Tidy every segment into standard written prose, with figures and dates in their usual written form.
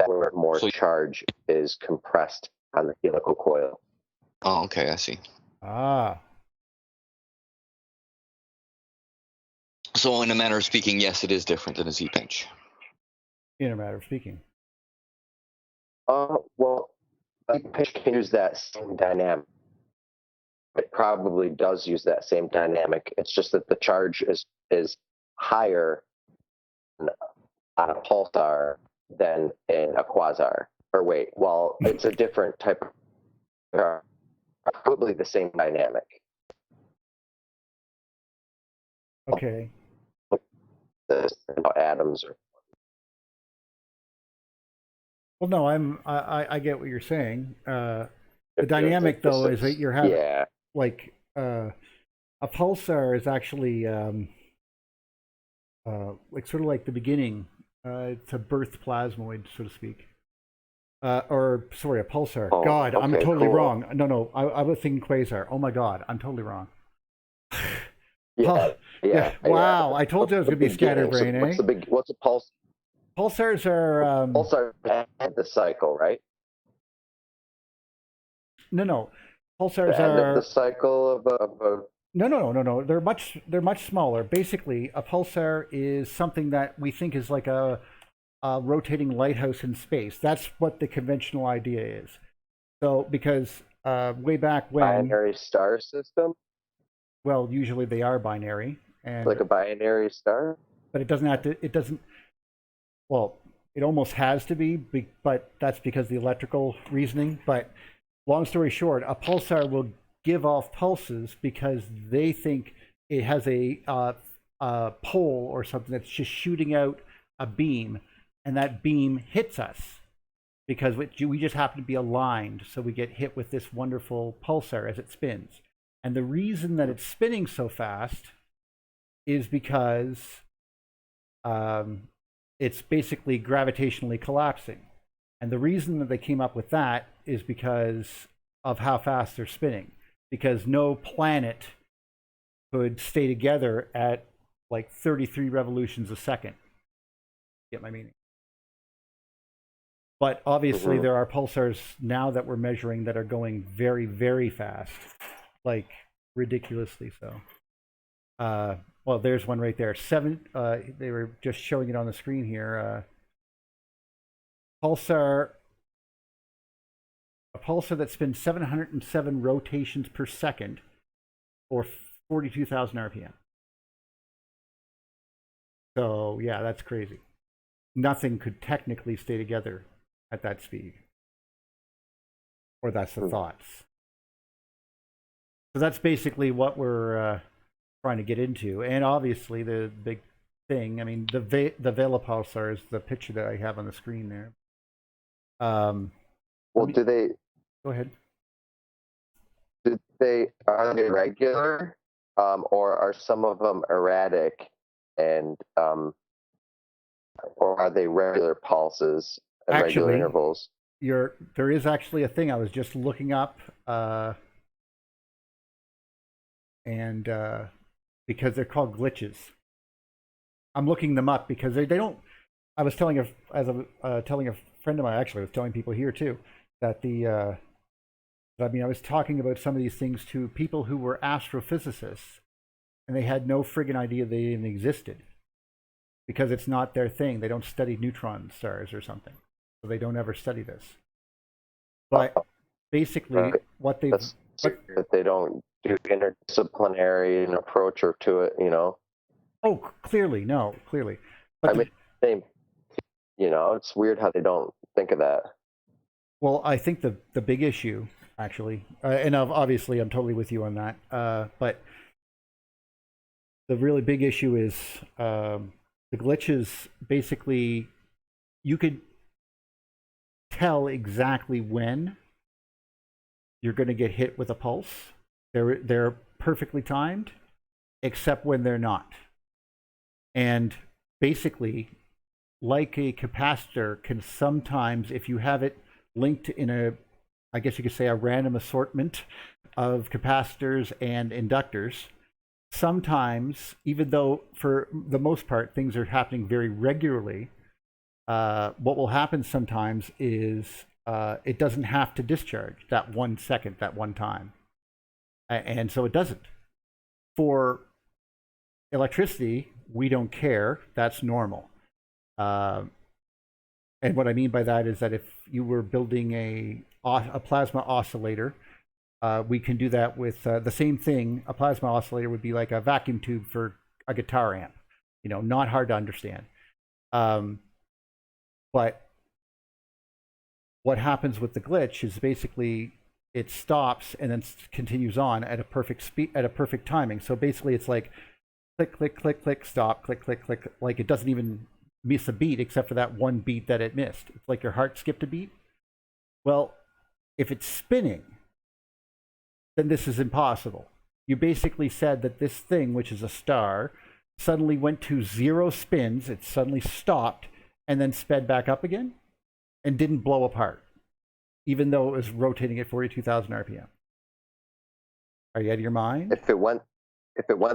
where more charge is compressed on the helical coil. Oh, okay, I see. Ah. So in a manner of speaking, yes, it is different than a Z-pinch. In a matter of speaking. Well, a pitch can use that same dynamic. It probably does use that same dynamic. It's just that the charge is higher on a pulsar than in a quasar. Or wait, well, it's a different type of, probably the same dynamic. Okay. The atoms are. Well, no, I get what you're saying. The dynamic, though, is that you're having like a pulsar is actually like sort of like the beginning. It's a birth plasmoid, so to speak. Or sorry, a pulsar. Oh, God, okay, I'm totally cool. wrong. No, I was thinking quasar. Oh my God, I'm totally wrong. Yeah. Wow, I told you I was going to be scatterbrained, eh? What's a pulse? Pulsars are Pulsar and the cycle, right? No. Pulsars The end are of the cycle of a. No. They're much smaller. Basically, a pulsar is something that we think is like a rotating lighthouse in space. That's what the conventional idea is. So, because way back when Binary star system. Well, usually they are binary, and Like a binary star. but it doesn't have to. It doesn't. Well, it almost has to be, but that's because the electrical reasoning. But long story short, a pulsar will give off pulses because they think it has a pole or something that's just shooting out a beam, and that beam hits us because we just happen to be aligned, so we get hit with this wonderful pulsar as it spins. And the reason that it's spinning so fast is because it's basically gravitationally collapsing. And the reason that they came up with that is because of how fast they're spinning. Because no planet could stay together at like 33 revolutions a second. Get my meaning? But obviously there are pulsars now that we're measuring that are going very, very fast. Like ridiculously so. Well, there's one right there. They were just showing it on the screen here. A pulsar that spins 707 rotations per second, or 42,000 RPM. So yeah, that's crazy. Nothing could technically stay together at that speed, or that's the thoughts. So that's basically what we're trying to get into, and obviously the big thing. I mean, the Vela pulsar is the picture that I have on the screen there. Well, do they? Go ahead. Are they regular, or are some of them erratic, and or are they regular pulses at regular intervals? There is actually a thing I was just looking up. And because they're called glitches, I'm looking them up because they don't. I was telling telling a friend of mine, actually, I was telling people here too, that I was talking about some of these things to people who were astrophysicists, and they had no friggin' idea they even existed because it's not their thing. They don't study neutron stars or something, so they don't ever study this. But basically, what they've that they don't do interdisciplinary approach or to it, you know. Oh, clearly. But I mean, it's weird how they don't think of that. Well, I think the big issue, actually, and obviously I'm totally with you on that, but the really big issue is the glitches. Basically, you could tell exactly when you're going to get hit with a pulse. They're perfectly timed, except when they're not. And basically, like a capacitor can sometimes, if you have it linked in I guess you could say a random assortment of capacitors and inductors, sometimes, even though for the most part things are happening very regularly, what will happen sometimes is it doesn't have to discharge that 1 second, that one time. And so it doesn't. For electricity, we don't care. That's normal. And what I mean by that is that if you were building a plasma oscillator, we can do that with the same thing. A plasma oscillator would be like a vacuum tube for a guitar amp. You know, not hard to understand. But what happens with the glitch is basically it stops and then continues on at a perfect speed, at a perfect timing. So basically it's like click, click, click, click, stop, click, click, click. Like it doesn't even miss a beat except for that one beat that it missed. It's like your heart skipped a beat. Well, if it's spinning, then this is impossible. You basically said that this thing, which is a star, suddenly went to 0 spins, it suddenly stopped, and then sped back up again, and didn't blow apart, even though it was rotating at 42,000 RPM. Are you out of your mind? If it went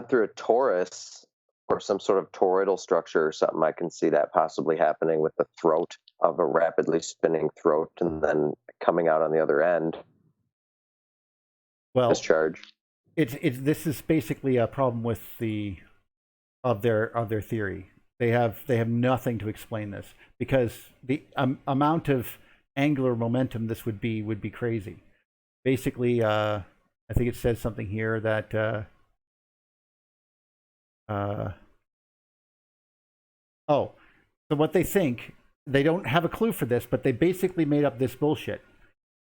through a torus or some sort of toroidal structure or something, I can see that possibly happening with the throat of a rapidly spinning throat and then coming out on the other end. Well, discharge. This is basically a problem with their theory. They have nothing to explain this, because the amount of angular momentum this would be crazy. Basically, I think it says something here that so what they think, they don't have a clue for this, but they basically made up this bullshit.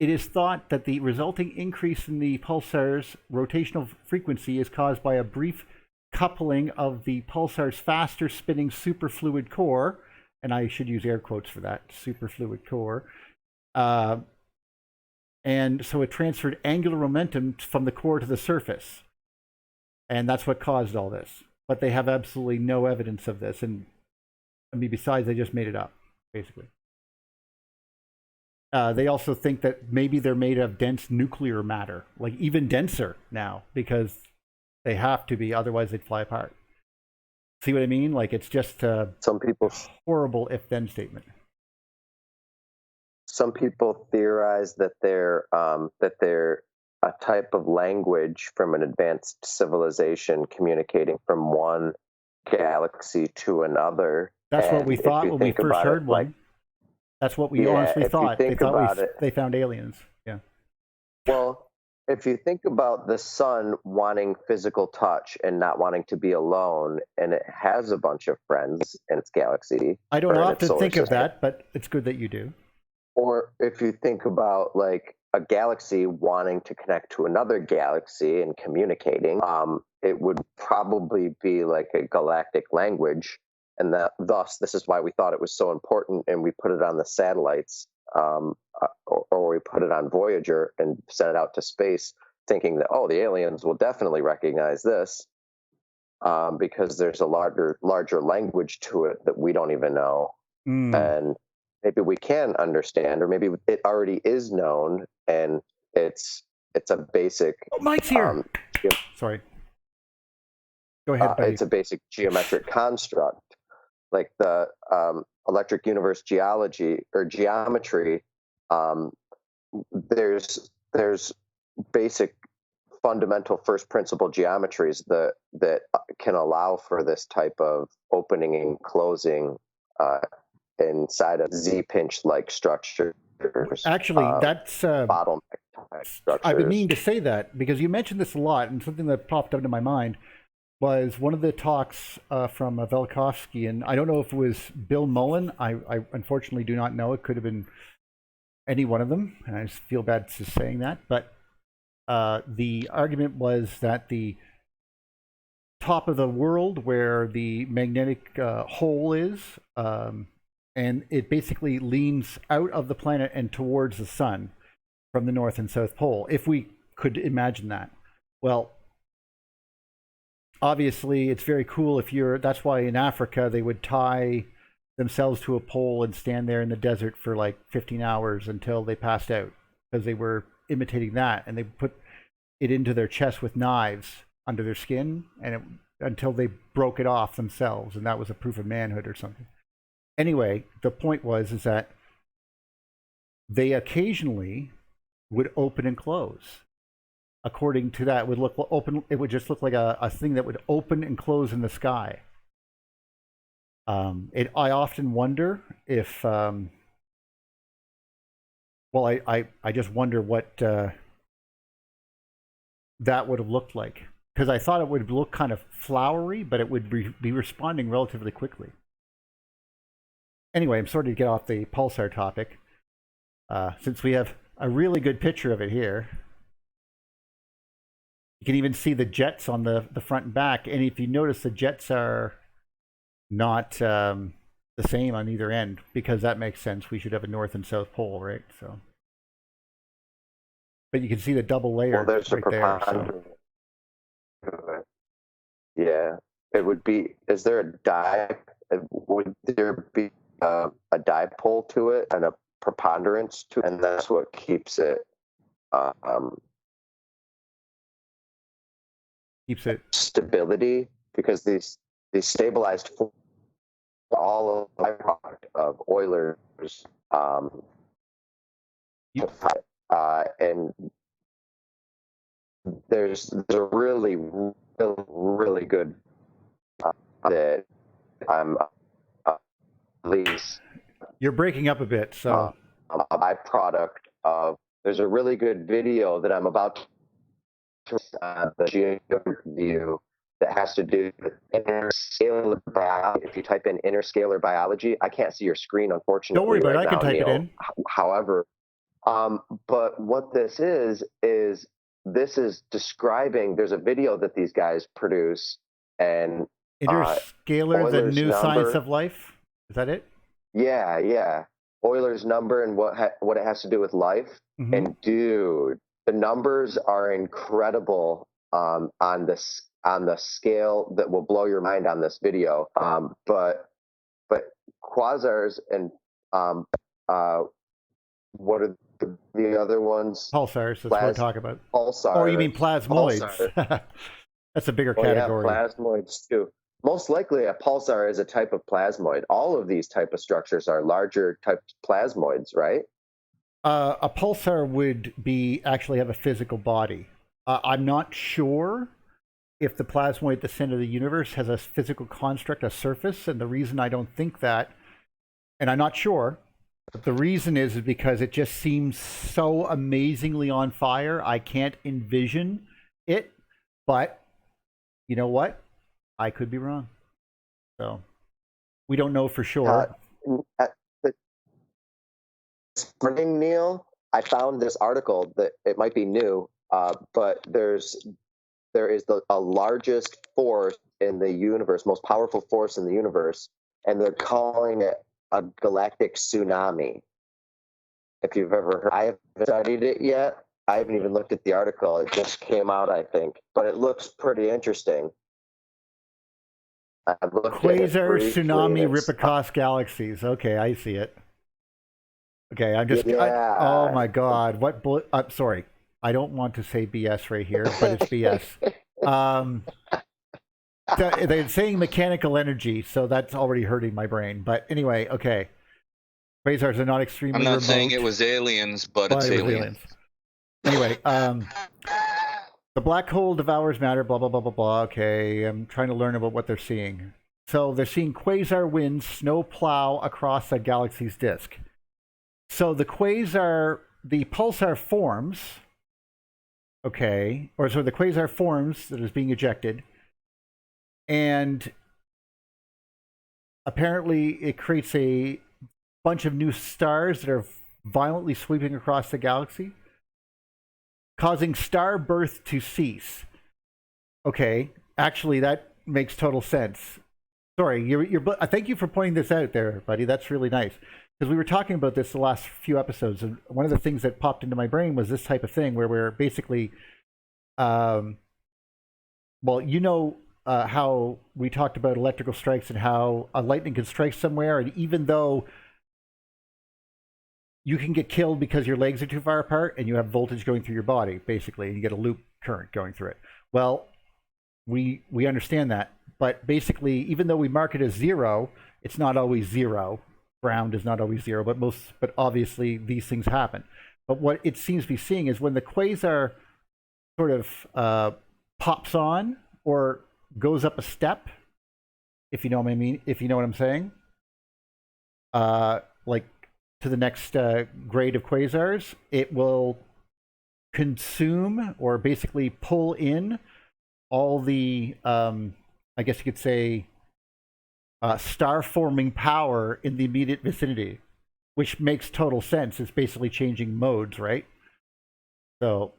It is thought that the resulting increase in the pulsar's rotational frequency is caused by a brief coupling of the pulsar's faster spinning superfluid core, and I should use air quotes for that, superfluid core, and so it transferred angular momentum from the core to the surface, and that's what caused all this. But they have absolutely no evidence of this, and I mean, besides, they just made it up, basically. They also think that maybe they're made of dense nuclear matter, like even denser now, because they have to be, otherwise they'd fly apart. See what I mean? Like it's just some people horrible if-then statement. Some people theorize that they're a type of language from an advanced civilization communicating from one galaxy to another. That's what we thought when we first heard one. Like, that's what we honestly thought. They thought they found aliens. Yeah. Well, if you think about the sun wanting physical touch and not wanting to be alone, and it has a bunch of friends in its galaxy. I don't often think of that, but it's good that you do. Or if you think about like a galaxy wanting to connect to another galaxy and communicating, it would probably be like a galactic language. And thus, this is why we thought it was so important, and we put it on the satellites, or we put it on Voyager and sent it out to space, thinking that, oh, the aliens will definitely recognize this, because there's a larger language to it that we don't even know. And maybe we can understand, or maybe it already is known, and it's a basic. Oh, Mike's here. Sorry. Go ahead, buddy. It's a basic geometric construct. Like the electric universe geology or geometry, there's basic fundamental first principle geometries that can allow for this type of opening and closing inside of Z-pinch like structures. Actually, that's bottleneck type structures. I've been meaning to say that because you mentioned this a lot, and something that popped up into my mind was one of the talks from Velikovsky, and I don't know if it was Bill Mullen. I unfortunately do not know. It could have been any one of them, and I just feel bad just saying that. But the argument was that the top of the world, where the magnetic hole is, and it basically leans out of the planet and towards the sun from the North and South Pole, if we could imagine that. Well, obviously, it's very cool if that's why in Africa they would tie themselves to a pole and stand there in the desert for like 15 hours until they passed out, because they were imitating that, and they put it into their chest with knives under their skin, and until they broke it off themselves, and that was a proof of manhood or something. Anyway, the point is that they occasionally would open and close. According to that, would look open. It would just look like a thing that would open and close in the sky. I often wonder if, I just wonder what that would have looked like, because I thought it would look kind of flowery, but it would be responding relatively quickly. Anyway, I'm sorry to get off the pulsar topic, since we have a really good picture of it here. You can even see the jets on the front and back, and if you notice, the jets are not the same on either end, because that makes sense. We should have a north and south pole, right? So, but you can see the double layer. Well, there's right a there. preponderance. Yeah, it would be. Is there a would there be a dipole to it and a preponderance to it, and that's what keeps it stability, because these stabilized all of the byproduct of Euler's and there's a really good that I'm at least. You're breaking up a bit, so a byproduct of. There's a really good video that I'm about to the view that has to do with interscalar biology. If you type in interscalar biology, I can't see your screen, unfortunately. Don't worry about it. I can type Neil. it in. However, but what this is this is describing. There's a video that these guys produce, and interscalar, the new science of life. Is that it? Yeah. Euler's number and what it has to do with life. Mm-hmm. And dude, the numbers are incredible on the scale that will blow your mind on this video. But quasars and what are the other ones? Pulsars. That's what we're talking about. Pulsars. Oh, you mean plasmoids? That's a bigger category. Yeah, plasmoids too. Most likely, a pulsar is a type of plasmoid. All of these type of structures are larger type plasmoids, right? A pulsar would actually have a physical body. I'm not sure if the plasmoid at the center of the universe has a physical construct, a surface, and the reason I don't think that, and I'm not sure, but the reason is because it just seems so amazingly on fire. I can't envision it, but you know what? I could be wrong. So we don't know for sure. This morning, Neil, I found this article that it might be new, but there is a largest force in the universe, most powerful force in the universe, and they're calling it a galactic tsunami. If you've ever heard, I haven't studied it yet. I haven't even looked at the article. It just came out, I think, but it looks pretty interesting. Quasar tsunami rip across galaxies. Okay, I see it. Okay, I'm just. Yeah. Oh my God! What? Sorry, I don't want to say BS right here, but it's BS. They're saying mechanical energy, so that's already hurting my brain. But anyway, okay. Quasars are not extremely remote. I'm not saying it was aliens, but it's aliens. Anyway, the black hole devours matter, blah, blah, blah, blah, blah. Okay, I'm trying to learn about what they're seeing. So they're seeing quasar winds snow plow across a galaxy's disk. So the pulsar forms, okay, or so the quasar forms that is being ejected, and apparently it creates a bunch of new stars that are violently sweeping across the galaxy, causing star birth to cease. Okay, actually, that makes total sense. Sorry, thank you for pointing this out there, buddy. That's really nice. Because we were talking about this the last few episodes, and one of the things that popped into my brain was this type of thing where we're basically, well, you know how we talked about electrical strikes and how a lightning can strike somewhere, and even though you can get killed because your legs are too far apart and you have voltage going through your body, basically, and you get a loop current going through it. Well, we understand that, but basically, even though we mark it as zero, it's not always zero. ground is not always zero, but obviously these things happen. But what it seems to be seeing is when the quasar sort of pops on or goes up a step, if you know what I mean, if you know what I'm saying, like to the next grade of quasars, it will consume or basically pull in all the, I guess you could say, star-forming power in the immediate vicinity, which makes total sense. It's basically changing modes, right? So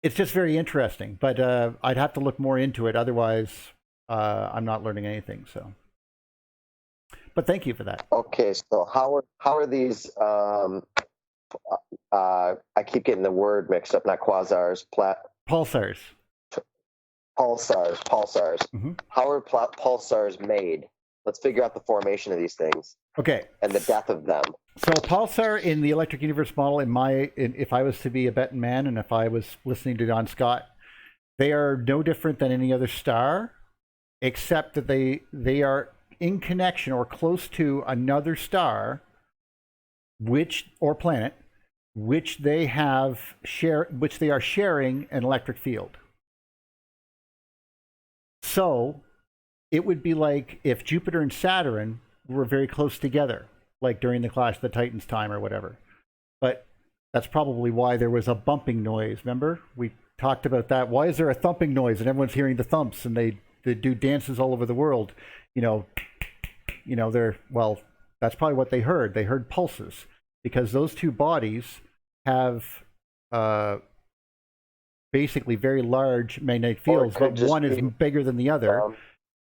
it's just very interesting, but I'd have to look more into it. Otherwise, I'm not learning anything. So, but thank you for that. Okay, so how are these? I keep getting the word mixed up. Not quasars, Pulsars. Pulsars. Mm-hmm. How are pulsars made? Let's figure out the formation of these things. Okay. And the death of them. So a pulsar in the electric universe model, if I was to be a betting man and if I was listening to Don Scott, they are no different than any other star, except that they are in connection or close to another star, or planet, which they are sharing an electric field. So it would be like if Jupiter and Saturn were very close together, like during the Clash of the Titans time or whatever. But that's probably why there was a bumping noise. Remember? We talked about that. Why is there a thumping noise and everyone's hearing the thumps and they do dances all over the world? That's probably what they heard. They heard pulses because those two bodies have basically very large magnetic fields, but one is bigger than the other. Or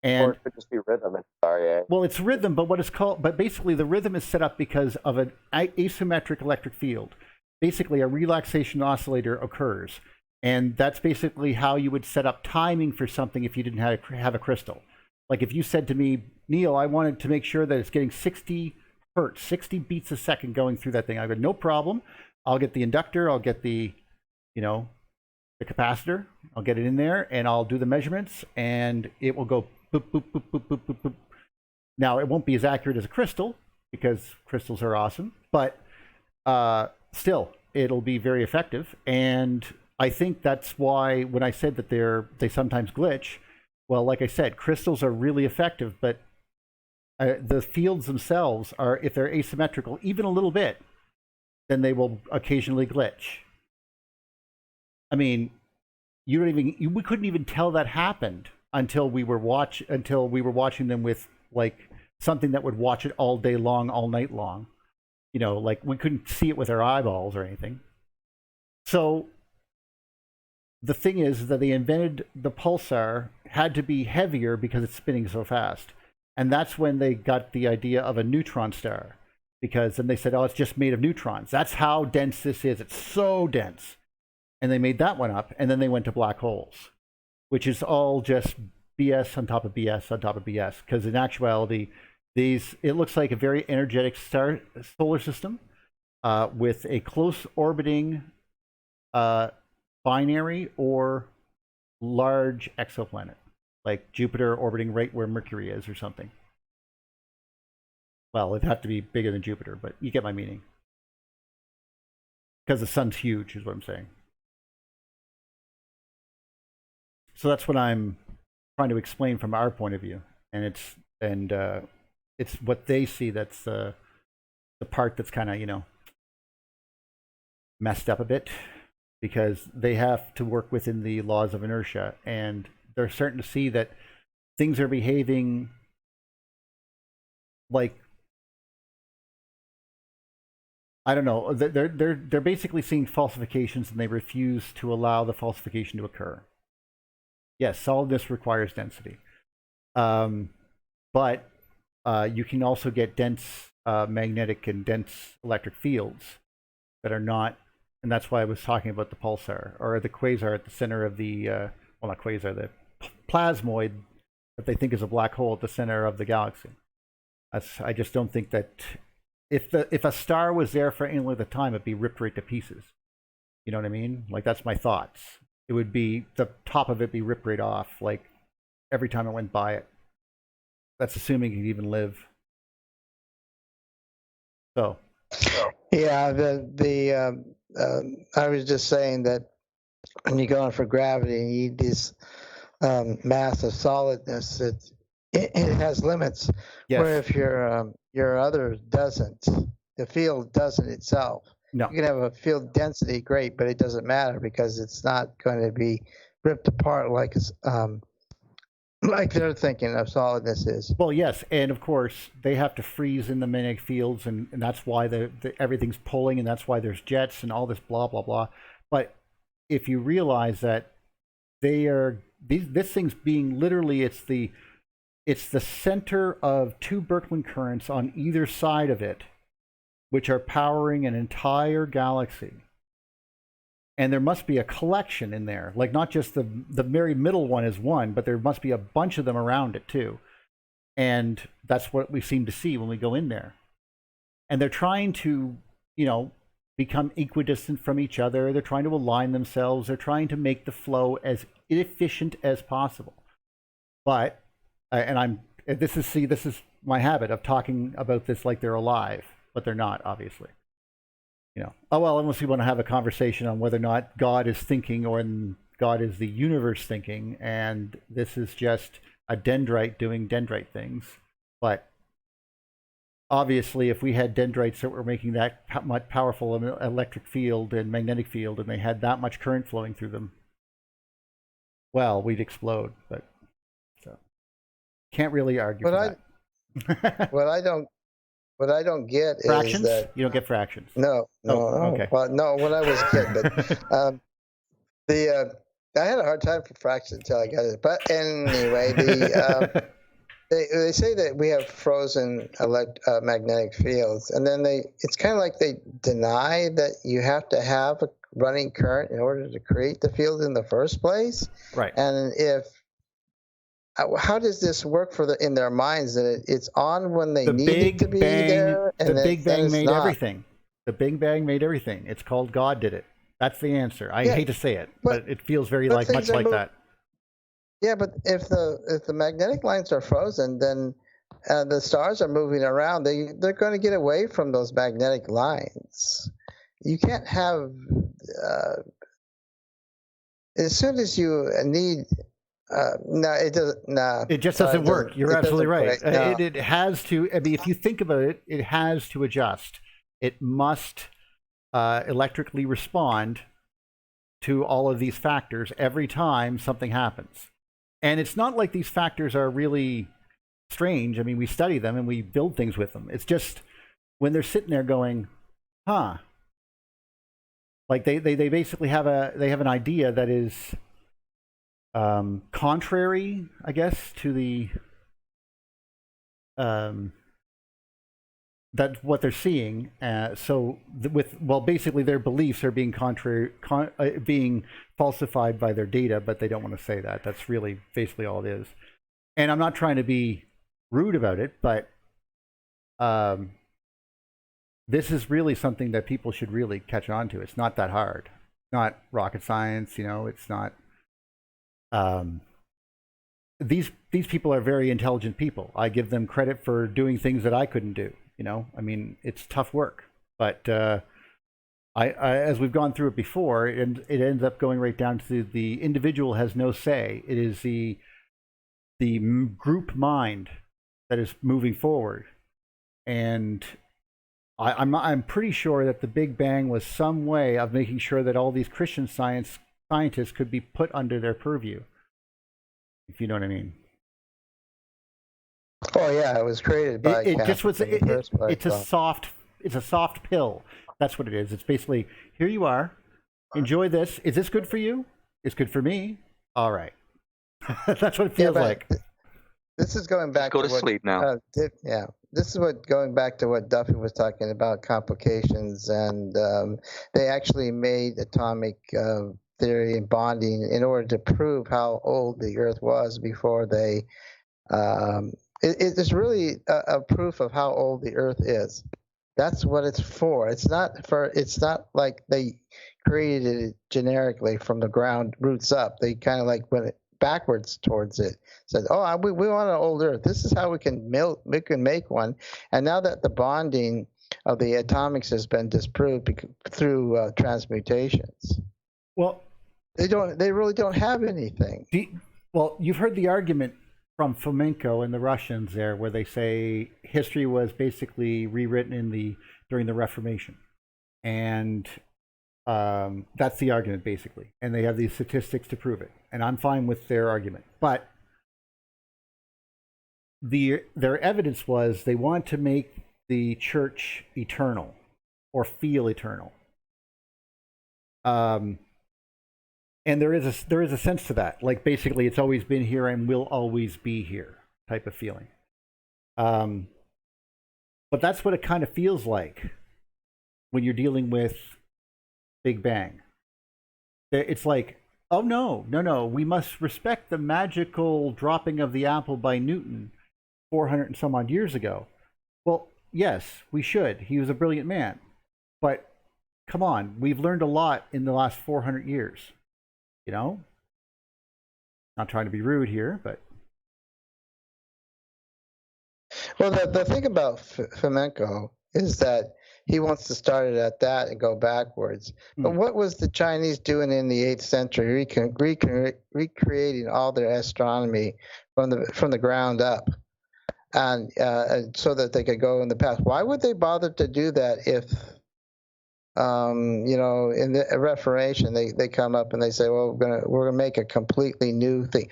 it could just be rhythm. Sorry. Well, it's rhythm, but basically the rhythm is set up because of an asymmetric electric field. Basically, a relaxation oscillator occurs, and that's basically how you would set up timing for something if you didn't have a crystal. Like if you said to me, Neil, I wanted to make sure that it's getting 60 hertz, 60 beats a second going through that thing. I go, no problem. I'll get the inductor. I'll get the capacitor. I'll get it in there, and I'll do the measurements, and it will go boop, boop, boop, boop, boop, boop, boop. Now, it won't be as accurate as a crystal because crystals are awesome, but still, it'll be very effective. And I think that's why when I said that they sometimes glitch, well, like I said, crystals are really effective, but the fields themselves are, if they're asymmetrical, even a little bit, then they will occasionally glitch. I mean, we couldn't even tell that happened until we were watching them with like something that would watch it all day long, all night long. Like we couldn't see it with our eyeballs or anything. So the thing is that they invented the pulsar had to be heavier because it's spinning so fast. And that's when they got the idea of a neutron star, because then they said, oh, it's just made of neutrons. That's how dense this is. It's so dense. And they made that one up, and then they went to black holes, which is all just BS on top of BS on top of BS. Because in actuality, it looks like a very energetic solar system with a close orbiting binary or large exoplanet, like Jupiter orbiting right where Mercury is or something. Well, it'd have to be bigger than Jupiter, but you get my meaning. Because the sun's huge, is what I'm saying. So that's what I'm trying to explain from our point of view, and it's what they see that's the part that's kind of messed up a bit, because they have to work within the laws of inertia, and they're starting to see that things are behaving like, I don't know. They're basically seeing falsifications, and they refuse to allow the falsification to occur. Yes, solidness requires density, but you can also get dense magnetic and dense electric fields that are not, and that's why I was talking about the pulsar or the quasar at the center of the not quasar, the plasmoid that they think is a black hole at the center of the galaxy. I just don't think that if a star was there for any length of time, it'd be ripped right to pieces. You know what I mean? Like, that's my thoughts. It would be, the top of it be ripped right off, like every time it went by it. That's assuming it could even live. So Yeah, I was just saying that when you go in for gravity, you need this mass of solidness. It has limits. yes, Where if your other doesn't, the field doesn't itself. no. You can have a field density, great, but it doesn't matter because it's not going to be ripped apart like they're thinking of solidness is. Well, yes, and of course they have to freeze in the magnetic fields, and that's why everything's pulling, and that's why there's jets and all this blah blah blah. But if you realize that this thing's being literally, it's the center of two Birkeland currents on either side of it, which are powering an entire galaxy. And there must be a collection in there, like not just the very middle one is one, but there must be a bunch of them around it too. And that's what we seem to see when we go in there. And they're trying to, become equidistant from each other. They're trying to align themselves. They're trying to make the flow as efficient as possible. But, this is my habit of talking about this like they're alive, but they're not, obviously. Oh, well, unless we want to have a conversation on whether or not God is thinking or God is the universe thinking, and this is just a dendrite doing dendrite things. But obviously, if we had dendrites that were making that much powerful electric field and magnetic field, and they had that much current flowing through them, well, we'd explode. But so can't really argue for that. What I don't get fractions? is that you don't get fractions. No. Okay. Well, no, when I was a kid, but I had a hard time for fractions until I got it. But anyway, they say that we have frozen magnetic fields, and then it's kind of like they deny that you have to have a running current in order to create the field in the first place. Right. And how does this work in their minds that it's on when they need it to be there? And the Big Bang made not. everything. The Big Bang made everything. It's called God did it. That's the answer. I hate to say it, but it feels very much like that. Yeah, but if the magnetic lines are frozen, then the stars are moving around. They're going to get away from those magnetic lines. You can't have as soon as you need. No, it doesn't. No, it just doesn't work. You're absolutely right. No. It has to. I mean, if you think about it, it has to adjust. It must electrically respond to all of these factors every time something happens. And it's not like these factors are really strange. I mean, we study them and we build things with them. It's just when they're sitting there going, huh? Like they basically have an idea that is contrary, I guess, to the that's what they're seeing. Basically their beliefs are being being falsified by their data, but they don't want to say that. That's really basically all it is. And I'm not trying to be rude about it, but this is really something that people should really catch on to. It's not that hard. It's not rocket science, it's not. These people are very intelligent people. I give them credit for doing things that I couldn't do. I mean, it's tough work, but as we've gone through it before, and it ends up going right down to the individual has no say. It is the group mind that is moving forward, and I'm pretty sure that the Big Bang was some way of making sure that all these Christian scientists could be put under their purview, if you know what I mean. Oh yeah, it was created by. It's a soft pill. That's what it is. It's basically, here you are, enjoy this. Is this good for you? It's good for me. All right. That's what it feels like. This is going back to sleep now. This is going back to what Duffy was talking about, complications, and they actually made atomic theory and bonding in order to prove how old the Earth was before they. It's really a proof of how old the Earth is. That's what it's for. It's not like they created it generically from the ground roots up. They kind of like went backwards towards it. Said, "Oh, we want an old Earth. This is how we can make one." And now that the bonding of the atomics has been disproved through transmutations. Well, They really don't have anything. well, you've heard the argument from Fomenko and the Russians there, where they say history was basically rewritten during the Reformation, and that's the argument basically. And they have these statistics to prove it, and I'm fine with their argument. But their evidence was they want to make the church eternal or feel eternal. And there is a sense to that. Like basically, it's always been here and will always be here type of feeling. But that's what it kind of feels like when you're dealing with Big Bang. It's like, oh no, we must respect the magical dropping of the apple by Newton 400 and some odd years ago. Well, yes, we should. He was a brilliant man. But come on, we've learned a lot in the last 400 years. You know, not trying to be rude here, but Well, the thing about Fomenko is that he wants to start it at that and go backwards. But what was the Chinese doing in the 8th century, recreating all their astronomy from the ground up, and so that they could go in the past? Why would they bother to do that if you know, in the Reformation, they come up and they say, well, we're gonna make a completely new thing.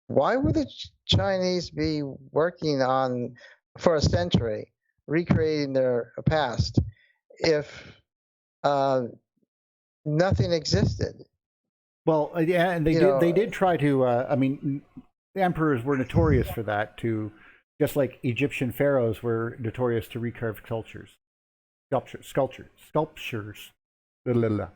Why would the Chinese be working on for a century, recreating their past, if nothing existed? well, yeah, and they did try to. I mean, the emperors were notorious for that. Just like Egyptian pharaohs were notorious to recarve sculptures. Blah, blah, blah.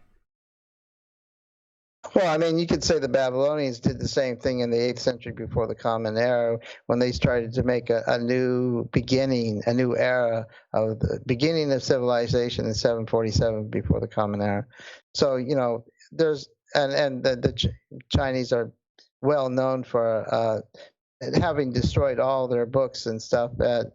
Well, I mean, you could say the Babylonians did the same thing in the 8th century before the Common Era, when they started to make a new beginning, a new era of the beginning of civilization in 747 before the Common Era. So, you know, there's and the Chinese are well known for having destroyed all their books and stuff at,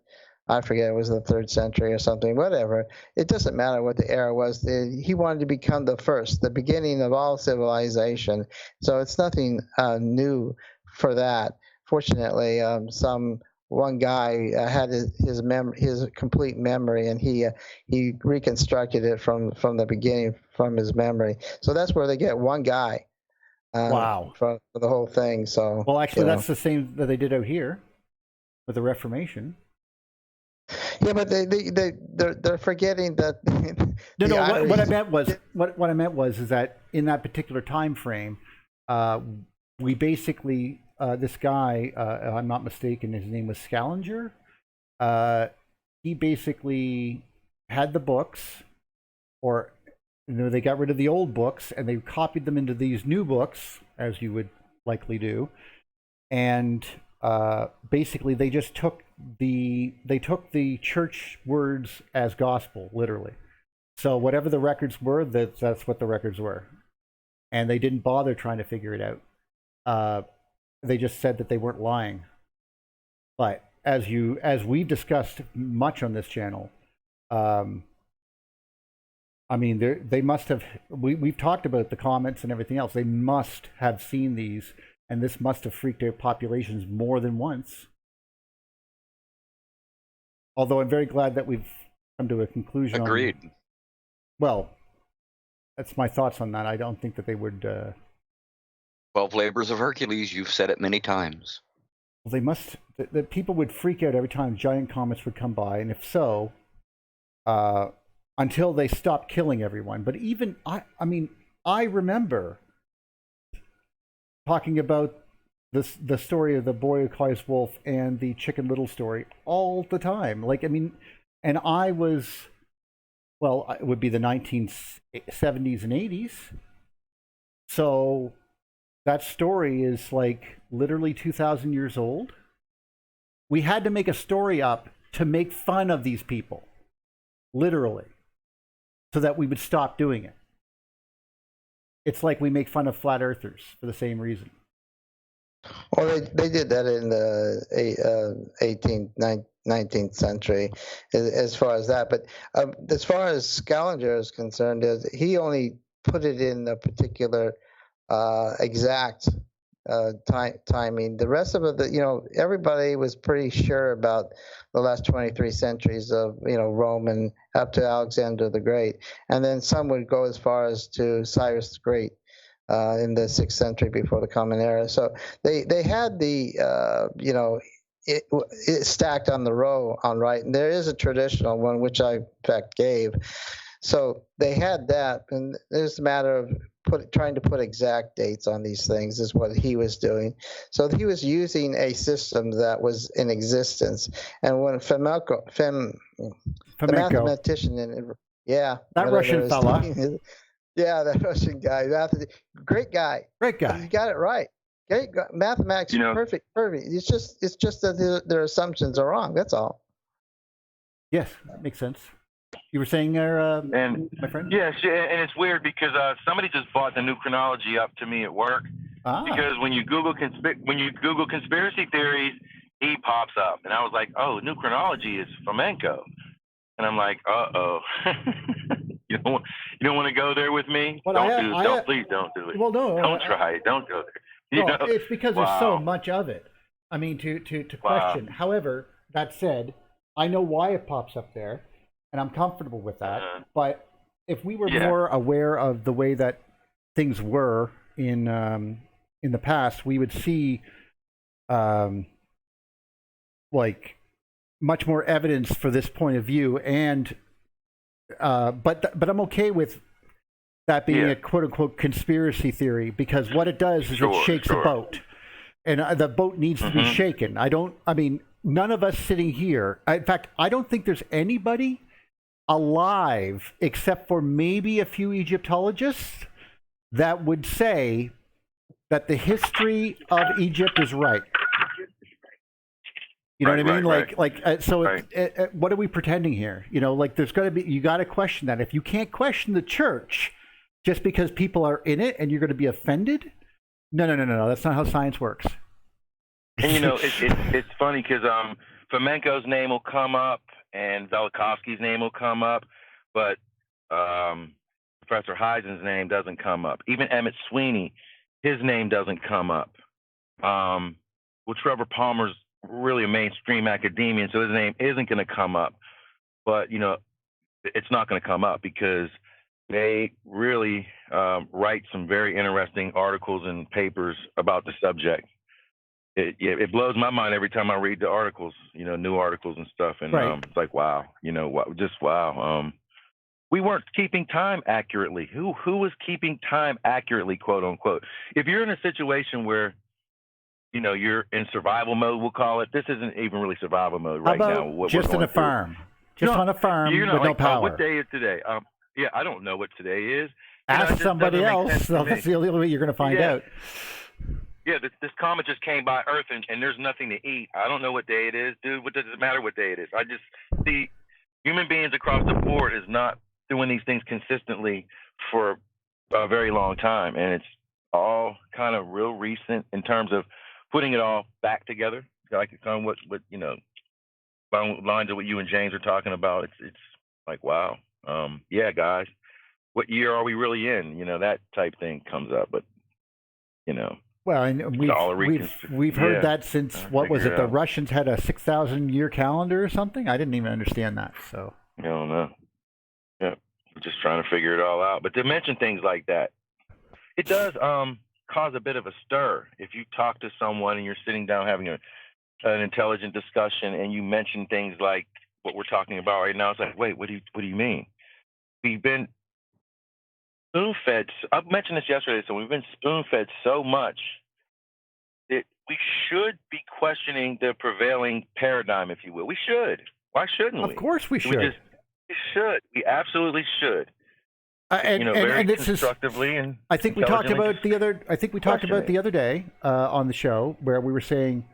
I forget, it was the 3rd century or something, whatever. It doesn't matter what the era was. He wanted to become the first, the beginning of all civilization. So it's nothing new for that. Fortunately, one guy had his complete memory, and he reconstructed it from the beginning, from his memory. So that's where they get one guy. Wow. For the whole thing. So well, actually, that's the same that they did out here with the Reformation. Yeah, but they're forgetting that. No. What I meant was is that in that particular time frame, we basically this guy, if I'm not mistaken, his name was Scaliger. He basically had the books, or they got rid of the old books and they copied them into these new books, as you would likely do, and basically they just took the church words as gospel, literally. So whatever the records were, that's what the records were, and they didn't bother trying to figure it out. They just said that they weren't lying. But as we've discussed much on this channel, I mean, they must have. We've talked about the comments and everything else. They must have seen these, and this must have freaked out populations more than once. Although I'm very glad that we've come to a conclusion. Agreed. Well, that's my thoughts on that. I don't think that they would. 12 labors of Hercules. You've said it many times. Well, they must. The people would freak out every time giant comets would come by, and if so, until they stopped killing everyone. But even I mean, I remember talking about the story of the boy who cries wolf and the Chicken Little story all the time. Like, I mean, and I was, well, it would be the 1970s and 80s. So that story is like literally 2,000 years old. We had to make a story up to make fun of these people, literally, so that we would stop doing it. It's like we make fun of flat earthers for the same reason. Well, they did that in the 19th century, as far as that. But as far as Scaliger is concerned, he only put it in a particular exact timing. The rest of it, everybody was pretty sure about the last 23 centuries of, Rome and up to Alexander the Great. And then some would go as far as to Cyrus the Great in the 6th century before the Common Era. So they had the, it stacked on the row on right. And there is a traditional one, which I, in fact, gave. So they had that, and it's a matter of trying to put exact dates on these things is what he was doing. So he was using a system that was in existence. And when the mathematician, that Russian fella, that Russian guy, great guy. You got it right. Great mathematics, perfect. It's just that their assumptions are wrong. That's all. Yes, that makes sense. You were saying there, my friend? Yes, and it's weird because somebody just bought the new Chronology up to me at work. Because when you Google conspiracy theories, he pops up, and I was like, "Oh, new Chronology is flamenco," and I'm like, "Uh-oh." You don't want to go there with me? Well, Please don't do it. Well, no, don't try it. Don't go there. Well, it's because there's so much of it. I mean, to question. However, that said, I know why it pops up there, and I'm comfortable with that. But if we were more aware of the way that things were in the past, we would see like much more evidence for this point of view. And but I'm okay with that being a quote unquote conspiracy theory, because what it does is it shakes the boat, and the boat needs to be shaken. I mean, none of us sitting here. In fact, I don't think there's anybody alive except for maybe a few Egyptologists that would say that the history of Egypt is right. You know what I mean? So what are we pretending here? There's got to be, you got to question that. If you can't question the church just because people are in it and you're going to be offended, no, that's not how science works. And it's funny because Fomenko's name will come up and Velikovsky's name will come up, but Professor Heisen's name doesn't come up. Even Emmett Sweeney, his name doesn't come up. Well, Trevor Palmer's really a mainstream academician, so his name isn't going to come up. But it's not going to come up because they really write some very interesting articles and papers about the subject. It blows my mind every time I read the articles, new articles and stuff. And it's like, wow, just wow. We weren't keeping time accurately. Who was keeping time accurately, quote unquote? If you're in a situation where, you're in survival mode, we'll call it. This isn't even really survival mode right now. Just on a farm. Just on a farm with no power. What day is today? I don't know what today is. Ask somebody else. That's the only way you're going to find out. Yeah, this comet just came by Earth, and there's nothing to eat. I don't know what day it is, dude. What does it matter what day it is? I just see human beings across the board is not doing these things consistently for a very long time, and it's all kind of real recent in terms of putting it all back together. Like kind of what along lines of what you and James are talking about. It's like, wow, guys, what year are we really in? That type thing comes up, but Well, and we've heard that since, what was it? The Russians had a 6,000-year calendar or something? I didn't even understand that. So I don't know. Yeah, we're just trying to figure it all out. But to mention things like that, it does cause a bit of a stir. If you talk to someone and you're sitting down having an intelligent discussion and you mention things like what we're talking about right now, it's like, wait, what do you mean? We've been spoon-fed. I mentioned this yesterday. So we've been spoon-fed so much that we should be questioning the prevailing paradigm, if you will. We should. Why shouldn't we? Of course we should. We should. We absolutely should. And this constructively and I think we talked about the other. I think we talked about the other day on the show where we were saying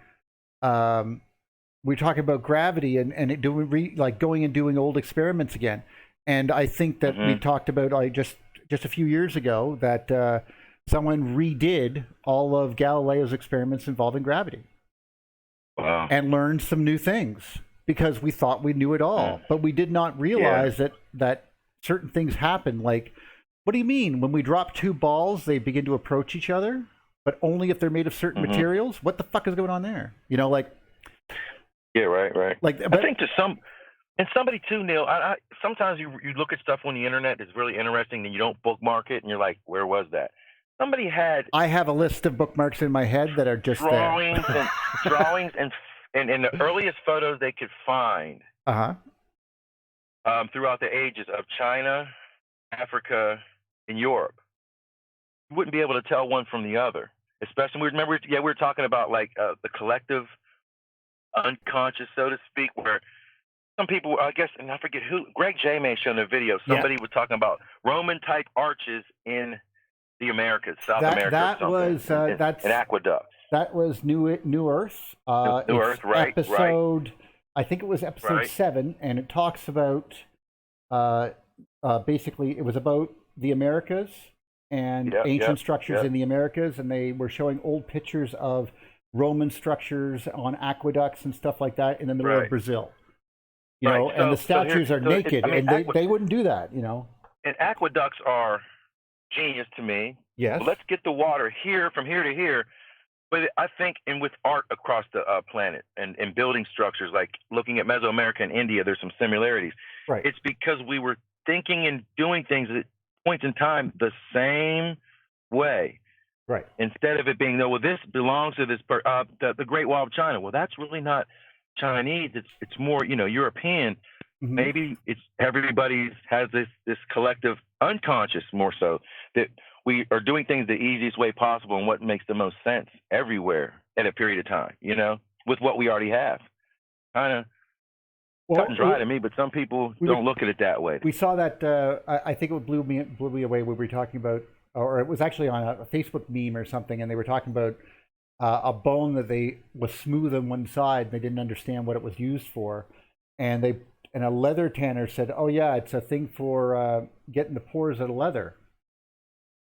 we were talking about gravity and it going and doing old experiments again. And I think that we talked about just a few years ago that someone redid all of Galileo's experiments involving gravity. Wow. And learned some new things. because we thought we knew it all, but we did not realize that certain things happen. Like, what do you mean? When we drop two balls, they begin to approach each other, but only if they're made of certain materials? What the fuck is going on there? You know, like... Yeah, right. Like, I think and somebody too, Neil, I sometimes you look at stuff on the internet that's really interesting and you don't bookmark it and you're like, where was that? Somebody had... I have a list of bookmarks in my head that are just drawings there. drawings and the earliest photos they could find throughout the ages of China, Africa, and Europe. You wouldn't be able to tell one from the other. Especially, we were talking about like the collective unconscious, so to speak, where some people, I guess, and I forget who, Greg J may have shown a video. Somebody was talking about Roman type arches in the Americas, South America, that or something, was and aqueducts. That was New Earth. New Earth, right? Episode, I think it was episode 7, and it talks about basically it was about the Americas and ancient structures in the Americas, and they were showing old pictures of Roman structures on aqueducts and stuff like that in the middle of Brazil. You know, and the statues are naked, and they wouldn't do that, you know. And aqueducts are genius to me. Yes. Well, let's get the water here from here to here. But I think, and with art across the planet and building structures, like looking at Mesoamerica and India, there's some similarities. Right. It's because we were thinking and doing things at points in time the same way. Right. Instead of it being, no, well, this belongs to this, the Great Wall of China. Well, that's really not Chinese. It's more, you know, European. Mm-hmm. Maybe it's everybody has this collective unconscious more so that we are doing things the easiest way possible and what makes the most sense everywhere at a period of time, you know, with what we already have. Kind of cut and dry to me, but some people don't look at it that way. We saw that, I think it blew me away when we were talking about, or it was actually on a Facebook meme or something, and they were talking about a bone that was smooth on one side, and they didn't understand what it was used for. And a leather tanner said, "Oh yeah, it's a thing for getting the pores out of leather."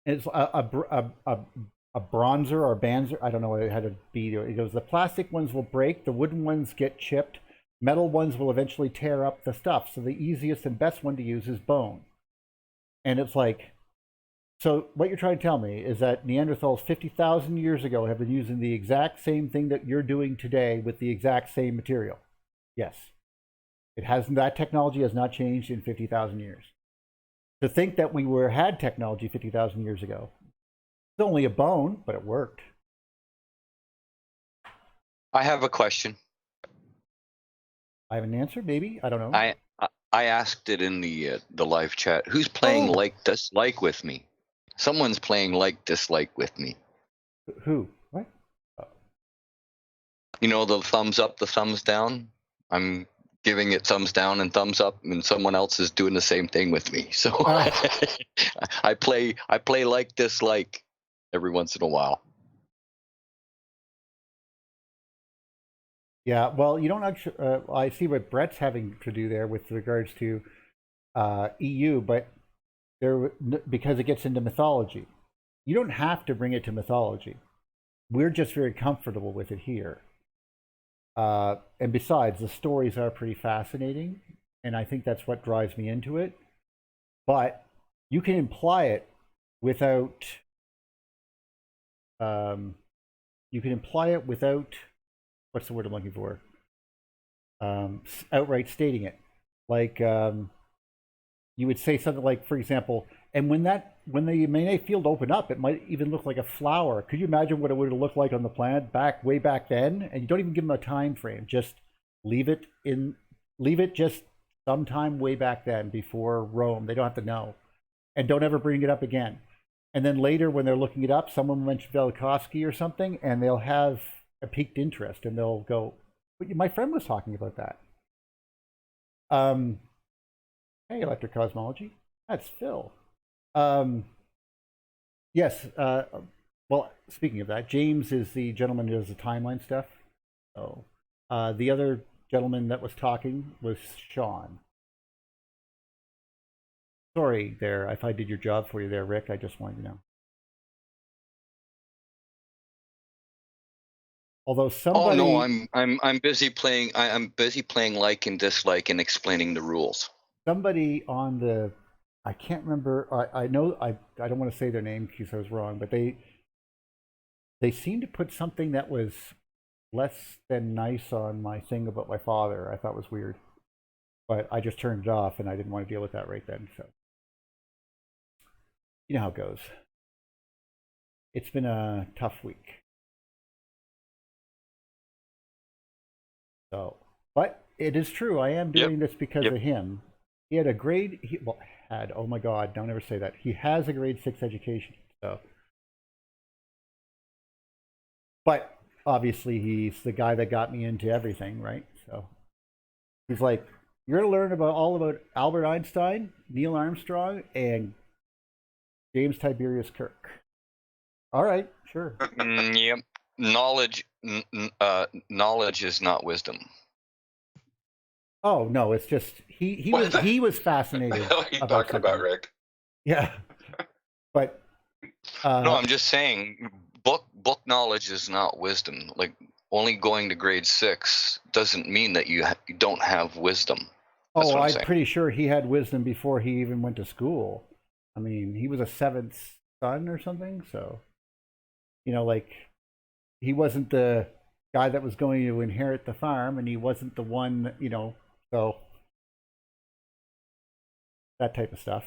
And it's a bronzer or banzer. I don't know how to be. It goes, the plastic ones will break, the wooden ones get chipped, metal ones will eventually tear up the stuff. So the easiest and best one to use is bone. And it's like, so what you're trying to tell me is that Neanderthals 50,000 years ago have been using the exact same thing that you're doing today with the exact same material. Yes. That technology has not changed in 50,000 years. To think that we had technology 50,000 years ago, it's only a bone, but it worked. I have a question. I have an answer, maybe? I don't know. I asked it in the live chat. Who's playing like dislike with me? Someone's playing like dislike with me. Who? What? You know, the thumbs up, the thumbs down? I'm giving it thumbs down and thumbs up, and someone else is doing the same thing with me. So I play like dislike every once in a while. Yeah, well, you don't actually. I see what Brett's having to do there with regards to EU, but because it gets into mythology, you don't have to bring it to mythology. We're just very comfortable with it here. And besides, the stories are pretty fascinating, and I think that's what drives me into it. But you can imply it without. What's the word I'm looking for? Outright stating it, like you would say something like, for example, and when the Manet field opened up, it might even look like a flower. Could you imagine what it would have looked like on the planet way back then? And you don't even give them a time frame; just leave it just sometime way back then, before Rome. They don't have to know, and don't ever bring it up again. And then later, when they're looking it up, someone will mention Velikovsky or something, and they'll have a piqued interest, and they'll go, "But my friend was talking about that." Hey, Electric Cosmology, that's Phil. Yes. Well, speaking of that, James is the gentleman who does the timeline stuff. So the other gentleman that was talking was Sean. Sorry there if I did your job for you there, Rick. I just wanted to know. Although Oh somebody, no, I'm busy playing. I'm busy playing like and dislike and explaining the rules. somebody on the, I can't remember. I know I don't want to say their name because I was wrong, but they seemed to put something that was less than nice on my thing about my father. I thought was weird, but I just turned it off, and I didn't want to deal with that right then. So you know how it goes. It's been a tough week. So, but it is true. I am doing this because of him. He had a grade. Oh my God! Don't ever say that. He has a grade 6 education. So, but obviously he's the guy that got me into everything, right? So he's like, you're gonna learn all about Albert Einstein, Neil Armstrong, and James Tiberius Kirk. All right, sure. Yep. Knowledge is not wisdom. Oh no, it's just he was fascinated. What the hell are you about talking something. about, Rick? Yeah, but No, I'm just saying book knowledge is not wisdom. Like only going to grade 6 doesn't mean that you don't have wisdom. That's what I'm saying. pretty sure he had wisdom before he even went to school. I mean, he was a 7th son or something, so like he wasn't the guy that was going to inherit the farm, and he wasn't the one, so that type of stuff.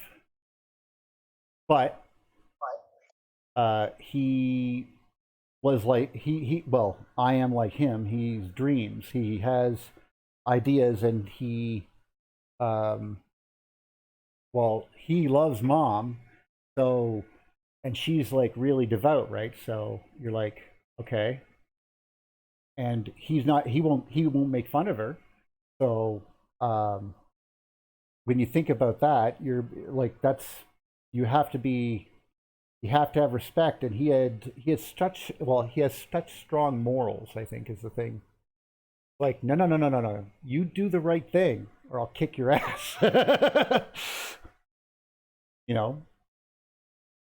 But he was like well, I am like him. He's dreams. He has ideas, and he he loves mom, so, and she's like really devout, right? So you're like, okay, and he won't make fun of her. So when you think about that, you're like, you have to have respect. And he has such strong morals, I think, is the thing. Like, no, you do the right thing or I'll kick your ass.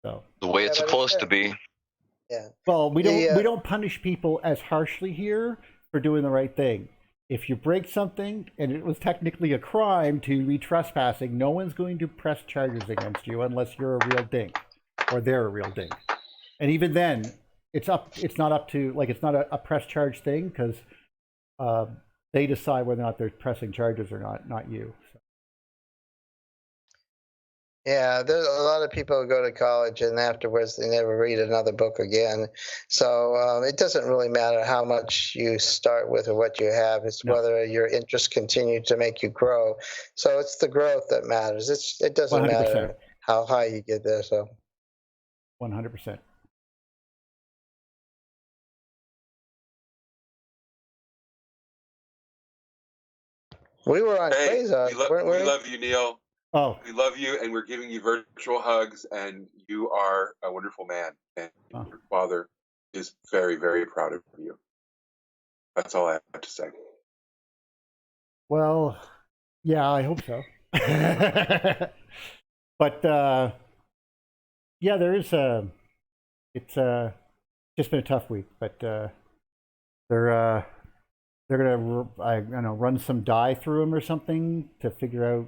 So The way it's supposed to be. Yeah. Well, we don't punish people as harshly here for doing the right thing. If you break something and it was technically a crime to be trespassing, no one's going to press charges against you unless you're a real dink or they're a real dink. And even then, it's not up to, like, it's not a press charge thing, because they decide whether or not they're pressing charges or not you. So. Yeah, there's a lot of people who go to college and afterwards they never read another book again. So it doesn't really matter how much you start with or what you have. It's whether your interests continue to make you grow. So it's the growth that matters. It doesn't 100%. matter how high you get there. So 100%. we were on Hey, Quasar, weren't we we? love you, Neil. Oh, We love you, and we're giving you virtual hugs, and you are a wonderful man. And your father is very, very proud of you. That's all I have to say. well, yeah, I hope so. But yeah, there is it's just been a tough week, but they're gonna, I don't know, run some dye through them or something to figure out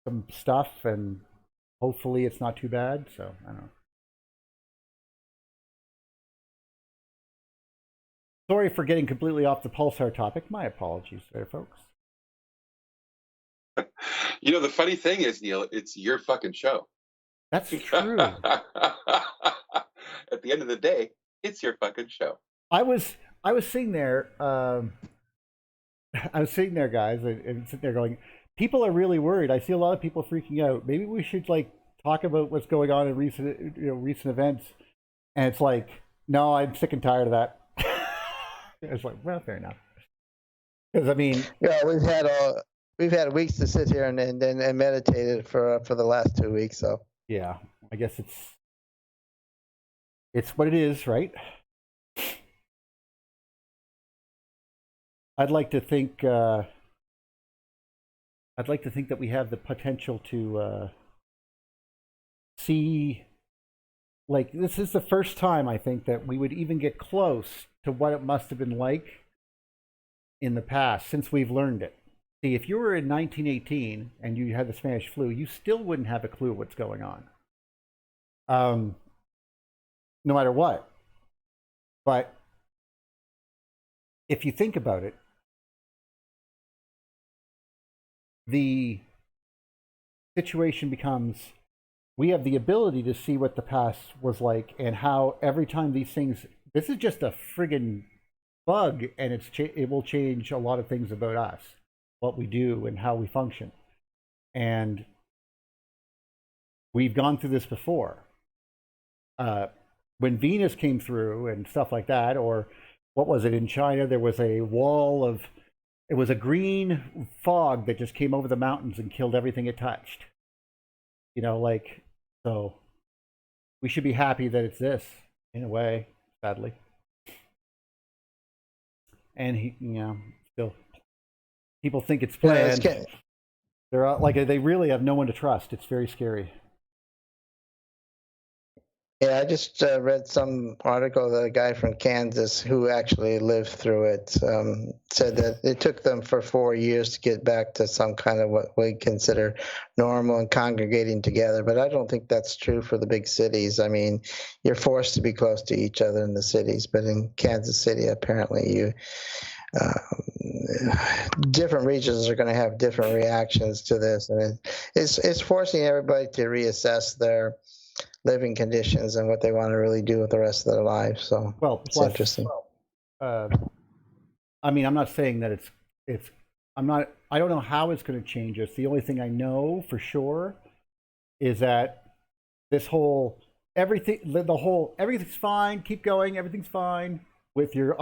some stuff, and hopefully it's not too bad. So I don't know. Sorry for getting completely off the Pulsar topic. My apologies there, folks. You know, the funny thing is, Neil, it's your fucking show. That's true. At the end of the day, it's your fucking show. I was sitting there. I was sitting there, guys, and sitting there going, people are really worried. I see a lot of people freaking out. Maybe we should like talk about what's going on in recent events. And it's like, no, I'm sick and tired of that. It's like, well, fair enough. Because I mean, Yeah, we've had weeks to sit here and meditate for the last 2 weeks. So yeah, I guess it's what it is, right? I'd like to think that we have the potential to see like this is the first time I think that we would even get close to what it must have been like in the past since we've learned it. See, if you were in 1918 and you had the Spanish flu, you still wouldn't have a clue what's going on. No matter what. But if you think about it, the situation becomes we have the ability to see what the past was like and how every time these things, this is just a friggin' bug, and it will change a lot of things about us, what we do and how we function. And we've gone through this before. When Venus came through and stuff like that, or what was it in China? There was a wall of, it was a green fog that just came over the mountains and killed everything it touched. You know, like, so we should be happy that it's this, in a way, sadly. And still, people think it's planned. Yeah, They're like, they really have no one to trust. It's very scary. Yeah, I just read some article that a guy from Kansas who actually lived through it said that it took them for 4 years to get back to some kind of what we consider normal and congregating together. But I don't think that's true for the big cities. I mean, you're forced to be close to each other in the cities, but in Kansas City, apparently different regions are going to have different reactions to this, and it's forcing everybody to reassess their living conditions and what they want to really do with the rest of their lives. So well, it's plus, interesting. I mean, I'm not saying that I don't know how it's going to change us. The only thing I know for sure is that this whole everything's fine, keep going, everything's fine with your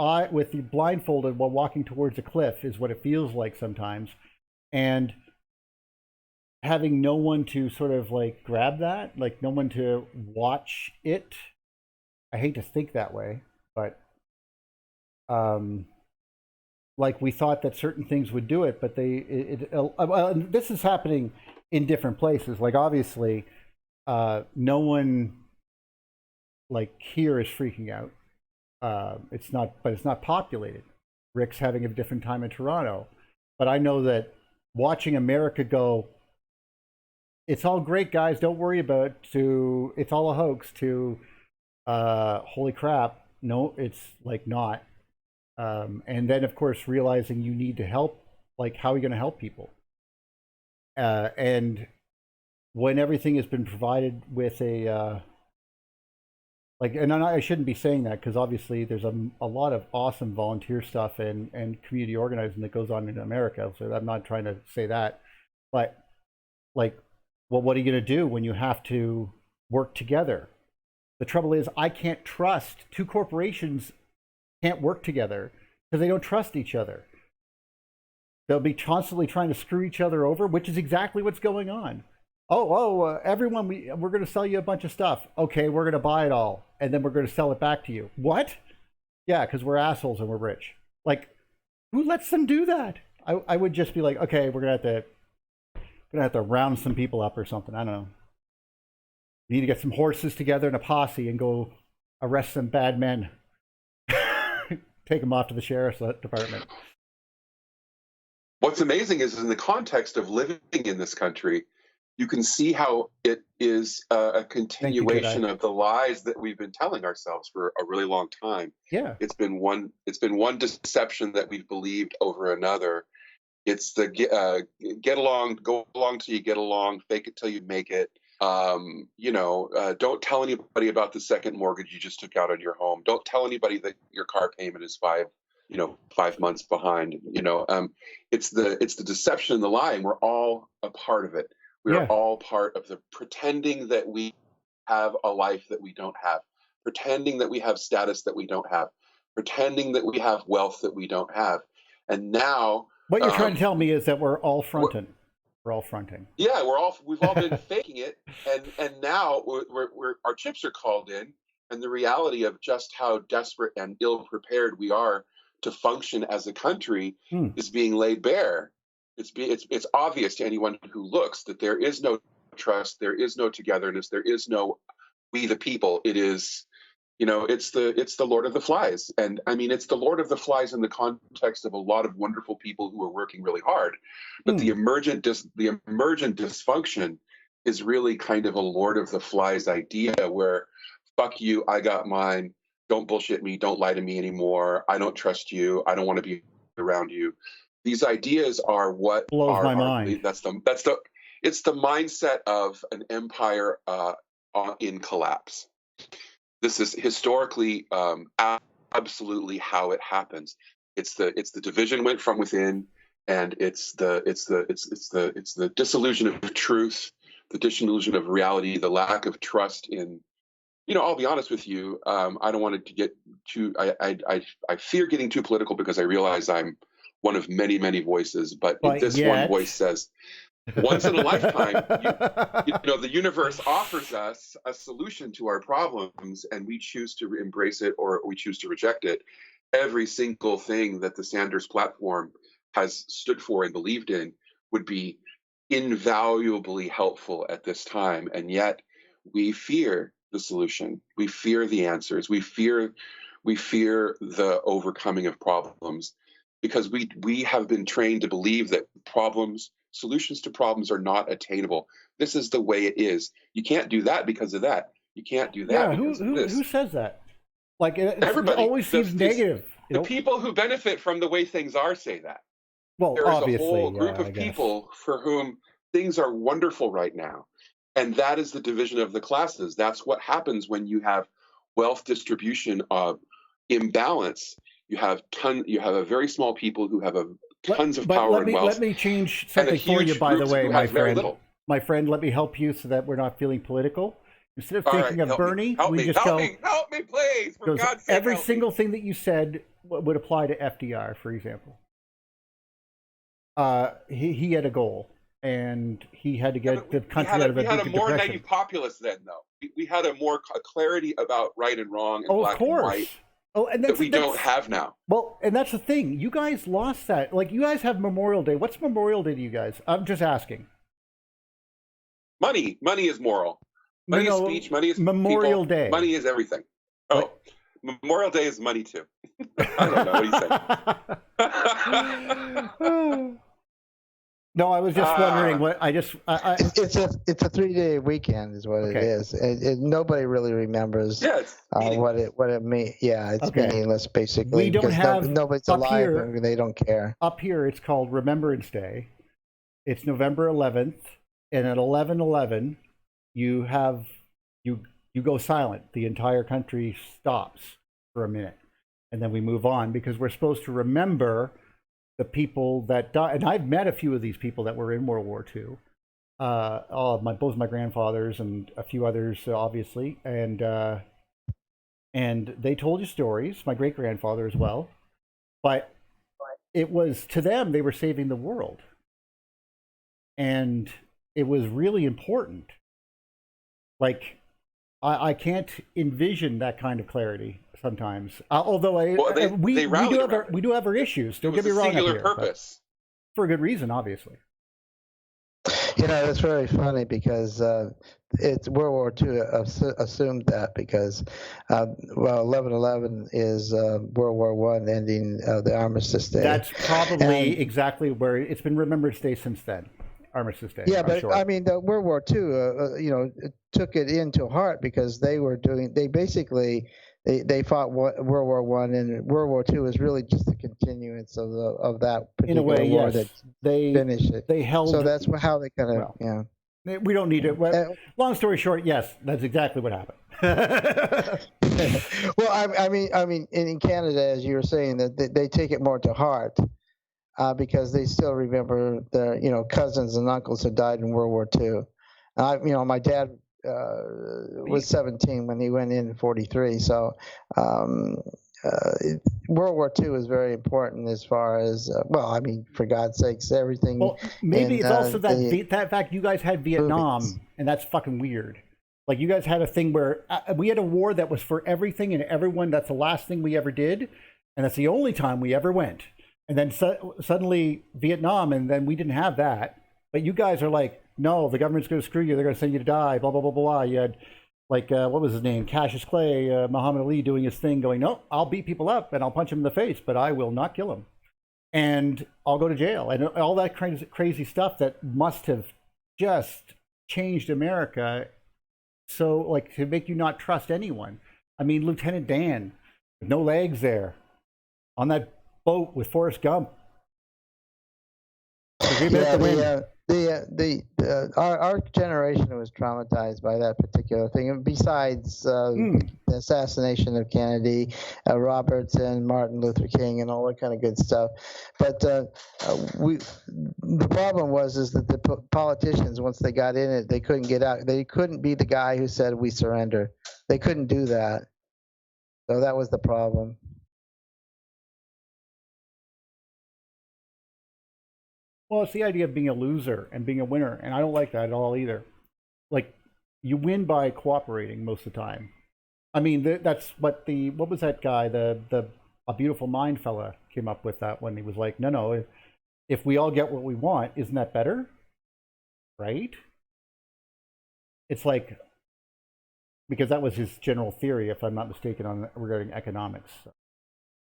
blindfolded while walking towards a cliff is what it feels like sometimes, and having no one to sort of like grab that, like no one to watch it. I hate to think that way, but like we thought that certain things would do it, but this is happening in different places. Like obviously, no one like here is freaking out. It's not populated. Rick's having a different time in Toronto, but I know that watching America go, it's all great, guys, don't worry about it, to it's all a hoax, to holy crap, no, it's like not. And then of course realizing you need to help, like how are you going to help people? And when everything has been provided with a and I shouldn't be saying that because obviously there's a lot of awesome volunteer stuff and community organizing that goes on in America, so I'm not trying to say that, but like, well, what are you going to do when you have to work together? The trouble is, I can't trust two corporations can't work together because they don't trust each other. They'll be constantly trying to screw each other over, which is exactly what's going on. Everyone, we're going to sell you a bunch of stuff. Okay, we're going to buy it all, and then we're going to sell it back to you. What? Yeah, because we're assholes and we're rich. Like, who lets them do that? I would just be like, okay, we're going to have to round some people up or something. I don't know. We need to get some horses together in a posse and go arrest some bad men. Take them off to the sheriff's department. What's amazing is in the context of living in this country, you can see how it is a continuation of the lies that we've been telling ourselves for a really long time. Yeah. It's been one deception that we've believed over another. It's the get along, go along till you get along, fake it till you make it. Don't tell anybody about the second mortgage you just took out on your home. Don't tell anybody that your car payment is 5 months behind. It's the deception and the lying. We're all a part of it. We are all part of the pretending that we have a life that we don't have, pretending that we have status that we don't have, pretending that we have wealth that we don't have. And now, what you're trying to tell me is that we're all fronting. We're all fronting. Yeah, we've all been faking it, and now our chips are called in, and the reality of just how desperate and ill prepared we are to function as a country is being laid bare. It's obvious to anyone who looks that there is no trust, there is no togetherness, there is no we the people. It is, it's the Lord of the Flies. And I mean, it's the Lord of the Flies in the context of a lot of wonderful people who are working really hard. But the emergent dysfunction is really kind of a Lord of the Flies idea where, fuck you, I got mine. Don't bullshit me. Don't lie to me anymore. I don't trust you. I don't want to be around you. These ideas are what blows my mind. It's the mindset of an empire in collapse. This is historically absolutely how it happens. It's the division went from within, and it's the disillusion of truth, the disillusion of reality, the lack of trust in. I'll be honest with you. I don't want it to get too. I fear getting too political because I realize I'm one of many, many voices. But this one voice says, once in a lifetime, the universe offers us a solution to our problems, and we choose to embrace it or we choose to reject it. Every single thing that the Sanders platform has stood for and believed in would be invaluably helpful at this time, and yet we fear the solution. We fear the answers. We fear the overcoming of problems because we have been trained to believe that solutions to problems are not attainable. This is the way it is. You can't do that because of that. You can't do that because of this. Who says that? Like everybody. It always seems negative. The people who benefit from the way things are say that. Well, there is obviously, a whole group of people for whom things are wonderful right now. And that is the division of the classes. That's what happens when you have wealth distribution imbalance. You have a very small people who have tons of power and wealth. Let me change something for you, by the way, my friend. My friend, let me help you so that we're not feeling political. Instead of thinking of Bernie, we just go. Help me, please. For God's sake, every single thing that you said would apply to FDR, for example. He had a goal. And he had to get the country out of a depression. We had a more naive populace then, though. We had a clarity about right and wrong and black and white that we don't have now. Well, and that's the thing. You guys lost that. Like, you guys have Memorial Day. What's Memorial Day to you guys? I'm just asking. Money. Money is moral. Money is speech. Money is Memorial people. Day. Money is everything. Oh, Memorial Day is money, too. I don't know. What do you say? No, I was just wondering what it's a 3-day weekend is what it is. Nobody really remembers what it means. Yeah, it's meaningless basically. We don't have nobody's alive and they don't care. Up here, it's called Remembrance Day. It's November 11th, and at 11/11, you go silent. The entire country stops for a minute, and then we move on because we're supposed to remember the people that died. And I've met a few of these people that were in World War II. Both my grandfathers and a few others, obviously. And they told you stories, my great-grandfather as well. But it was, to them, they were saving the world. And it was really important. Like, I can't envision that kind of clarity sometimes. Although we do have our issues. Don't get me wrong. Singular purpose. For a good reason, obviously. It's very funny because it's World War II assumed that because 11/11 is World War I ending the Armistice Day. That's probably exactly where it's been Remembrance Day since then. Armistice Day. Yeah, but I mean, the World War II, took it into heart because they basically fought World War I, and World War II is really just a continuance of that particular war that they finished it. They held. So that's how they kind of We don't need it. Long story short, yes, that's exactly what happened. Well, I mean, in Canada, as you were saying, that they take it more to heart. Because they still remember their, cousins and uncles who died in World War II. My dad was 17 when he went in 43. So World War II is very important as far as, for God's sakes, everything. Well, maybe it's also that fact you guys had Vietnam, and that's fucking weird. Like, you guys had a thing where we had a war that was for everything and everyone. That's the last thing we ever did, and that's the only time we ever went. And then suddenly Vietnam, and then we didn't have that. But you guys are like, no, the government's going to screw you. They're going to send you to die, blah, blah, blah, blah. You had like what was his name? Cassius Clay, Muhammad Ali doing his thing, going, no, I'll beat people up and I'll punch him in the face, but I will not kill him, and I'll go to jail, and all that crazy stuff that must have just changed America, so like to make you not trust anyone. I mean, Lieutenant Dan, with no legs there, on that boat with Forrest Gump. Our generation was traumatized by that particular thing. And besides the assassination of Kennedy, Roberts, and Martin Luther King, and all that kind of good stuff. But the problem is that the politicians, once they got in it, they couldn't get out. They couldn't be the guy who said we surrender. They couldn't do that. So that was the problem. Well, it's the idea of being a loser and being a winner, and I don't like that at all either. Like, you win by cooperating most of the time. I mean, that's what what was that guy, A Beautiful Mind fella came up with that when he was like, no, if we all get what we want, isn't that better? Right? It's like, because that was his general theory, if I'm not mistaken, regarding economics.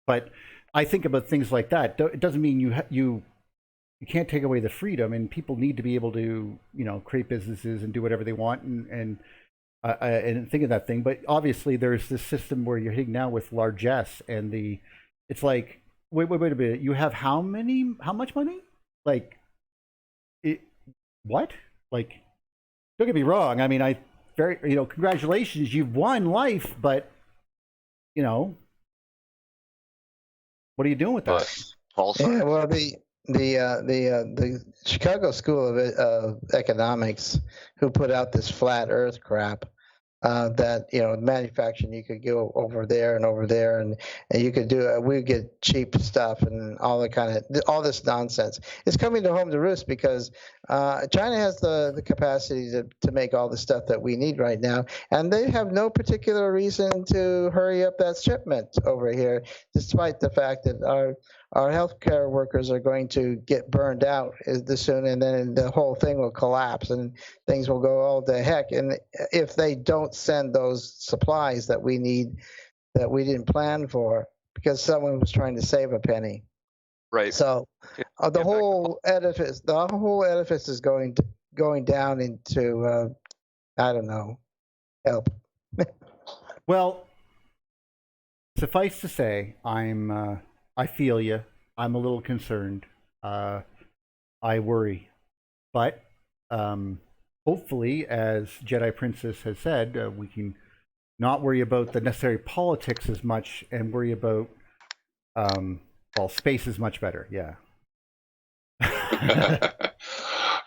But I think about things like that. It doesn't mean you can't take away the freedom, and people need to be able to, create businesses and do whatever they want and think of that thing. But obviously, there's this system where you're hitting now with largesse, and it's like, wait a minute, you have how much money? Like, what? Like, don't get me wrong. I mean, congratulations, you've won life, but what are you doing with that? Pulsar. Yeah, well, the Chicago School of Economics, who put out this flat Earth crap, that manufacturing, you could go over there and over there, and you could do we get cheap stuff and all this nonsense. It's coming home to roost because China has the capacity to make all the stuff that we need right now, and they have no particular reason to hurry up that shipment over here, despite the fact that our healthcare workers are going to get burned out soon, and then the whole thing will collapse and things will go all to heck. And if they don't send those supplies that we need, that we didn't plan for, because someone was trying to save a penny. Right. So the whole edifice is going down into I don't know, help. Well, suffice to say, I feel you. I'm a little concerned. I worry. But hopefully, as Jedi Princess has said, we can not worry about the necessary politics as much and worry about, space is much better. Yeah.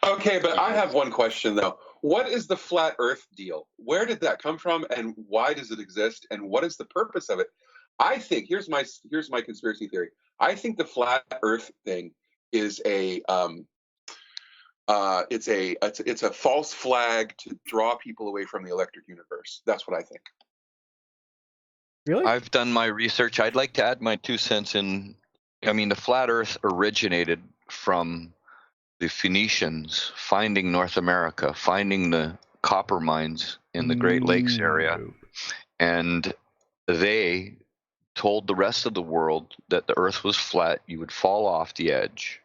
Okay, but I have one question, though. What is the flat Earth deal? Where did that come from, and why does it exist, and what is the purpose of it? I think here's my conspiracy theory. I think the flat Earth thing is it's a false flag to draw people away from the electric universe. That's what I think. Really? I've done my research. I'd like to add my 2 cents in. I mean, the flat Earth originated from the Phoenicians finding North America, finding the copper mines in the Great Lakes area, and they told the rest of the world that the Earth was flat, you would fall off the edge.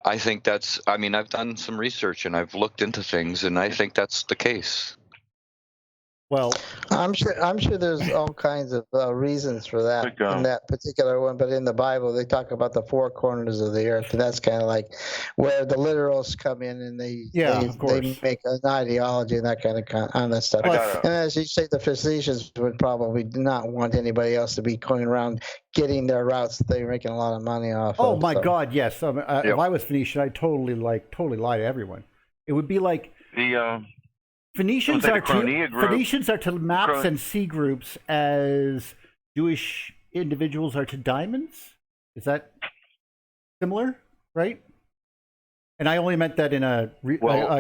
I think I've done some research and I've looked into things, and I think that's the case. Well, I'm sure there's all kinds of reasons for that in that particular one, but in the Bible they talk about the 4 corners of the earth, and that's kind of like where the literals come in, and they make an ideology and that kind of stuff. And as you say, the physicians would probably not want anybody else to be going around getting their routes that they're making a lot of money off. Oh my God, yes. If I was Phoenician, I'd totally lie to everyone. It would be like Phoenicians are to maps and C groups as Jewish individuals are to diamonds. Is that similar, right? And I only meant that in a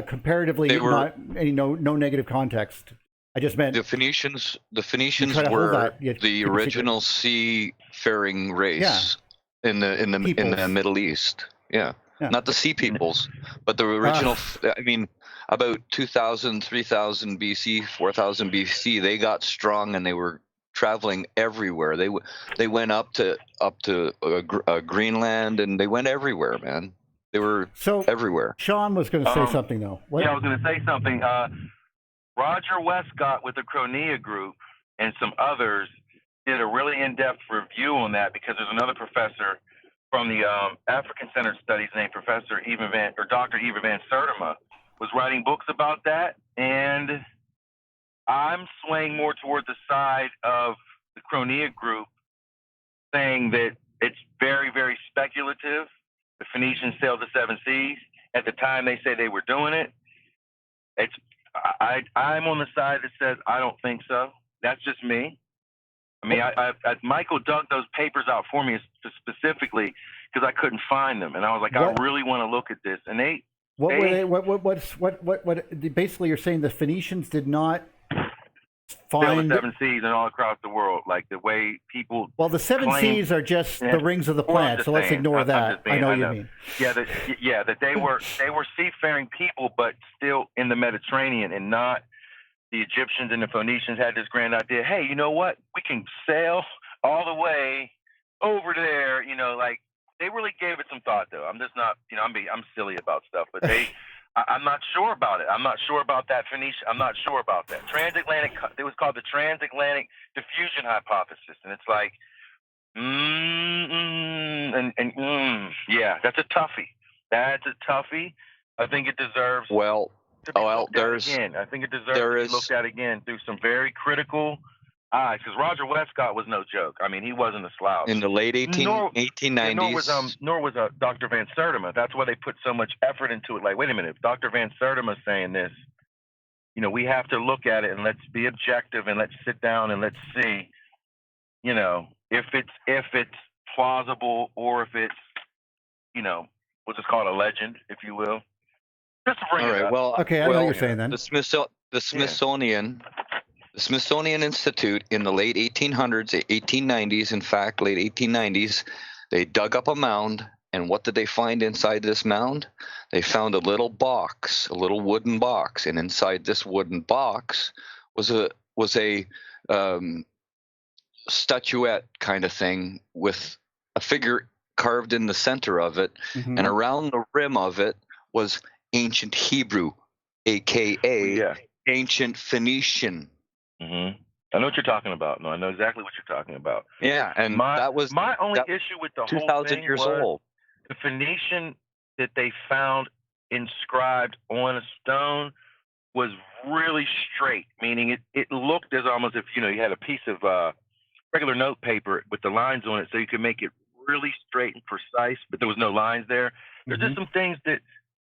comparatively no negative context. I just meant the Phoenicians were the original seafaring race in the Middle East. Yeah. Not the sea peoples, but the original. I mean, about 2000, 3000 BC, 4000 BC, they got strong and they were traveling everywhere. They went up to Greenland, and they went everywhere, man. They were everywhere. Sean was going to say something, though. What? Yeah, I was going to say something. Roger Westcott with the Chronia group and some others did a really in-depth review on that, because there's another professor from the African Centered Studies named Dr. Eva Van Sertima was writing books about that, and I'm swaying more towards the side of the Chronia group, saying that it's very, very speculative. The Phoenicians sailed the 7 seas. At the time they say they were doing it, I'm on the side that says I don't think so. That's just me. I mean, Michael dug those papers out for me specifically because I couldn't find them, and I was like, I really want to look at this. And basically you're saying the Phoenicians did not find the 7 seas and all across the world, like the way people. Well, the 7 seas are just the rings of the planet, so let's ignore that. I know what you mean. Yeah, that they were seafaring people, but still in the Mediterranean, and not the Egyptians and the Phoenicians had this grand idea. Hey, you know what? We can sail all the way over there. You know, like they really gave it some thought, though. I'm just not, you know, I'm silly about stuff, but they. I'm not sure about it. I'm not sure about that Phoenician. I'm not sure about that. Transatlantic, it was called the transatlantic diffusion hypothesis. And it's like, yeah, that's a toughie. That's a toughie. I think it deserves to be looked at again. I think it deserves to be looked at again through some very critical eyes, because Roger Westcott was no joke. I mean, he wasn't a slouch. In the late 1890s. Nor was Dr. Van Sertima. That's why they put so much effort into it. Like, wait a minute, if Dr. Van Sertima's saying this, you know, we have to look at it and let's be objective and let's sit down and let's see, you know, if it's plausible or if it's, you know, we'll just call it a legend, if you will. Just to bring it up. Well, okay, I know what you're saying then. The Smithsonian Institute in the late 1800s, 1890s, in fact, late 1890s, they dug up a mound, and what did they find inside this mound? They found a little box, a little wooden box, and inside this wooden box was a statuette kind of thing with a figure carved in the center of it, and around the rim of it was ancient Hebrew, aka ancient Phoenician. I know what you're talking about. No, I know exactly what you're talking about. Yeah, and that was my only issue with the whole 2,000 thing. Years was old. The Phoenician that they found inscribed on a stone was really straight, meaning it looked as almost if, you know, you had a piece of regular note paper with the lines on it, so you could make it really straight and precise, but there was no lines there. There's just some things that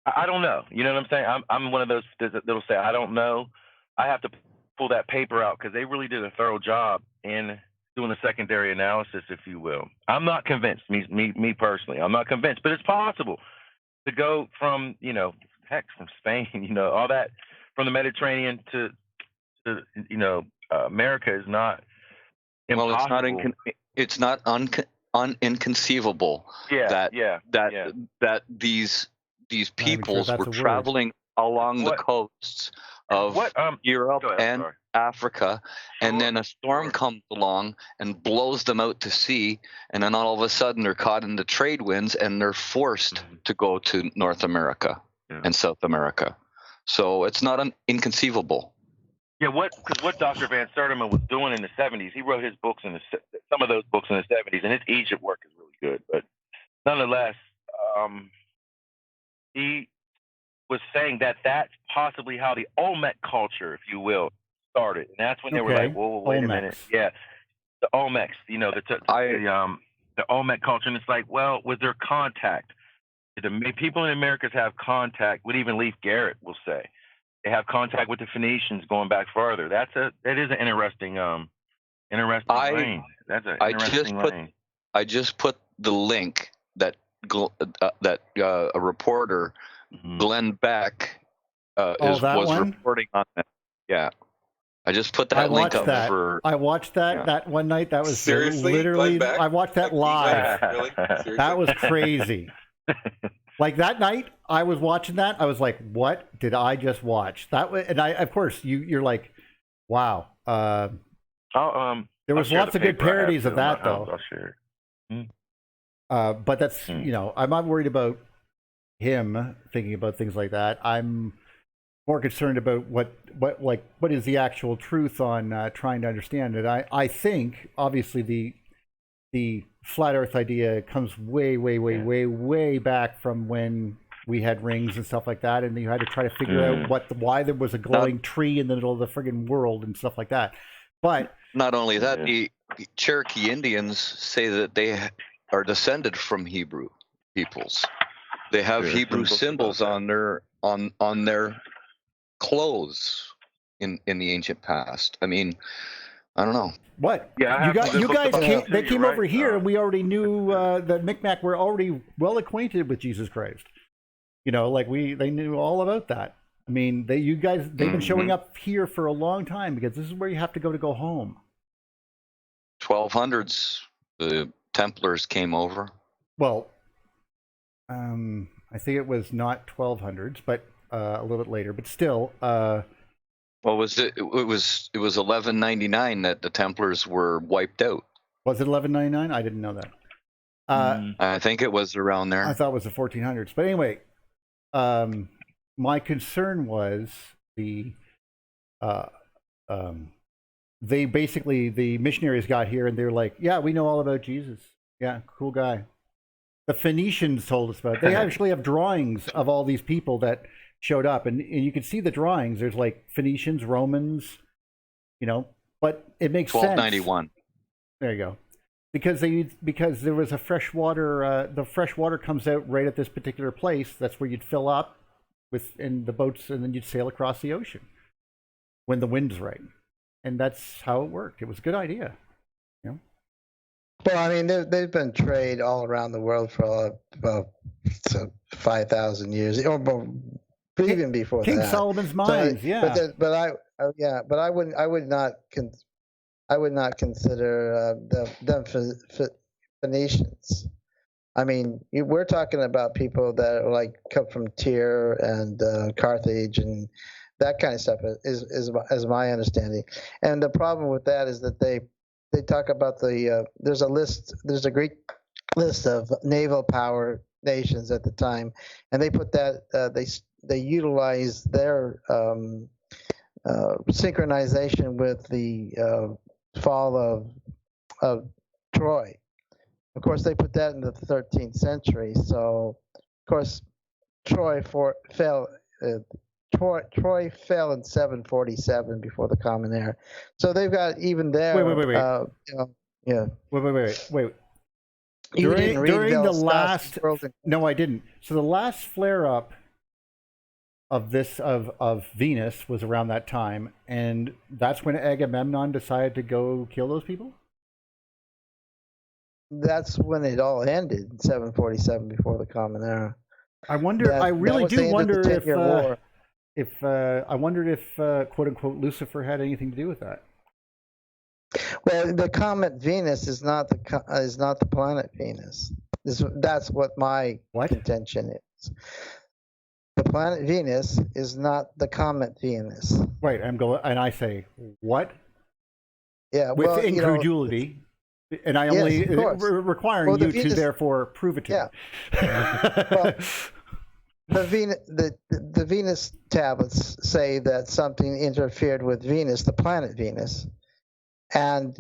I don't know. You know what I'm saying? I'm one of those that'll say I don't know. I have to pull that paper out because they really did a thorough job in doing a secondary analysis, if you will. I'm not convinced, me personally. I'm not convinced, but it's possible to go from, you know, heck, from Spain, you know, all that, from the Mediterranean to you know, America is not impossible. Well, it's not inconceivable that these peoples were traveling along the coasts of Europe and Africa, and then a storm comes along and blows them out to sea, and then all of a sudden they're caught in the trade winds and they're forced to go to North America and South America. So it's not inconceivable. Yeah, because what Dr. Van Sertima was doing in the 70s, he wrote his books some of those books in the 70s, and his Egypt work is really good. But nonetheless, he was saying that that's possibly how the Olmec culture, if you will, started. And that's when they were like, whoa, wait a minute. Yeah, the Olmecs, you know, the Olmec culture. And it's like, well, was there contact? Did the people in the Americas have contact? What even Leif Garrett will say. They have contact with the Phoenicians going back farther. That is an interesting lane. That's an interesting lane. I just put the link that a reporter, Glenn Beck, was reporting on that. Yeah, I just put that link up for. I watched that that one night. That was literally. I watched that live. Really? That was crazy. Like that night, I was watching that. I was like, "What did I just watch?" That was, and I, of course, you're like, "Wow." There was lots of good parodies of that, though. I'll share it. But that's I'm not worried about him thinking about things like that. I'm more concerned about what is the actual truth on trying to understand it. I think obviously the flat Earth idea comes way back from when we had rings and stuff like that, and you had to try to figure out why there was a glowing tree in the middle of the friggin' world and stuff like that. But not only that, the Cherokee Indians say that they are descended from Hebrew peoples. They have Hebrew symbols on their clothes in the ancient past. I mean, I don't know. What? Yeah, you guys came over here, and we already knew that Micmac were already well acquainted with Jesus Christ. They knew all about that. I mean, they've been showing up here for a long time because this is where you have to go home. 1200s, the Templars came over. Well, I think it was not 1200s, but a little bit later. But still, well, was it? It was 1199 that the Templars were wiped out. Was it 1199? I didn't know that. I think it was around there. I thought it was the 1400s. But anyway, my concern was the missionaries got here and they were like, yeah, we know all about Jesus. Yeah, cool guy. The Phoenicians told us about it. They actually have drawings of all these people that showed up, and you can see the drawings. There's like Phoenicians, Romans, but it makes 1291. sense. There you go. Because there was a freshwater, the fresh water comes out right at this particular place. That's where you'd fill up in the boats, and then you'd sail across the ocean when the wind's right. And that's how it worked. It was a good idea. Well, I mean, they've been trade all around the world for about 5,000 years, or even before King that. Solomon's mines, But I would not consider them Phoenicians. I mean, we're talking about people that are come from Tyre and Carthage and that kind of stuff is my understanding. And the problem with that is that they talk about there's a Greek list of naval power nations at the time, and they put that they utilize their synchronization with the fall of Troy. Of course, they put that in the 13th century. So, of course, Troy fell. Troy fell in 747 before the Common Era. So they've got even there. Wait. Wait. During the last, no, I didn't. So the last flare up of Venus was around that time, and that's when Agamemnon decided to go kill those people. That's when it all ended in 747 before the Common Era. I wonder. I really do wonder if I wondered if quote unquote Lucifer had anything to do with that. Well, the comet Venus is not the planet Venus. That's what my contention is. The planet Venus is not the comet Venus. Right, I say what? Yeah, with incredulity, and I only requiring you to therefore prove it to me. Well, the Venus tablets say that something interfered with Venus, the planet Venus, and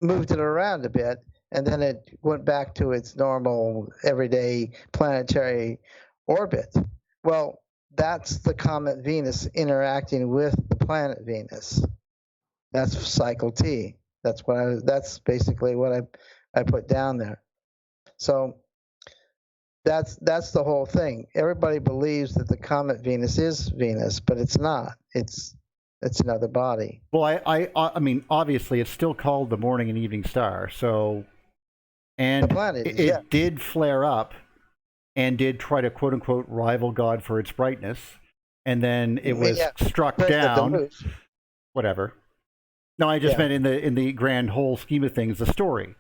moved it around a bit, and then it went back to its normal everyday planetary orbit. Well, that's the comet Venus interacting with the planet Venus. That's cycle T. That's basically what I put down there. So that's the whole thing. Everybody believes that the comet Venus is Venus, but it's not. It's another body. Well, I mean, obviously, it's still called the morning and evening star. So, and the planet it did flare up and did try to quote unquote rival God for its brightness, and then it was struck down. Whatever. No, I just meant in the grand whole scheme of things, the story.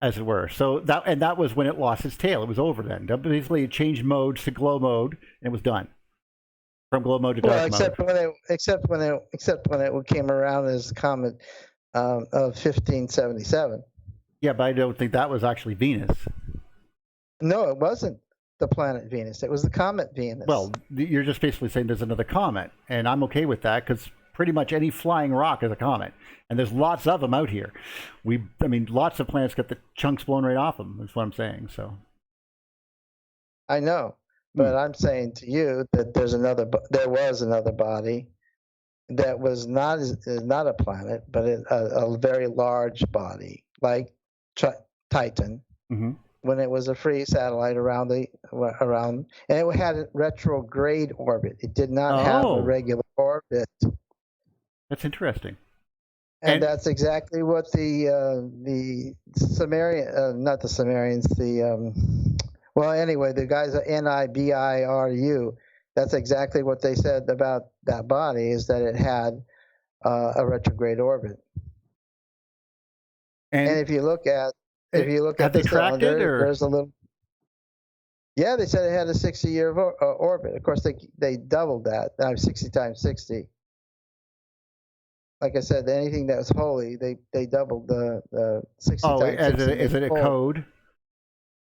as it were. So that was when it lost its tail. It was over then. Basically, it changed modes to glow mode, and it was done. From glow mode to dark Well, except mode. when it came around as comet of 1577. Yeah, but I don't think that was actually Venus. No, it wasn't the planet Venus. It was the comet Venus. Well, you're just basically saying there's another comet, and I'm okay with that because pretty much any flying rock is a comet, and there's lots of them out here. Lots of planets get the chunks blown right off them. That's what I'm saying. So I know, but I'm saying to you that there was another body that was not a planet, but a very large body like Titan. Mm-hmm. When it was a free satellite around, and it had a retrograde orbit. It did not have a regular orbit. That's interesting. And that's exactly what the Sumerian, not the Sumerians, the guys at Nibiru, that's exactly what they said about that body, is that it had a retrograde orbit. And if you look at the cylinder, there's a little. Yeah, they said it had a 60-year orbit. Of course, they doubled that. 60 times 60. Like I said, anything that was holy, they doubled the 60 times 60. Is it a code?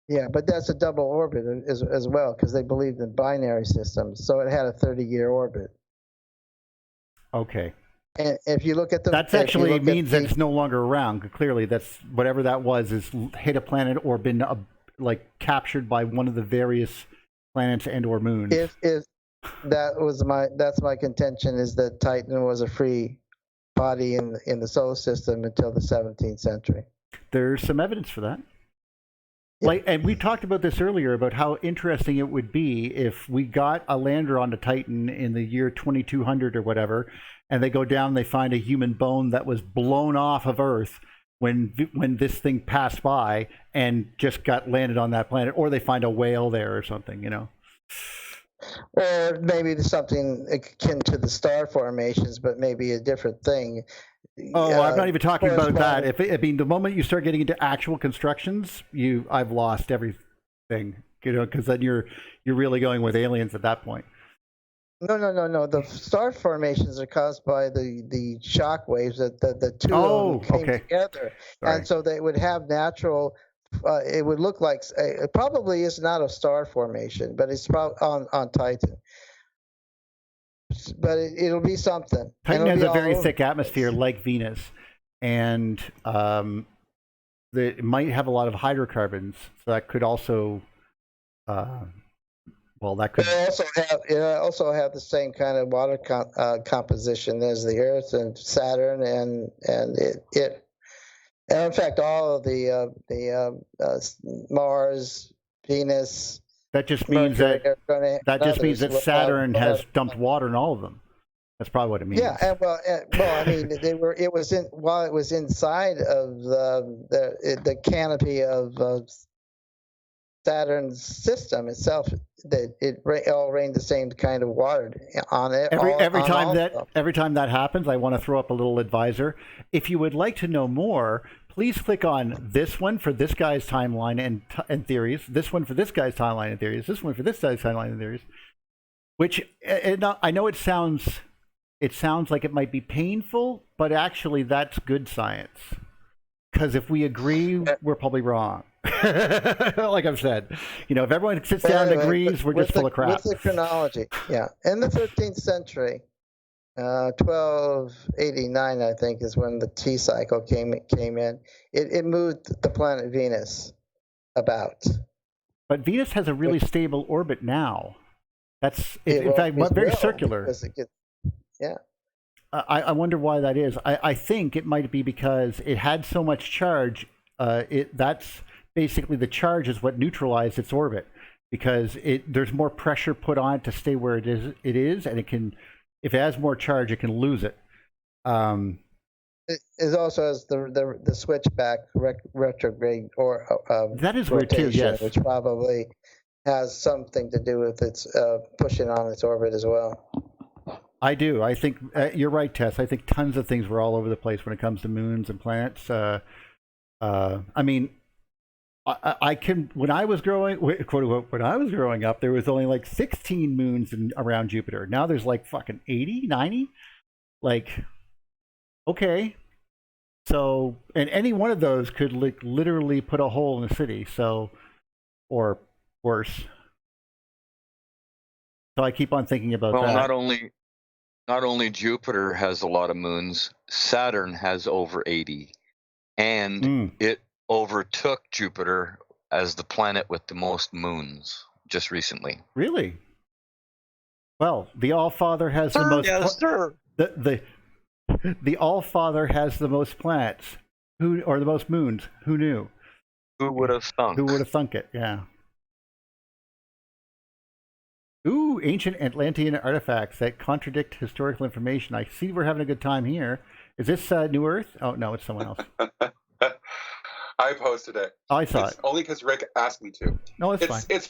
Yeah, but that's a double orbit as well, because they believed in binary systems. So it had a 30-year orbit. Okay. And if you look at that actually means that it's no longer around. Clearly, that's whatever that was is hit a planet or been captured by one of the various planets and or moons. If that's my contention, is that Titan was a free body in the solar system until the 17th century. There's some evidence for that. Yeah. And we talked about this earlier about how interesting it would be if we got a lander onto Titan in the year 2200 or whatever, and they go down, they find a human bone that was blown off of Earth when this thing passed by and just got landed on that planet, or they find a whale there or something, you know. Or maybe something akin to the star formations, but maybe a different thing. Oh, I'm not even talking about that. The moment you start getting into actual constructions, I've lost everything, because then you're really going with aliens at that point. No. The star formations are caused by the shock waves that the two of them came together, Sorry. And so they would have natural. It would look like it probably is not a star formation, but it's probably on Titan. But it'll be something. Titan has a very thick atmosphere like Venus, and it might have a lot of hydrocarbons, so that could also, that could. It also have the same kind of water composition as the Earth and Saturn, and it. And in fact, all of the Mars, Venus. That just means that Saturn has dumped water in all of them. That's probably what it means. Yeah, it was while it was inside of the canopy of Saturn's system itself, that it all rained the same kind of water on it. Every time that happens, I want to throw up a little advisor. If you would like to know more, please click on this one for this guy's timeline and theories, this one for this guy's timeline and theories, this one for this guy's timeline and theories. Which I know it sounds like it might be painful, but actually that's good science. Because if we agree, we're probably wrong. Like I've said, if everyone sits down and agrees, we're just full of crap. With the chronology, yeah. In the 13th century, 1289, I think, is when the T cycle came in. It moved the planet Venus about. But Venus has a really stable orbit now. In fact, very circular. Yeah. I wonder why that is. I think it might be because it had so much charge. That's basically the charge is what neutralized its orbit, because there's more pressure put on it to stay where it is, and it can, if it has more charge, it can lose it. It also has the switchback retrograde or that is weird too. Yes, which probably has something to do with its pushing on its orbit as well. I do. I think you're right, Tess. I think tons of things were all over the place when it comes to moons and planets. I can, when I was growing, quote unquote, when I was growing up, there was only like 16 moons around Jupiter. Now there's like fucking 80, 90. Like, okay. So, and any one of those could like literally put a hole in the city. So, or worse. So I keep on thinking about Well, that. not only Jupiter has a lot of moons, Saturn has over 80, and it overtook Jupiter as the planet with the most moons just recently. Really? Well, the Allfather has the most. Yes, sir. The Allfather has the most planets, or the most moons. Who knew? Who would have thunk? Who would have thunk it? Yeah. Ooh, ancient Atlantean artifacts that contradict historical information. I see we're having a good time here. Is this New Earth? Oh no, it's someone else. I posted it. Oh, I saw it. Only because Rick asked me to. No, it's fine. It's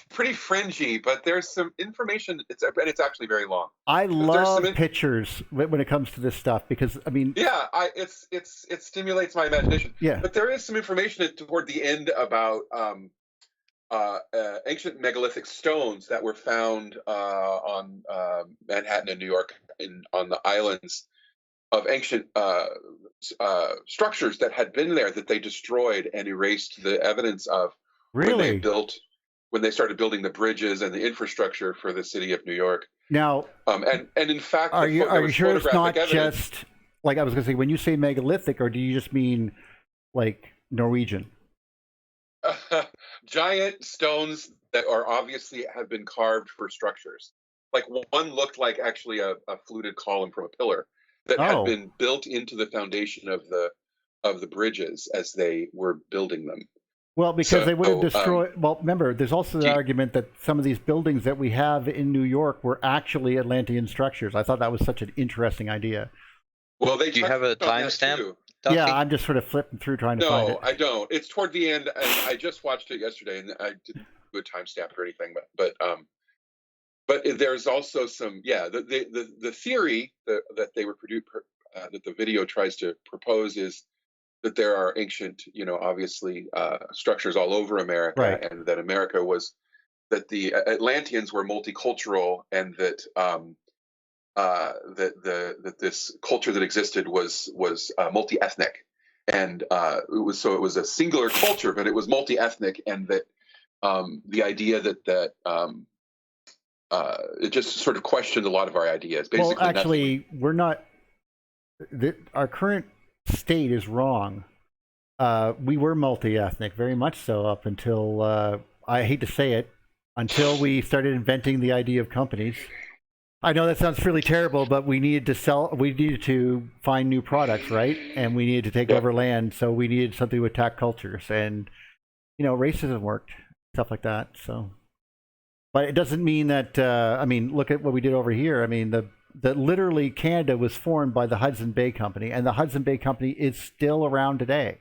pretty fringy, but there's some information. It's actually very long. I love pictures when it comes to this stuff because I mean. Yeah, it stimulates my imagination. Yeah. But there is some information toward the end about ancient megalithic stones that were found on Manhattan and New York on the islands of ancient structures that had been there that they destroyed and erased the evidence of really when they started building the bridges and the infrastructure for the city of New York. Now, and in fact, are you sure it's not just like I was going to say when you say megalithic, or do you just mean like Norwegian? Giant stones that are obviously have been carved for structures. Like one looked like actually a fluted column from a pillar that had been built into the foundation of the bridges as they were building them. Well, because they would have destroyed. Well, remember, there's also the argument that some of these buildings that we have in New York were actually Atlantean structures. I thought that was such an interesting idea. Well, do you have a timestamp? Yeah, I'm just sort of flipping through trying to find it. No, I don't. It's toward the end, and I just watched it yesterday, and I didn't do a timestamp or anything, but there's also some the theory that they were that the video tries to propose is that there are ancient, obviously structures all over America, right. And that America was that the Atlanteans were multicultural, and that that this culture that existed was multi-ethnic, and it was a singular culture, but it was multi-ethnic, and that the idea that it just sort of questioned a lot of our ideas. Basically, well, actually, we're not. Our current state is wrong. We were multi-ethnic, very much so, up until I hate to say it, until we started inventing the idea of companies. I know that sounds really terrible, but we needed to find new products, right? And we needed to take over land, so we needed something to attack cultures, and racism worked, stuff like that. So, but it doesn't mean that. I mean, look at what we did over here. I mean, the literally Canada was formed by the Hudson Bay Company, and the Hudson Bay Company is still around today.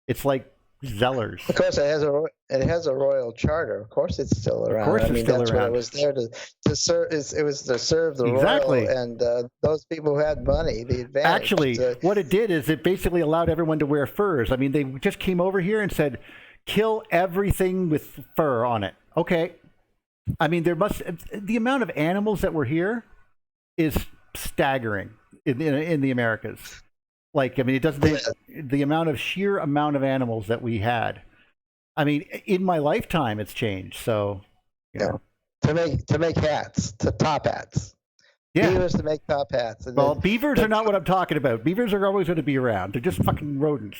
It's like Zellers. Of course, it has a royal charter. Of course, it's still around. Of course, it's still that's around. What it was there to serve. It was to serve the exactly. royal and those people who had money. The advantage. Actually, what it did is it basically allowed everyone to wear furs. I mean, they just came over here and said, "Kill everything with fur on it." Okay. I mean, the amount of animals that were here is staggering in the Americas. Like, I mean, the sheer amount of animals that we had. I mean, in my lifetime, it's changed. So, to make hats, to top hats. Yeah. Beavers to make top hats. Well, beavers are not what I'm talking about. Beavers are always going to be around. They're just fucking rodents.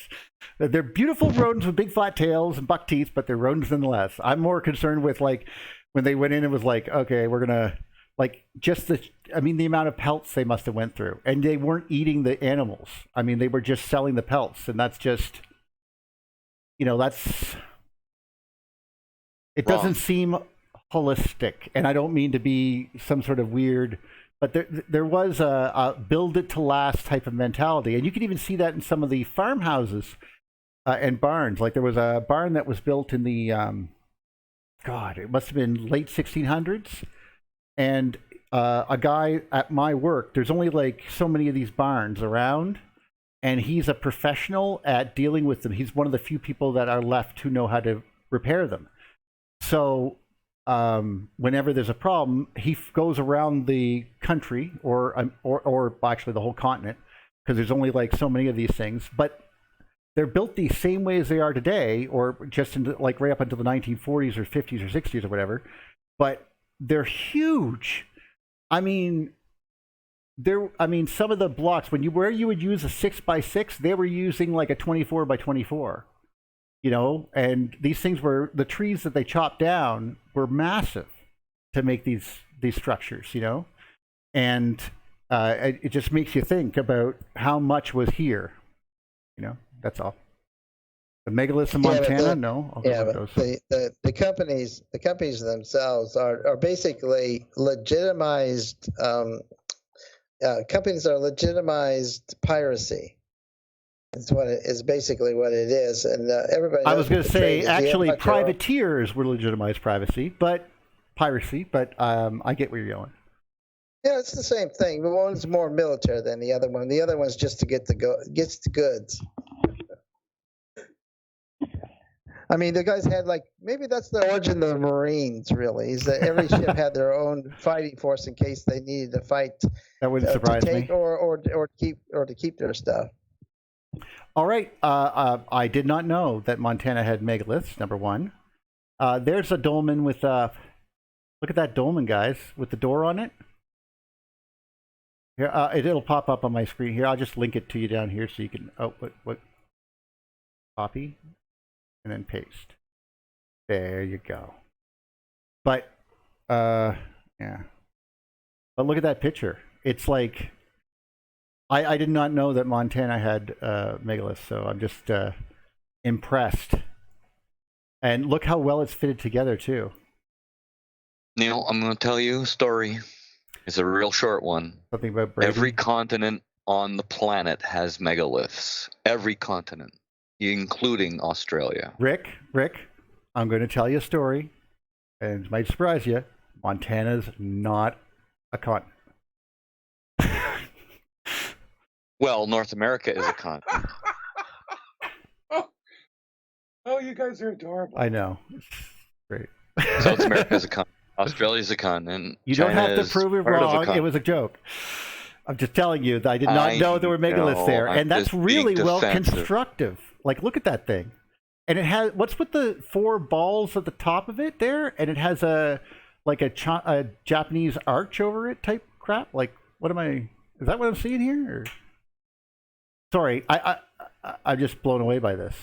They're beautiful rodents with big flat tails and buck teeth, but they're rodents nonetheless. I'm more concerned with like when they went in and was like, okay, we're gonna like the amount of pelts they must have went through, and they weren't eating the animals. I mean, they were just selling the pelts, and that's just, it doesn't seem holistic, and I don't mean to be some sort of weird, but there was a build it to last type of mentality, and you can even see that in some of the farmhouses and barns. Like there was a barn that was built in the it must have been late 1600s. And a guy at my work, there's only like so many of these barns around. and he's a professional at dealing with them. He's one of the few people that are left who know how to repair them. So whenever there's a problem, he goes around the country or actually the whole continent, because there's only like so many of these things. But they're built the same way as they are today, or just into, like right up until the 1940s or 50s or 60s or whatever. But they're huge. I mean, some of the blocks, where you would use a 6x6, they were using like a 24x24, you know, and these things were, the trees that they chopped down were massive to make these structures, you know, and it just makes you think about how much was here, you know. That's all. The megaliths in Montana, no. But the companies themselves are basically legitimized. Companies are legitimized piracy. It's what it is, basically what it is, and everybody. I was going to say, actually, privateers were legitimized piracy, but I get where you're going. Yeah, it's the same thing. But one's more military than the other one. The other one's just to gets the goods. I mean, the guys had maybe that's the origin of the Marines. Really, is that every ship had their own fighting force in case they needed to fight. That wouldn't surprise me. Or to keep their stuff. All right, I did not know that Montana had megaliths. Number one, there's a dolmen with look at that dolmen, guys, with the door on it. Here, it'll pop up on my screen here. I'll just link it to you down here so you can what copy. And then paste. There you go. But yeah. But look at that picture. It's like I did not know that Montana had megaliths, so I'm just impressed. And look how well it's fitted together too. Neil, I'm going to tell you a story. It's a real short one. Something about Brady. Every continent on the planet has megaliths. Every continent, including Australia. Rick, I'm going to tell you a story, and it might surprise you. Montana's not a continent. Well, North America is a continent. Oh, you guys are adorable. I know. It's great. South America is a continent. Australia's a continent. You China don't have to prove it wrong. It was a joke. I'm just telling you that I did not know there were megaliths there, and that's really well constructive. Like, look at that thing, and it has what's with the 4 balls at the top of it there, and it has a Japanese arch over it type crap. Like, what am I? Is that what I'm seeing here? Or? Sorry, I'm just blown away by this.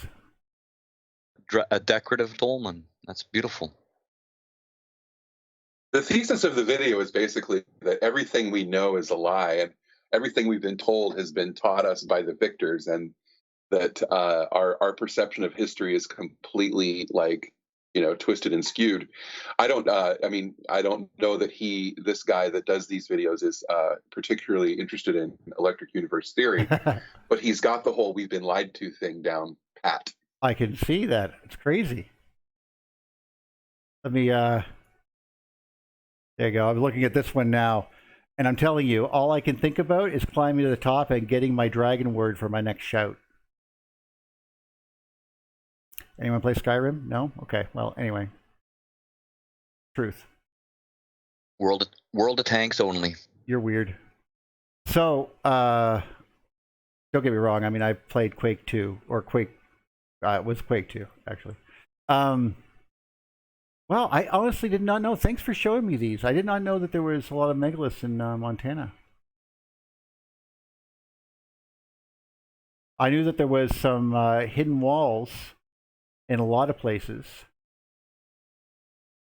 A decorative dolmen. That's beautiful. The thesis of the video is basically that everything we know is a lie, and everything we've been told has been taught us by the victors, and that our perception of history is completely twisted and skewed. I don't know that this guy that does these videos is particularly interested in electric universe theory, but he's got the whole "we've been lied to" thing down pat. I can see that. It's crazy. Let me there you go. I'm looking at this one now, and I'm telling you, all I can think about is climbing to the top and getting my dragon word for my next shout. Anyone play Skyrim? No? Okay. Well, anyway. Truth. World of Tanks only. You're weird. So, don't get me wrong. I mean, I played Quake 2, or Quake, it was Quake 2, actually. Well, I honestly did not know. Thanks for showing me these. I did not know that there was a lot of megaliths in Montana. I knew that there was some hidden walls in a lot of places.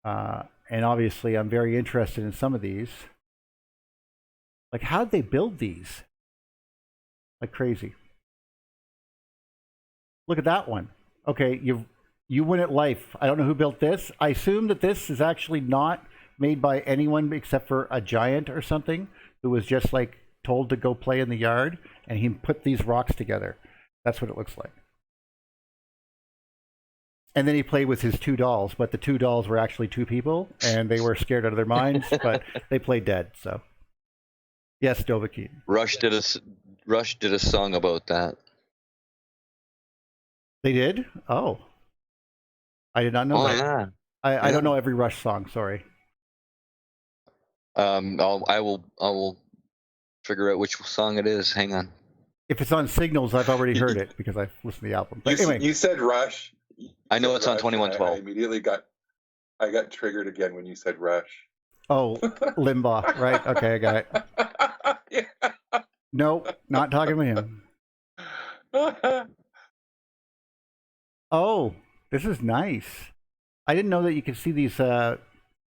And obviously, I'm very interested in some of these. Like, how'd they build these? Like crazy. Look at that one. Okay, you win at life. I don't know who built this. I assume that this is actually not made by anyone except for a giant or something who was just like told to go play in the yard, and he put these rocks together. That's what it looks like. And then he played with his 2 dolls, but the 2 dolls were actually 2 people, and they were scared out of their minds, but they played dead. So, yes, Dovahkiin. Rush did Rush did a song about that. They did? Oh. I did not know that. Yeah. I don't know every Rush song, sorry. I will figure out which song it is. Hang on. If it's on Signals, I've already heard it because I've listened to the album. But anyway. You said Rush. I know it's on Rush, 2112. I immediately got triggered again when you said Rush. Oh, Limbaugh, right? Okay, I got it. Yeah. Nope, not talking about him. Oh, this is nice. I didn't know that you could see these, the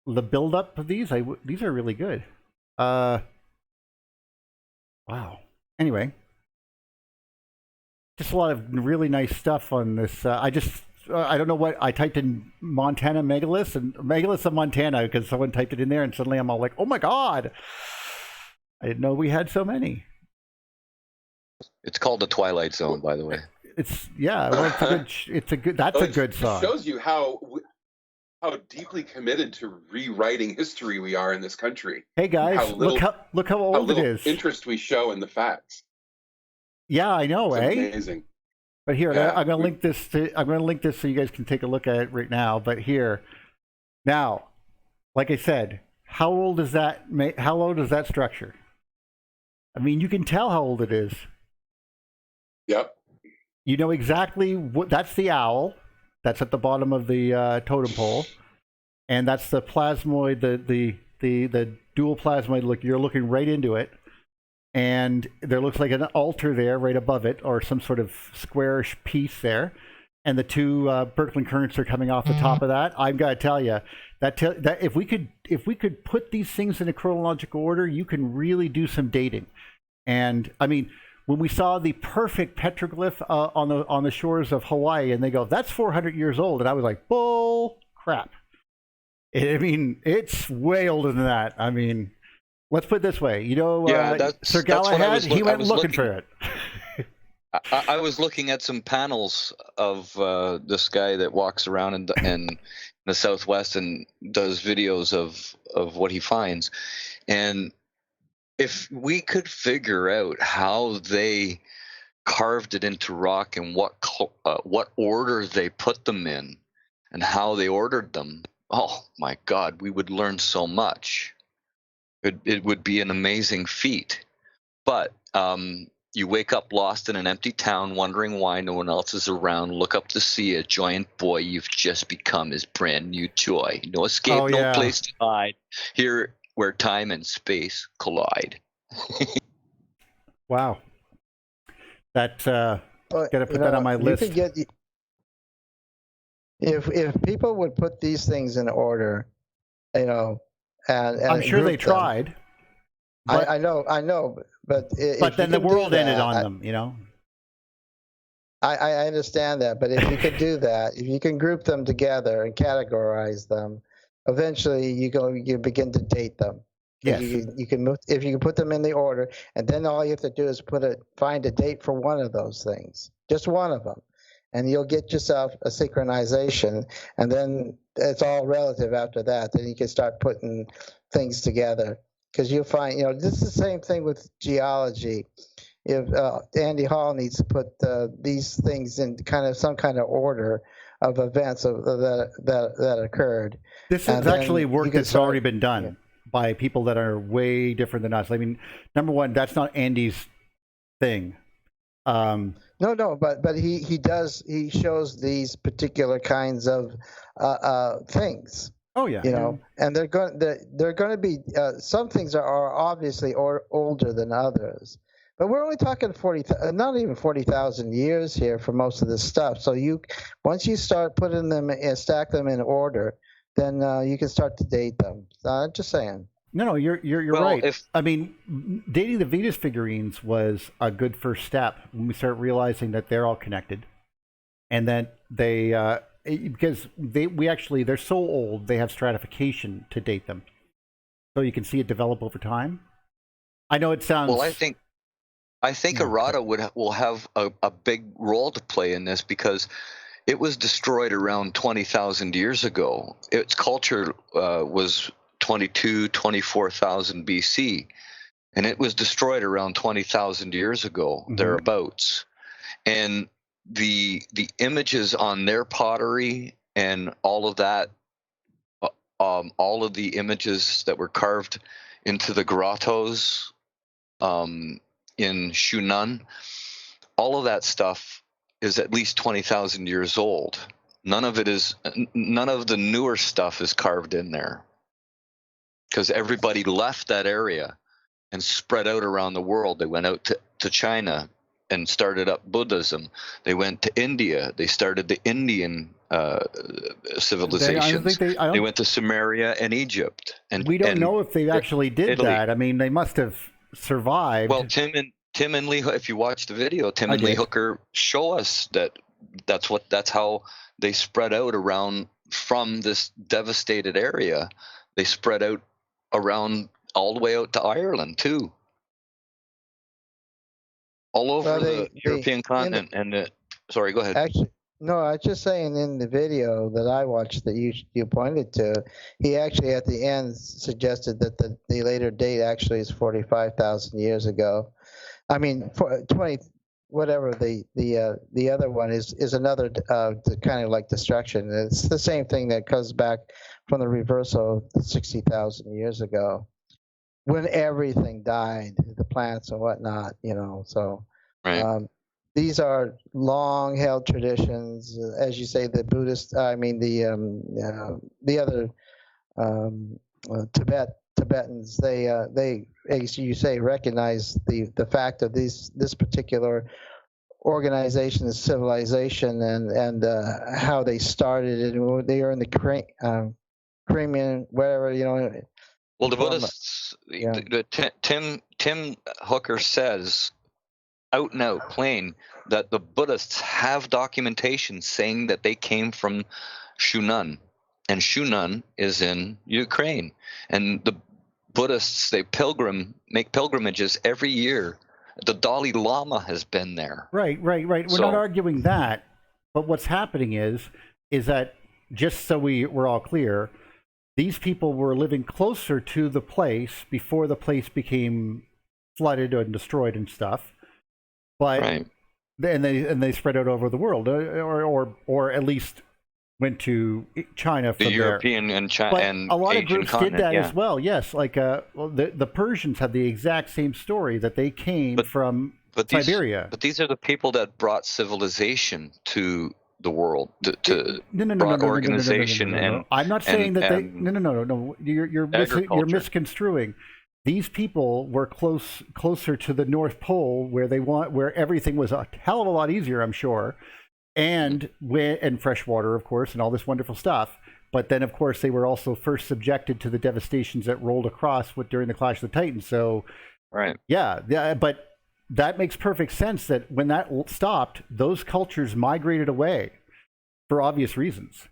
build-up of these. These are really good. Wow. Anyway. Just a lot of really nice stuff on this. I don't know what, I typed in Montana megaliths and megaliths of Montana because someone typed it in there and suddenly I'm all like, oh my God. I didn't know we had so many. It's called The Twilight Zone, by the way. It's a good song. It shows you how deeply committed to rewriting history we are in this country. Hey guys, look how old it is. Interest we show in the facts. Yeah, I know, it's eh? Amazing. But here, yeah, I'm gonna link this so you guys can take a look at it right now. But here, now, like I said, how old is that? How old is that structure? I mean, you can tell how old it is. Yep. You know exactly what. That's the owl. That's at the bottom of the totem pole, and that's the plasmoid. The dual plasmoid. Look, you're looking right into it. And there looks like an altar there right above it, or some sort of squarish piece there. And the two Birkeland currents are coming off the top of that. I've got to tell you that if we could put these things in a chronological order, you can really do some dating. And I mean, when we saw the perfect petroglyph on the shores of Hawaii, and they go, "That's 400 years old," and I was like, "Bull crap!" I mean, it's way older than that. I mean. Let's put it this way. You know, Sir Galahad, he went looking for it. I was looking at some panels of this guy that walks around in the Southwest and does videos of what he finds. And if we could figure out how they carved it into rock and what order they put them in and how they ordered them, oh, my God, we would learn so much. It would be an amazing feat. But you wake up lost in an empty town, wondering why no one else is around. Look up to see a giant boy you've just become his brand new joy. No escape, no place to hide. Here where time and space collide. Wow. That's gotta put that on my list. If people would put these things in order, you know. And I'm sure they tried. I know, but then the world ended on them, you know. I understand that, but if you could do that, if you can group them together and categorize them, eventually you begin to date them. Yes. You can move if you can put them in the order, and then all you have to do is find a date for one of those things, just one of them, and you'll get yourself a synchronization, and then it's all relative after that. Then you can start putting things together, because you'll find, you know, this is the same thing with geology. If Andy Hall needs to put these things in some kind of order of events that occurred. This is actually work that's already been done by people that are way different than us. I mean, number one, that's not Andy's thing. No, but he shows these particular kinds of things. Oh yeah, you know, and they're going to be some things are obviously older than others, but we're only talking not even 40,000 years here for most of this stuff. So once you start putting them and stack them in order, then you can start to date them. Just saying. No, you're right. I mean, dating the Venus figurines was a good first step when we start realizing that they're all connected, and that they because they're so old they have stratification to date them, so you can see it develop over time. I know it sounds. Well, I think Errata will have a big role to play in this, because it was destroyed around 20,000 years ago. Its culture was 24,000 BC. and it was destroyed around 20,000 years ago, thereabouts. And the images on their pottery and all of that, all of the images that were carved into the grottos in Shunan, all of that stuff is at least 20,000 years old. None of the newer stuff is carved in there, because everybody left that area and spread out around the world. They went out to China and started up Buddhism. They went to India. They started the Indian civilizations. They went to Sumeria and Egypt. And we don't know if they actually did Italy. that. I mean, they must have survived. Well, Tim and Lee, if you watch the video, Tim and Lee Hooker show us that's how they spread out around from this devastated area. They spread out around all the way out to Ireland too, all over the European continent. Sorry, go ahead. Actually, no, I was just saying, in the video that I watched that you pointed to, he actually at the end suggested that the later date actually is 45,000 years ago. I mean, for 20, whatever the other one is another kind of like destruction. It's the same thing that comes back from the reversal 60,000 years ago, when everything died, the plants and whatnot, So right. These are long-held traditions, as you say. The Buddhist, the other Tibetans, they, as you say, recognize the fact of this particular organization, the civilization, and how they started, and they are in the Crimean, whatever, Well, the Buddhists, Tim Hooker says out and out plain that the Buddhists have documentation saying that they came from Shunan, and Shunan is in Ukraine, and the Buddhists, they make pilgrimages every year. The Dalai Lama has been there. Right. We're not arguing that, but what's happening is that, just so we're all clear, these people were living closer to the place before the place became flooded and destroyed and stuff. But right. and they spread out over the world, or at least went to China from the European there. And China, but and a lot Asian of groups did that as well. Yes, like the Persians had the exact same story, that they came from Siberia. But these are the people that brought civilization to the world, brought organization. And I'm not saying that they. No. You're misconstruing. These people were closer to the North Pole, where everything was a hell of a lot easier, I'm sure, and fresh water, of course, and all this wonderful stuff. But then, of course, they were also first subjected to the devastations that rolled across during the Clash of the Titans. So, right, yeah, but that makes perfect sense. That when that stopped, those cultures migrated away for obvious reasons.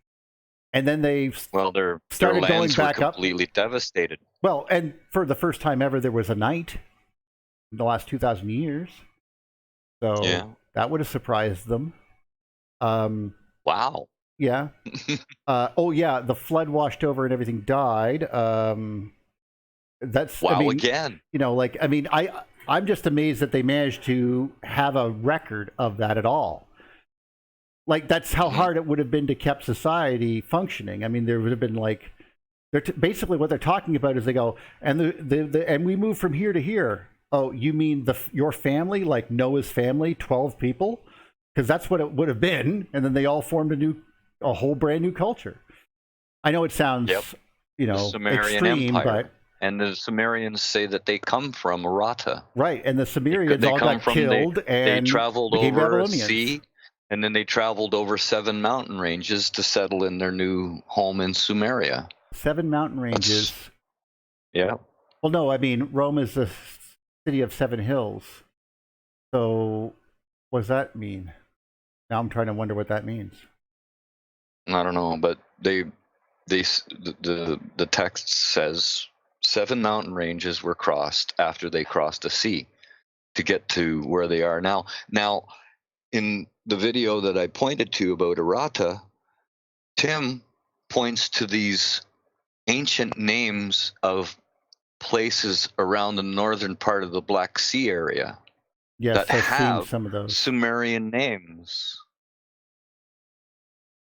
And then they their started lands going back were completely devastated. Well, and for the first time ever, there was a night in the last 2,000 years. So that would have surprised them. Wow. Yeah. The flood washed over and everything died. That's again. I'm just amazed that they managed to have a record of that at all. Like, that's how hard it would have been to keep society functioning. I mean, there would have been basically what they're talking about is they go, and and we move from here to here. Oh, you mean your family, like Noah's family, 12 people? Because that's what it would have been. And then they all formed a whole brand new culture. I know it sounds, extreme, but. And the Sumerians say that they come from Arata. Right, and the Sumerians all got killed, and they traveled became over Babylonians. a sea, and then they traveled over 7 mountain ranges to settle in their new home in Sumeria. 7 mountain ranges. Yeah. Well, no, I mean, Rome is a city of 7 hills. So, what does that mean? Now I'm trying to wonder what that means. I don't know, but the text says 7 mountain ranges were crossed after they crossed a sea to get to where they are now. Now, in the video that I pointed to about Arata, Tim points to these ancient names of places around the northern part of the Black Sea area Yes, that I've seen have some of those. Sumerian names.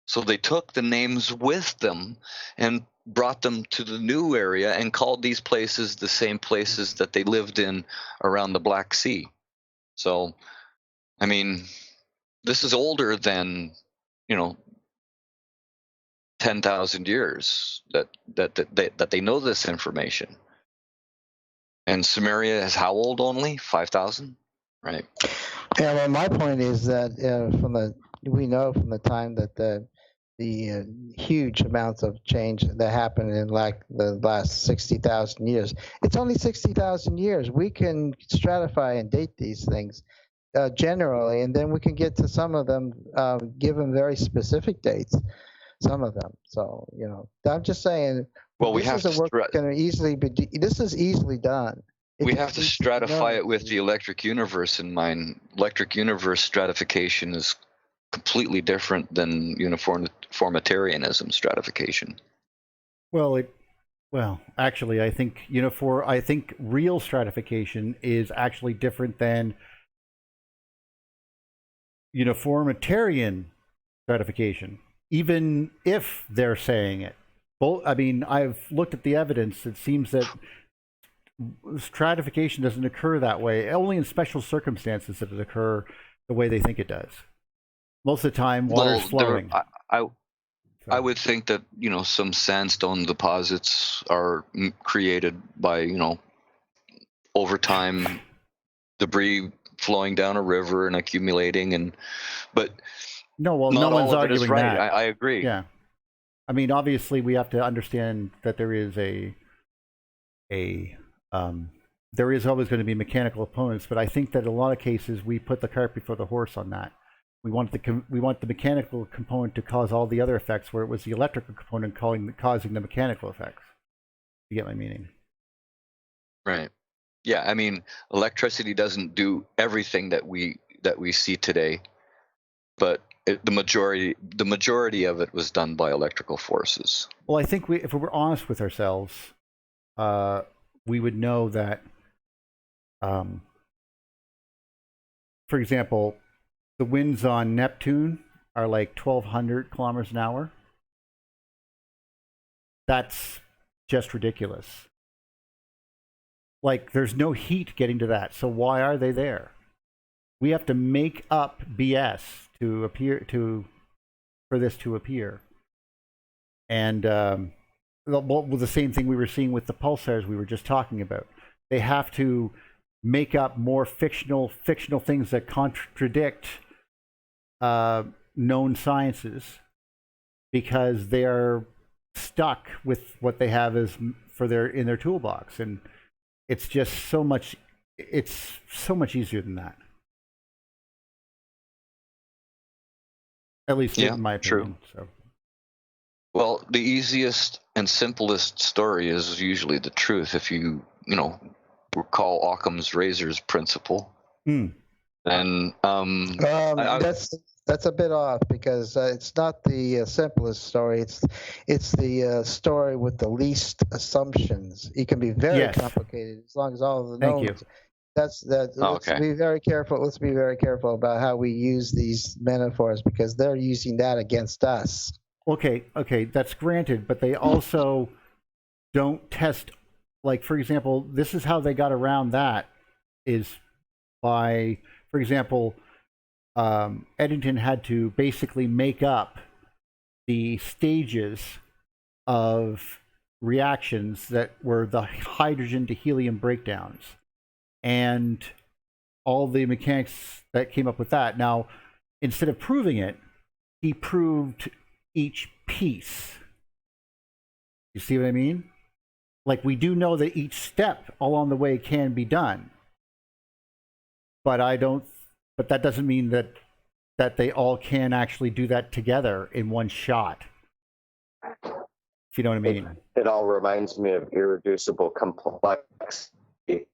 So they took the names with them and brought them to the new area and called these places the same places that they lived in around the Black Sea. So, I mean, this is older than, 10,000 years that they know this information. And Sumeria is how old only? 5,000? Right. Yeah, well, my point is that we know from the time that the huge amounts of change that happened in like the last 60,000 years. It's only 60,000 years. We can stratify and date these things generally, and then we can get to some of them, give them very specific dates. Some of them. So I'm just saying. Well, we this have is a to work can easily be. This is easily done. We have to stratify it with the electric universe in mind. Electric universe stratification is completely different than uniformitarianism stratification. Well, actually, I think I think real stratification is actually different than uniformitarian stratification, even if they're saying it. I mean, I've looked at the evidence. It seems that stratification doesn't occur that way. Only in special circumstances does it occur the way they think it does. Most of the time, water's flowing. I would think that some sandstone deposits are created by over time debris flowing down a river and accumulating, but no one's arguing right. that. I agree. Yeah, I mean, obviously, we have to understand that there is there is always going to be mechanical opponents, but I think that in a lot of cases we put the cart before the horse on that. We want the mechanical component to cause all the other effects, where it was the electrical component causing the mechanical effects. You get my meaning? Right. Yeah. I mean, electricity doesn't do everything that we see today, but the majority of it was done by electrical forces. Well, I think if we were honest with ourselves, we would know that, for example, the winds on Neptune are like 1,200 kilometers an hour. That's just ridiculous. Like, there's no heat getting to that, so why are they there? We have to make up BS for this to appear. And the same thing we were seeing with the pulsars we were just talking about. They have to make up more fictional things that contradict known sciences, because they are stuck with what they have in their toolbox, and it's just so much easier than that. At least in my opinion. True. So. Well, the easiest and simplest story is usually the truth. If you recall Occam's razor's principle, then that's a bit off, because it's not the simplest story. It's the story with the least assumptions. It can be very complicated as long as all of the knowns. Thank you. Let's be very careful. Let's be very careful about how we use these metaphors, because they're using that against us. Okay, that's granted, but they also don't test. Like, for example, this is how they got around that, is by, for example, Eddington had to basically make up the stages of reactions that were the hydrogen to helium breakdowns, and all the mechanics that came up with that. Now, instead of proving it, he proved each piece. You see what I mean? Like, we do know that each step along the way can be done, but that doesn't mean that they all can actually do that together in one shot. If you know what I mean. It all reminds me of irreducible complexity.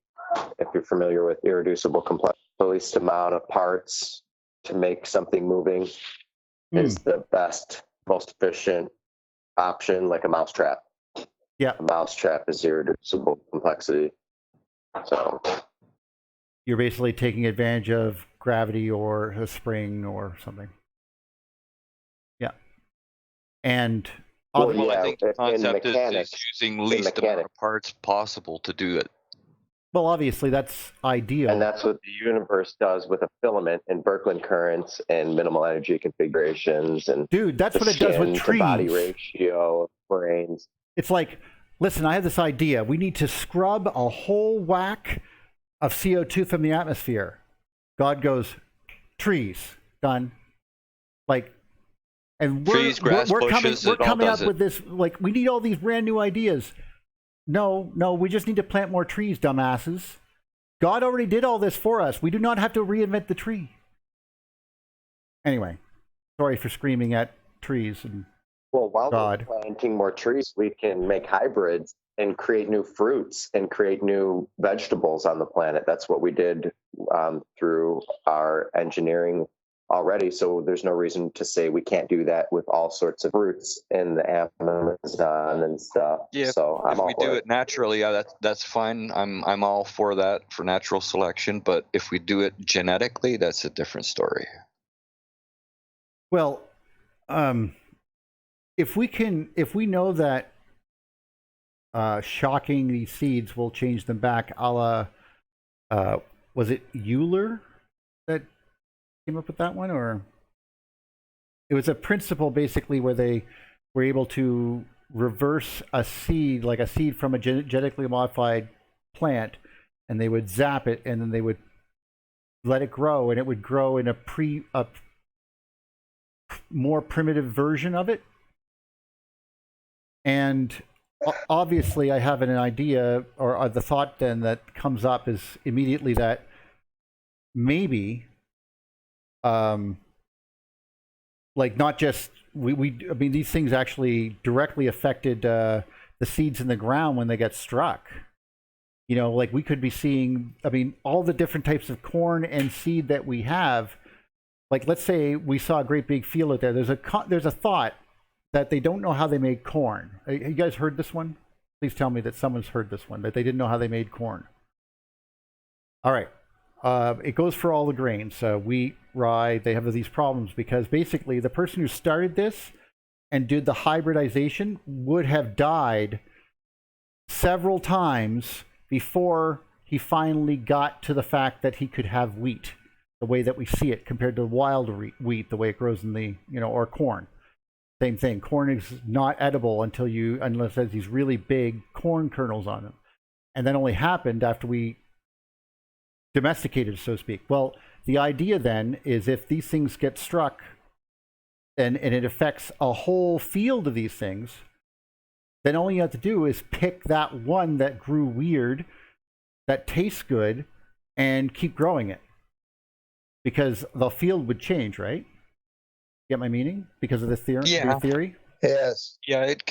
If you're familiar with irreducible complexity, the least amount of parts to make something moving is the best, most efficient option, like a mousetrap. Yeah. A mousetrap is irreducible complexity. So You're basically taking advantage of gravity or a spring or something. Yeah. And well, Well, I think the in concept is mechanics, using least amount mechanics. of parts possible to do it. well, obviously that's ideal. And that's what the universe does with a filament and Birkeland currents and minimal energy configurations and Dude, that's the what it does with skin to body trees. ratio of brains. It's like, listen, I have this idea. We need to scrub a whole whack of CO2 from the atmosphere. God goes, trees, done. Like, and Trees, grass, bushes, we're it all coming does up with this, like, we need all these brand new ideas. No, we just need to plant more trees, dumbasses. God already did all this for us. We do not have to reinvent the tree. Anyway, sorry for screaming at trees and Well, while God. we're planting more trees, we can make hybrids and create new fruits and create new vegetables on the planet. That's what we did through our engineering already. So there's no reason to say we can't do that with all sorts of fruits in the Amazon and stuff. Yeah, so I'm if all we for do it. it naturally, yeah, that's fine. I'm all for that, for natural selection. But if we do it genetically, that's a different story. Well, if we know that shocking these seeds will change them back, a la, was it Euler that came up with that one, or it was a principle basically where they were able to reverse a seed, like a seed from a genetically modified plant, and they would zap it, and then they would let it grow, and it would grow in a more primitive version of it. And obviously I have an idea, or the thought then that comes up is immediately that maybe like not just I mean these things actually directly affected the seeds in the ground when they get struck. You know, like we could be seeing, I mean, all the different types of corn and seed that we have. Like, let's say we saw a great big field out there. There's a thought that they don't know how they made corn. Have you guys heard this one? Please tell me that someone's heard this one, that they didn't know how they made corn. All right. It goes for all the grains. Wheat, rye, they have these problems because basically the person who started this and did the hybridization would have died several times before he finally got to the fact that he could have wheat the way that we see it compared to wild wheat, the way it grows in the, or corn. Same thing. Corn is not edible unless it has these really big corn kernels on them. And that only happened after we domesticated, so to speak. Well, the idea then is if these things get struck and it affects a whole field of these things, then all you have to do is pick that one that grew weird, that tastes good, and keep growing it. Because the field would change, right? Get my meaning? Because of the theory? Yeah. The theory? Yes. Yeah, it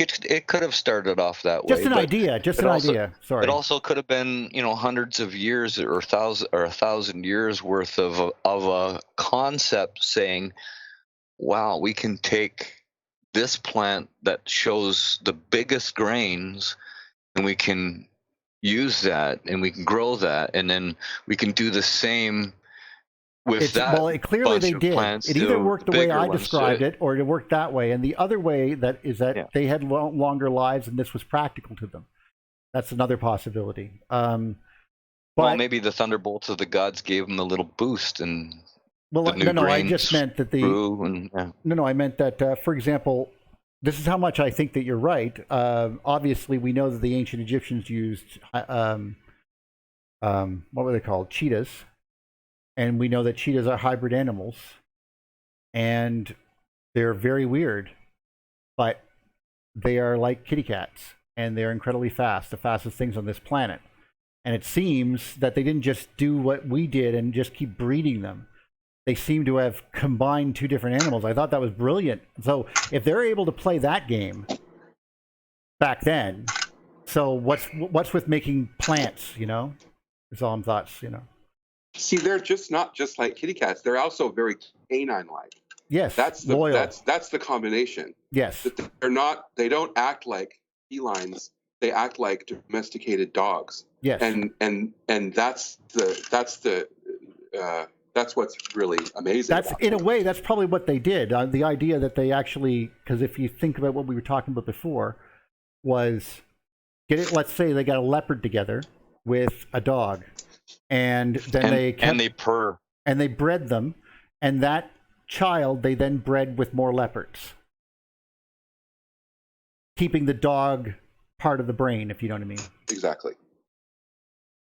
could have started off that way. Just an idea. Just an idea. Sorry. It also could have been, hundreds of years or 1,000 years worth of a concept saying, wow, we can take this plant that shows the biggest grains and we can use that and we can grow that and then we can do the same with that. Well, clearly they did. It either worked the way I described it or it worked that way. And the other way that they had longer lives and this was practical to them. That's another possibility. Well, maybe the Thunderbolts of the gods gave them a little boost and I just meant that I meant that, for example, this is how much I think that you're right. Obviously, we know that the ancient Egyptians used, what were they called? Cheetahs. And we know that cheetahs are hybrid animals. And they're very weird. But they are like kitty cats. And they're incredibly fast, the fastest things on this planet. And it seems that they didn't just do what we did and just keep breeding them. They seem to have combined two different animals. I thought that was brilliant. So if they're able to play that game back then, so what's with making plants, It's all thoughts, See, they're not just like kitty cats. They're also very canine-like. Yes, that's loyal. That's the combination. Yes, That they don't act like felines they act like domesticated dogs. Yes. And that's what's really amazing. That's in a way, that's probably what they did. The idea that they actually, because if you think about what we were talking about before, was let's say they got a leopard together with a dog, and then they purr, and they bred them, and that child they then bred with more leopards, keeping the dog part of the brain, if you know what I mean. Exactly.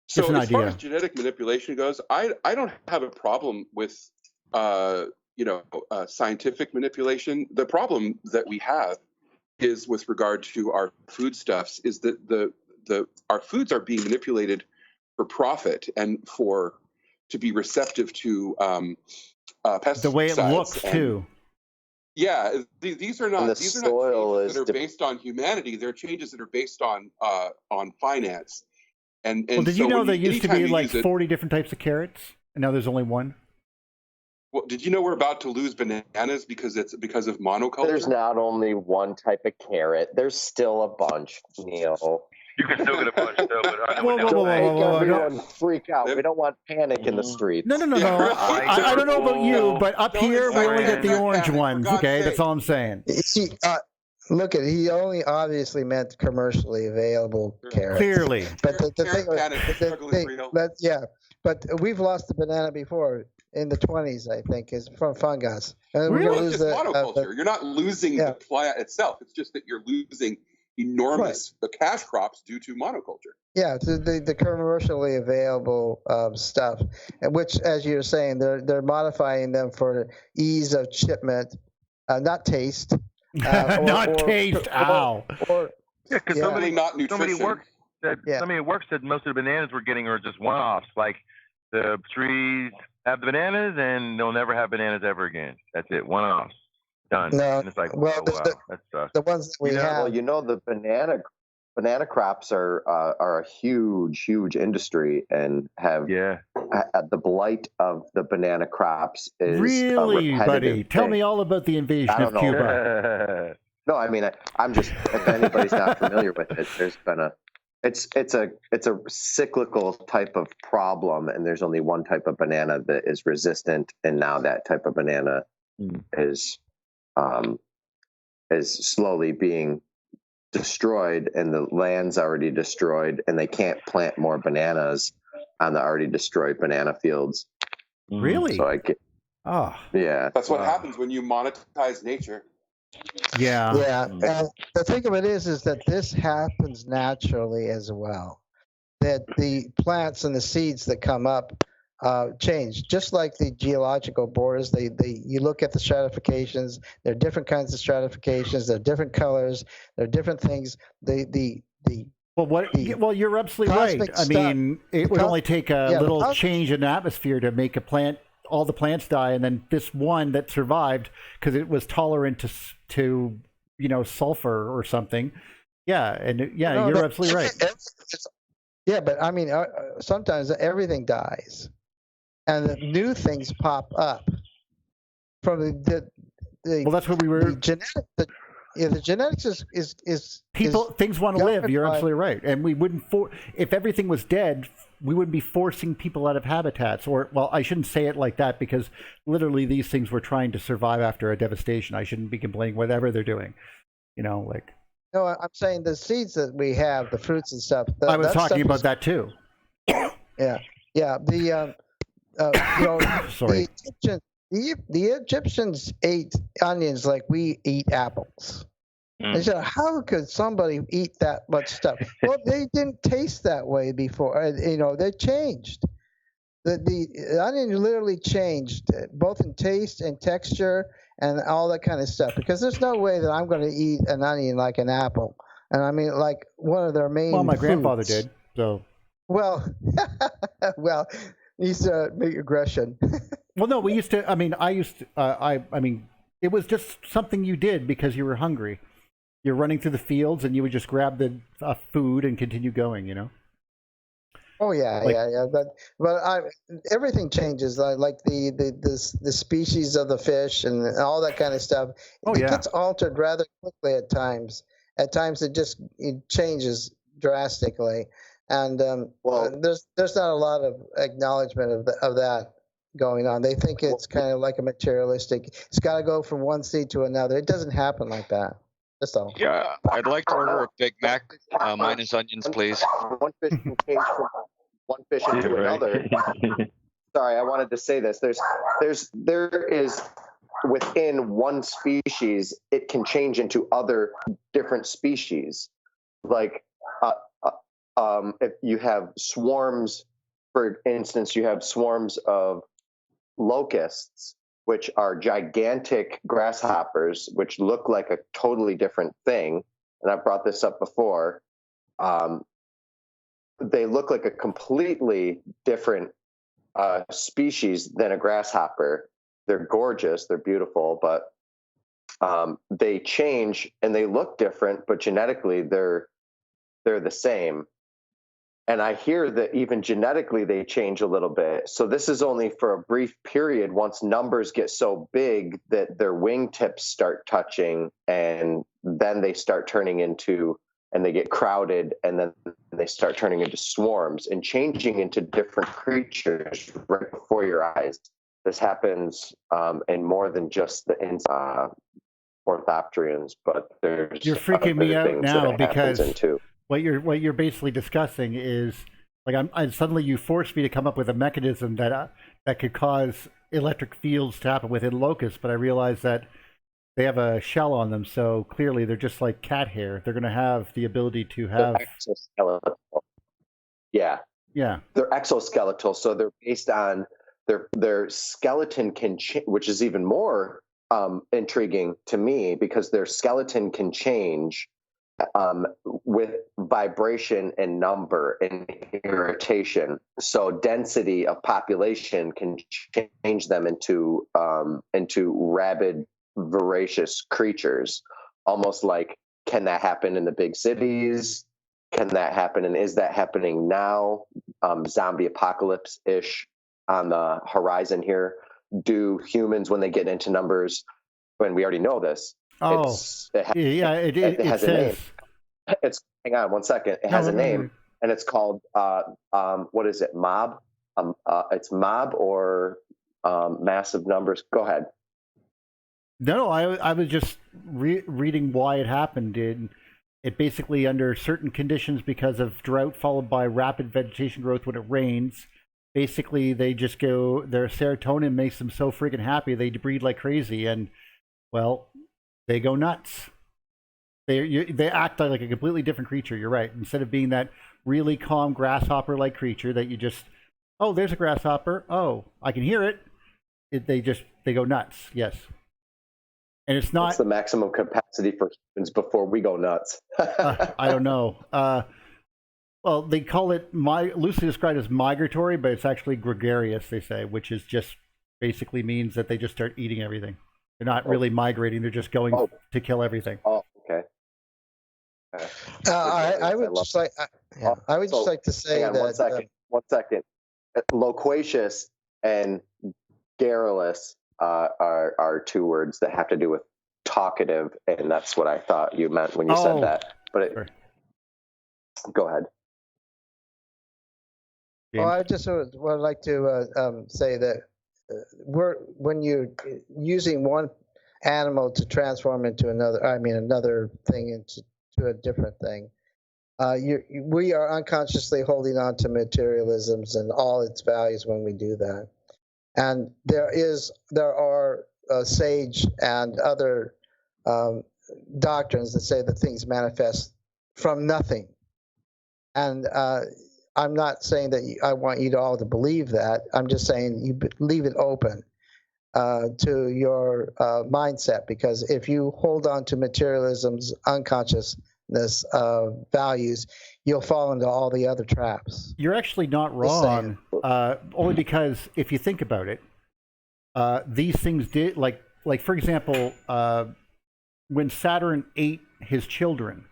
Just So an as far idea. as genetic manipulation goes, I don't have a problem with scientific manipulation. The problem that we have is with regard to our foodstuffs is that our foods are being manipulated for profit and to be receptive to pesticides. The way it looks too. Yeah, these are not changes that are based on humanity. They're changes that are based on finance. And well, did you know there used to be like 40 different types of carrots, and now there's only one? Well, did you know we're about to lose bananas because of monoculture? There's not only one type of carrot. There's still a bunch, Neil. You can still get a bunch, though. But Everyone freak out. We don't want panic in the streets. No. Yeah, I don't know about you, but up Don't here we only get the panic, orange for ones. God's Okay, sake. that's all I'm saying. Look at he only obviously meant commercially available carrots. Clearly. But the thing, struggle is real. but we've lost the banana before in the 20s, I think, is from fungus. And Really? we're Well, gonna it's lose just monoculture. You're not losing the plant itself. It's just that you're losing enormous cash crops due to monoculture. Yeah, the commercially available stuff, and which, as you're saying, they're modifying them for ease of shipment, not taste. Taste. Ow. because Somebody not nutrition. somebody at work said most of the bananas we're getting are just one-offs. Like the trees have the bananas, and they'll never have bananas ever again. That's it, one-offs, done. No, And it's like, well, wow, that sucks. the ones that we have. Well, the banana crops are a huge industry and have the blight of the banana crops is Really, buddy? Tell me all about the invasion of Cuba. No, I mean, I'm just, if anybody's not familiar with it, there's been it's a cyclical type of problem, and there's only one type of banana that is resistant, and now that type of banana is slowly being destroyed, and the land's already destroyed, and they can't plant more bananas on the already destroyed banana fields. Really? So yeah. That's what happens when you monetize nature. Yeah. Yeah. And the thing of it is that this happens naturally as well. That the plants and the seeds that come up change, just like the geological borders. You look at the stratifications. There are different kinds of stratifications. There are different colors. There are different things. Well, you're absolutely right. I mean, it would only take a little change in atmosphere to make all the plants die, and then this one that survived because it was tolerant to sulfur or something. Yeah, and you're absolutely right. Yeah, but I mean, sometimes everything dies, and the new things pop up from well, that's what we were. The genetics is things want to live. You're absolutely right, and we wouldn't if everything was dead, we wouldn't be forcing people out of habitats. Or, well, I shouldn't say it like that, because literally these things were trying to survive after a devastation. I shouldn't be complaining whatever they're doing. No, I'm saying the seeds that we have, the fruits and stuff. I was talking about that too. Yeah. The Sorry. The Egyptians ate onions like we eat apples. They said, how could somebody eat that much stuff? Well, they didn't taste that way before. They changed. The onion literally changed, both in taste and texture and all that kind of stuff. Because there's no way that I'm going to eat an onion like an apple. And I mean, like one of their main. Well, my foods. grandfather did. So. Well, he's big aggression. Well, no, we used to. I mean, it was just something you did because you were hungry. You're running through the fields, and you would just grab the food and continue going. Oh yeah, yeah. But everything changes. Like the species of the fish and all that kind of stuff. It gets altered rather quickly at times. At times it changes drastically, and there's not a lot of acknowledgement of that going on. They think it's kind of like a materialistic. It's got to go from one seed to another. It doesn't happen like that. That's all. Yeah, I'd like to order a Big Mac minus onions, please. One fish can change from one fish into another. Sorry, I wanted to say this. There is within one species, it can change into other different species. Like, if you have swarms, for instance, you have swarms of locusts, which are gigantic grasshoppers, which look like a totally different thing. And I've brought this up before. They look like a completely different species than a grasshopper. They're gorgeous, they're beautiful, but they change and they look different, but genetically they're the same. And I hear that even genetically they change a little bit. So this is only for a brief period once numbers get so big that their wingtips start touching, and then they start turning into, and they get crowded, and then they start turning into swarms and changing into different creatures right before your eyes. This happens in more than just the orthopterians, but there's You're freaking me out now because into. What you're basically discussing is like suddenly you forced me to come up with a mechanism that could cause electric fields to happen within locusts, but I realized that they have a shell on them, so clearly they're just like cat hair. They're going to have the ability to have exoskeletal. Yeah, they're exoskeletal, so they're based on their skeleton can which is even more intriguing to me because their skeleton can change with vibration and number and irritation. So density of population can change them into rabid, voracious creatures. Almost like, can that happen in the big cities? Can that happen? And is that happening now? Zombie apocalypse-ish on the horizon here. Do humans, when they get into numbers, when we already know this, it has a name. Hang on one second. It has a name, and it's called what is it? Mob. It's mob or massive numbers. Go ahead. No, I was just reading why it happened. It basically, under certain conditions, because of drought followed by rapid vegetation growth when it rains, basically they just go. Their serotonin makes them so freaking happy they breed like crazy, and well, they go nuts. They act like a completely different creature. You're right. Instead of being that really calm grasshopper-like creature that you just, oh, there's a grasshopper. Oh, I can hear it. They go nuts. Yes. And it's not. What's the maximum capacity for humans before we go nuts? I don't know. Well, they call it loosely described as migratory, but it's actually gregarious. They say, which is just basically means that they just start eating everything. They're not really migrating. They're just going to kill everything. Oh, okay. I would just like to say that. One second. Loquacious and garrulous are two words that have to do with talkative, and that's what I thought you meant when you said that. But go ahead. James? Well, I just would like to say that when you're using one animal to transform into another thing into a different thing, we are unconsciously holding on to materialisms and all its values when we do that. And there are sage and other doctrines that say that things manifest from nothing. And I'm not saying that I want you all to believe that. I'm just saying you leave it open to your mindset, because if you hold on to materialism's unconsciousness values, you'll fall into all the other traps. You're actually not wrong, only because if you think about it, these things did, like for example, when Saturn ate his children,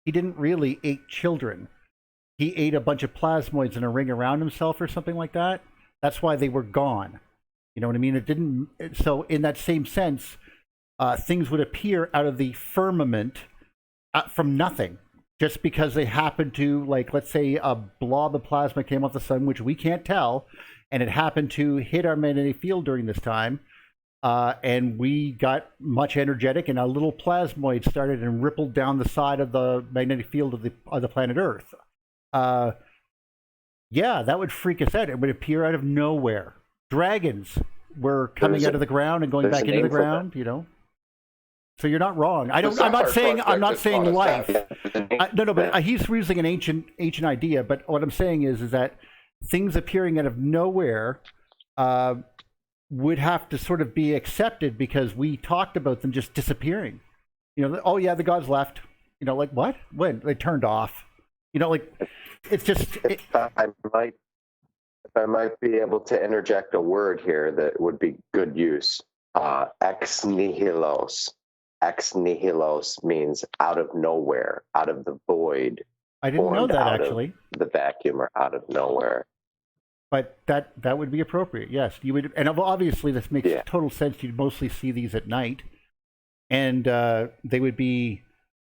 he didn't really eat children. He ate a bunch of plasmoids in a ring around himself or something like that. That's why they were gone. You know what I mean? It didn't. So in that same sense, things would appear out of the firmament from nothing, just because they happened to, like, let's say a blob of plasma came off the sun, which we can't tell, and it happened to hit our magnetic field during this time, and we got much energetic, and a little plasmoid started and rippled down the side of the magnetic field of the planet Earth. Yeah, that would freak us out. It would appear out of nowhere. Dragons were coming out of the ground and going back into the ground, you know. So you're not wrong. I'm not saying life. No, but he's using an ancient idea. But what I'm saying is that things appearing out of nowhere would have to sort of be accepted because we talked about them just disappearing. You know, oh yeah, the gods left. You know, like what? When? They turned off. You know, like it's just. If I might be able to interject a word here that would be good use. Ex nihilos. Ex nihilos means out of nowhere, out of the void. I didn't know that actually. The vacuum or out of nowhere. But that would be appropriate. Yes, you would, and obviously this makes total sense. You'd mostly see these at night, and they would be.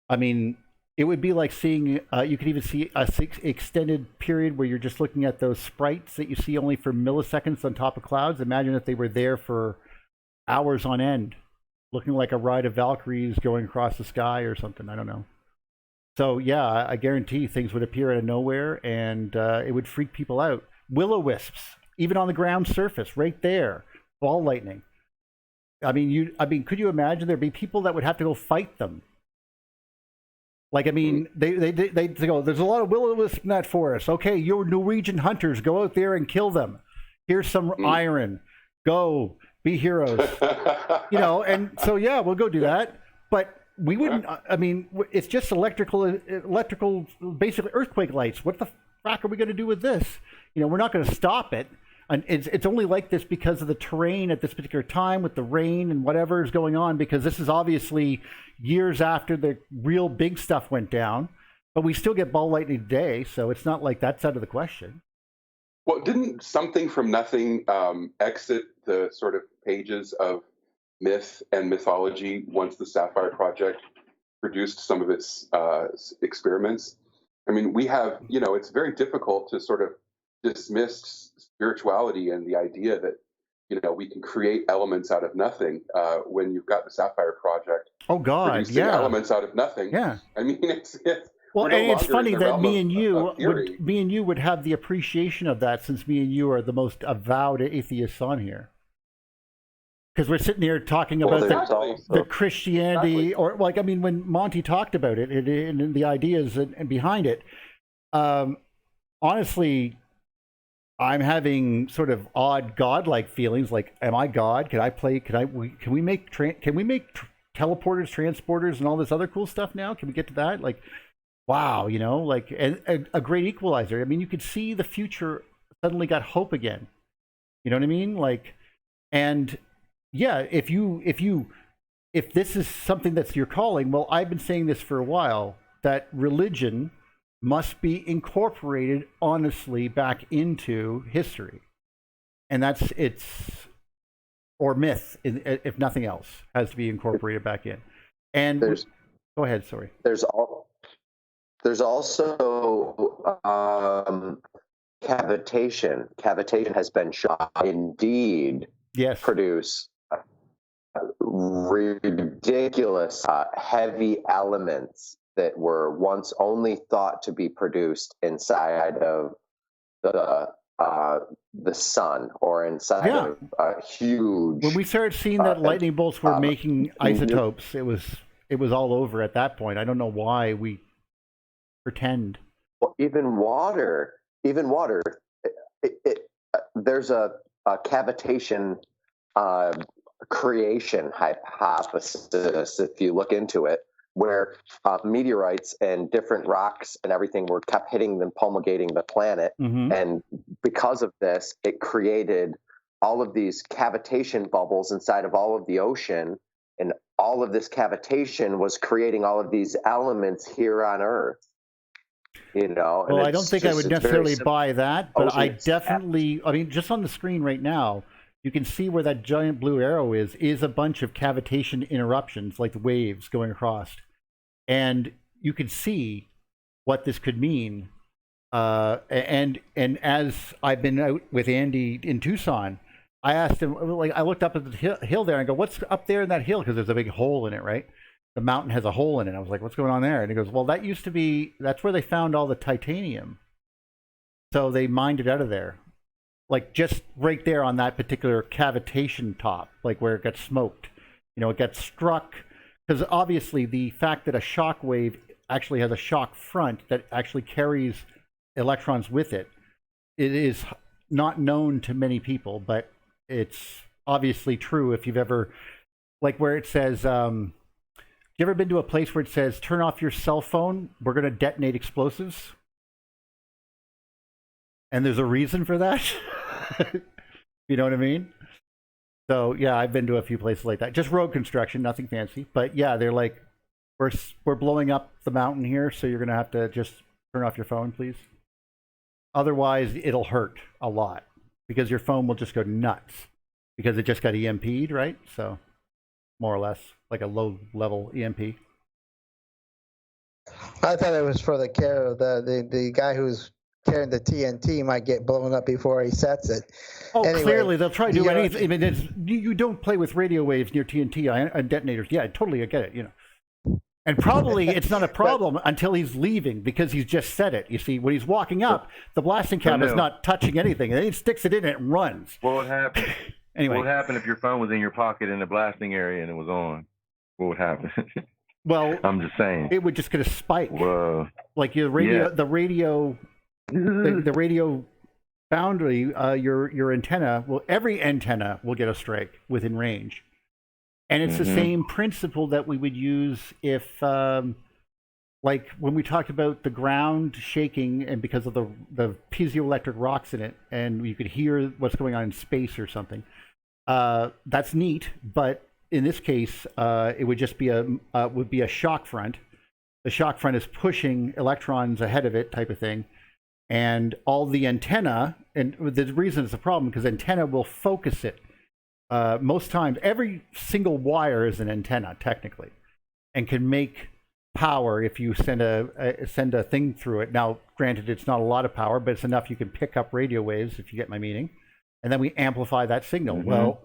I mean, it would be like seeing. You could even see a extended period where you're just looking at those sprites that you see only for milliseconds on top of clouds. Imagine if they were there for hours on end, looking like a ride of Valkyries going across the sky or something. I don't know. So yeah, I guarantee things would appear out of nowhere, and it would freak people out. Will-o-wisps, even on the ground surface, right there, ball lightning. I mean, could you imagine there'd be people that would have to go fight them? Like, I mean, they go, there's a lot of will-o-wisps in that forest. Okay, you're Norwegian hunters, go out there and kill them. Here's some iron. Go, be heroes. You know, and so yeah, we'll go do that. But we wouldn't. I mean, it's just electrical, basically earthquake lights. What the fuck are we going to do with this? You know, we're not going to stop it. And it's only like this because of the terrain at this particular time with the rain and whatever is going on, because this is obviously years after the real big stuff went down. But we still get ball lightning today, so it's not like that's out of the question. Well, didn't something from nothing exit the sort of pages of myth and mythology once the Sapphire Project produced some of its experiments? I mean, we have, you know, it's very difficult to sort of dismiss spirituality and the idea that, you know, we can create elements out of nothing when you've got the Sapphire Project. Oh God, producing elements out of nothing. Yeah. I mean, it's well, and it's funny that me and you would have the appreciation of that, since me and you are the most avowed atheists on here. Because we're sitting here talking about the Christianity, or like, I mean, when Monty talked about it and the ideas and behind it, honestly, I'm having sort of odd godlike feelings. Like, am I God? Can we make teleporters, transporters, and all this other cool stuff now? Can we get to that? Like, wow, you know, like a great equalizer. I mean, you could see the future suddenly got hope again. You know what I mean? Like, and yeah, if this is something that's your calling, well, I've been saying this for a while, that religion must be incorporated honestly back into history. And or myth, if nothing else, has to be incorporated back in. And go ahead, sorry. There's also cavitation. Cavitation has been shown indeed produce ridiculous heavy elements that were once only thought to be produced inside of the sun or inside of a huge. When we started seeing that lightning bolts were making isotopes, it was all over at that point. I don't know why we pretend. Well, even water. There's a cavitation creation hypothesis, if you look into it, where meteorites and different rocks and everything were kept hitting and promulgating the planet. Mm-hmm. And because of this, it created all of these cavitation bubbles inside of all of the ocean. And all of this cavitation was creating all of these elements here on Earth. You know, well, I don't think I would necessarily buy that, but I definitely, I mean, just on the screen right now, you can see where that giant blue arrow is a bunch of cavitation interruptions, like the waves going across. And you could see what this could mean. And as I've been out with Andy in Tucson, I asked him, like, I looked up at the hill there and I go, what's up there in that hill? Because there's a big hole in it, right? The mountain has a hole in it. I was like, what's going on there? And he goes, well, that used to be, that's where they found all the titanium. So they mined it out of there. Like just right there on that particular cavitation top, like where it got smoked. You know, it got struck. Because obviously the fact that a shock wave actually has a shock front that actually carries electrons with it, it is not known to many people, but it's obviously true if you've ever, like where it says, you ever been to a place where it says, turn off your cell phone, we're going to detonate explosives? And there's a reason for that. You know what I mean? So yeah, I've been to a few places like that. Just road construction, nothing fancy. But yeah, they're like, we're blowing up the mountain here, so you're going to have to just turn off your phone, please. Otherwise, it'll hurt a lot because your phone will just go nuts because it just got EMP'd, right? So more or less like a low-level EMP. I thought it was for the care of the guy who's carrying the TNT might get blown up before he sets it. Oh, anyway, clearly they'll try to do anything. I mean, you don't play with radio waves near TNT and detonators. Yeah, totally, I get it. You know, and probably it's not a problem until he's leaving because he's just set it. You see, when he's walking up, the blasting cap is not touching anything, and then he sticks it in and it runs. What would happen? Anyway, what would happen if your phone was in your pocket in the blasting area and it was on? What would happen? Well, I'm just saying. It would just get a spike. Whoa. Like your radio, the radio boundary, your antenna will, every antenna will get a strike within range. And it's the same principle that we would use if, like when we talked about the ground shaking and because of the piezoelectric rocks in it, and you could hear what's going on in space or something. That's neat, but in this case, it would just be a shock front. The shock front is pushing electrons ahead of it, type of thing. And all the antenna, and the reason it's a problem because antenna will focus it. Most times, every single wire is an antenna technically, and can make power if you send a thing through it. Now, granted, it's not a lot of power, but it's enough you can pick up radio waves, if you get my meaning, and then we amplify that signal. Well,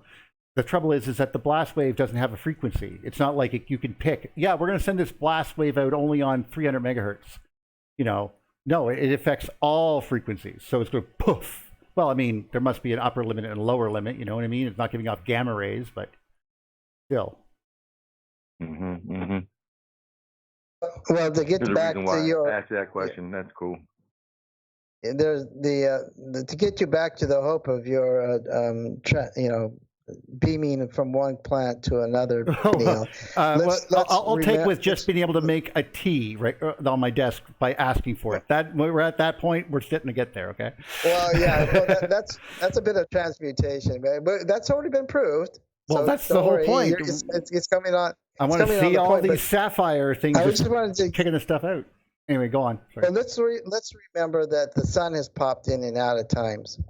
the trouble is that the blast wave doesn't have a frequency. It's not like you can pick. Yeah, we're going to send this blast wave out only on 300 megahertz. You know, no, it affects all frequencies. So it's going to poof. Well, I mean, there must be an upper limit and a lower limit. You know what I mean? It's not giving off gamma rays, but still. Well, to get There's back a reason why to your I asked that question. That's cool. there's to get you back to the hope of your beaming from one planet to another. Neil. I'll take with just being able to make a T right on my desk by asking for it. That we're at that point, we're sitting to get there. Okay. Well, yeah, well, that's a bit of transmutation, but that's already been proved. Well, so that's the whole point. It's coming on. I want to see all these but sapphire things kicking the stuff out. Anyway, go on. Sorry. Well, let's remember that the sun has popped in and out at times.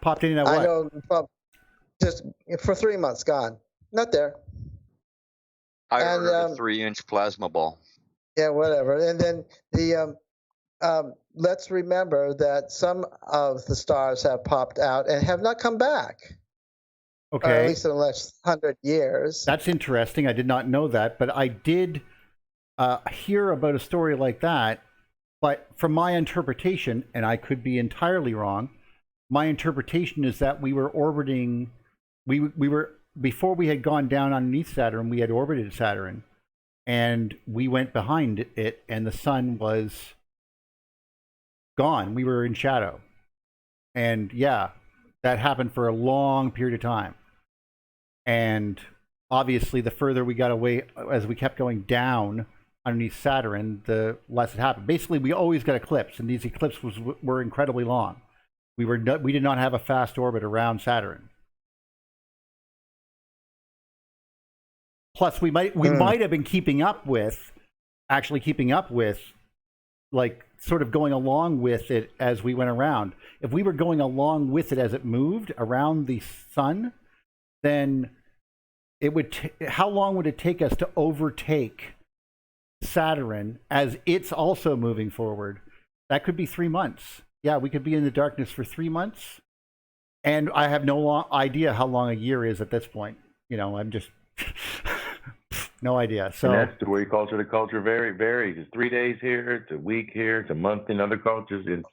Popped in and out. I know. Just for 3 months, gone. Not there. I ordered a 3-inch plasma ball. Yeah, whatever. And then let's remember that some of the stars have popped out and have not come back. Okay. Or at least in the last 100 years. That's interesting. I did not know that, but I did hear about a story like that. But from my interpretation, and I could be entirely wrong, my interpretation is that we were orbiting. We were, before we had gone down underneath Saturn, we had orbited Saturn, and we went behind it, and the sun was gone. We were in shadow. And yeah, that happened for a long period of time. And obviously, the further we got away, as we kept going down underneath Saturn, the less it happened. Basically, we always got eclipsed, and these eclipses were incredibly long. We did not have a fast orbit around Saturn. Plus, we might have been keeping up with, like sort of going along with it as we went around. If we were going along with it as it moved around the sun, then it would. How long would it take us to overtake Saturn as it's also moving forward, that could be 3 months. Yeah, we could be in the darkness for 3 months. And I have no idea how long a year is at this point. I'm just no idea. So and that's the way culture to culture varies. It's 3 days here, it's a week here, it's a month in other cultures, it's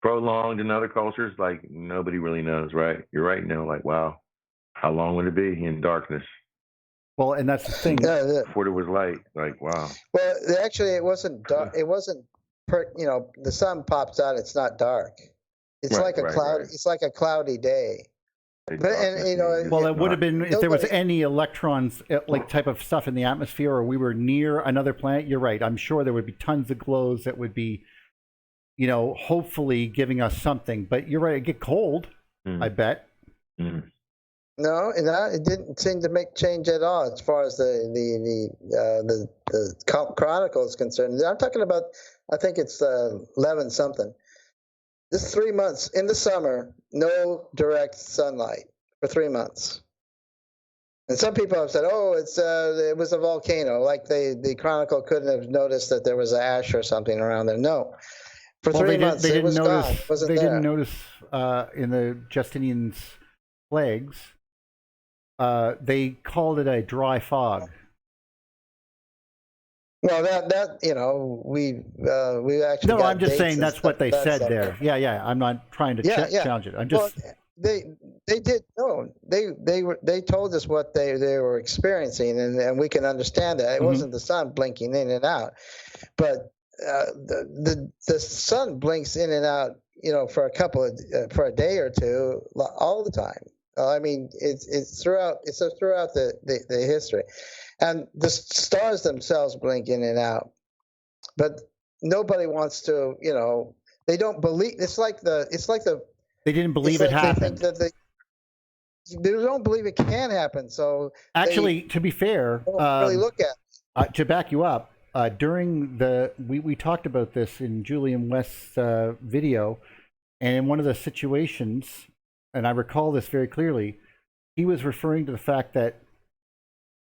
prolonged in other cultures. Like nobody really knows, right? You're right, like, wow, how long would it be in darkness? Well, and that's the thing. Before there was light, like, wow. Well, actually, it wasn't dark. It wasn't, the sun pops out. It's not dark. It's like a cloud. Right. It's like a cloudy day. But well, it would have been if there was any electrons, like type of stuff in the atmosphere, or we were near another planet. You're right. I'm sure there would be tons of glows that would be, hopefully giving us something. But you're right. It'd get cold. I bet. No, it didn't seem to make change at all as far as the Chronicle is concerned. I'm talking about, I think it's 11 something. This 3 months in the summer, no direct sunlight for 3 months. And some people have said, "Oh, it was a volcano." Like the Chronicle couldn't have noticed that there was ash or something around there. No, for 3 months it was gone. It wasn't there. They didn't notice in the Justinian's plagues. They called it a dry fog. Well, we actually. No, I'm just saying that's what they said there. Yeah. I'm not trying to challenge it. I'm just. Well, they told us what they were experiencing, and we can understand that. It wasn't the sun blinking in and out, but the sun blinks in and out, for a day or two all the time. I mean, it's throughout the history, and the stars themselves blink in and out, but nobody wants to. They don't believe. It's like the. They didn't believe it happened. They don't believe it can happen. So actually, to be fair, really look at to back you up. During we talked about this in Julian West's video, and in one of the situations. And I recall this very clearly, he was referring to the fact that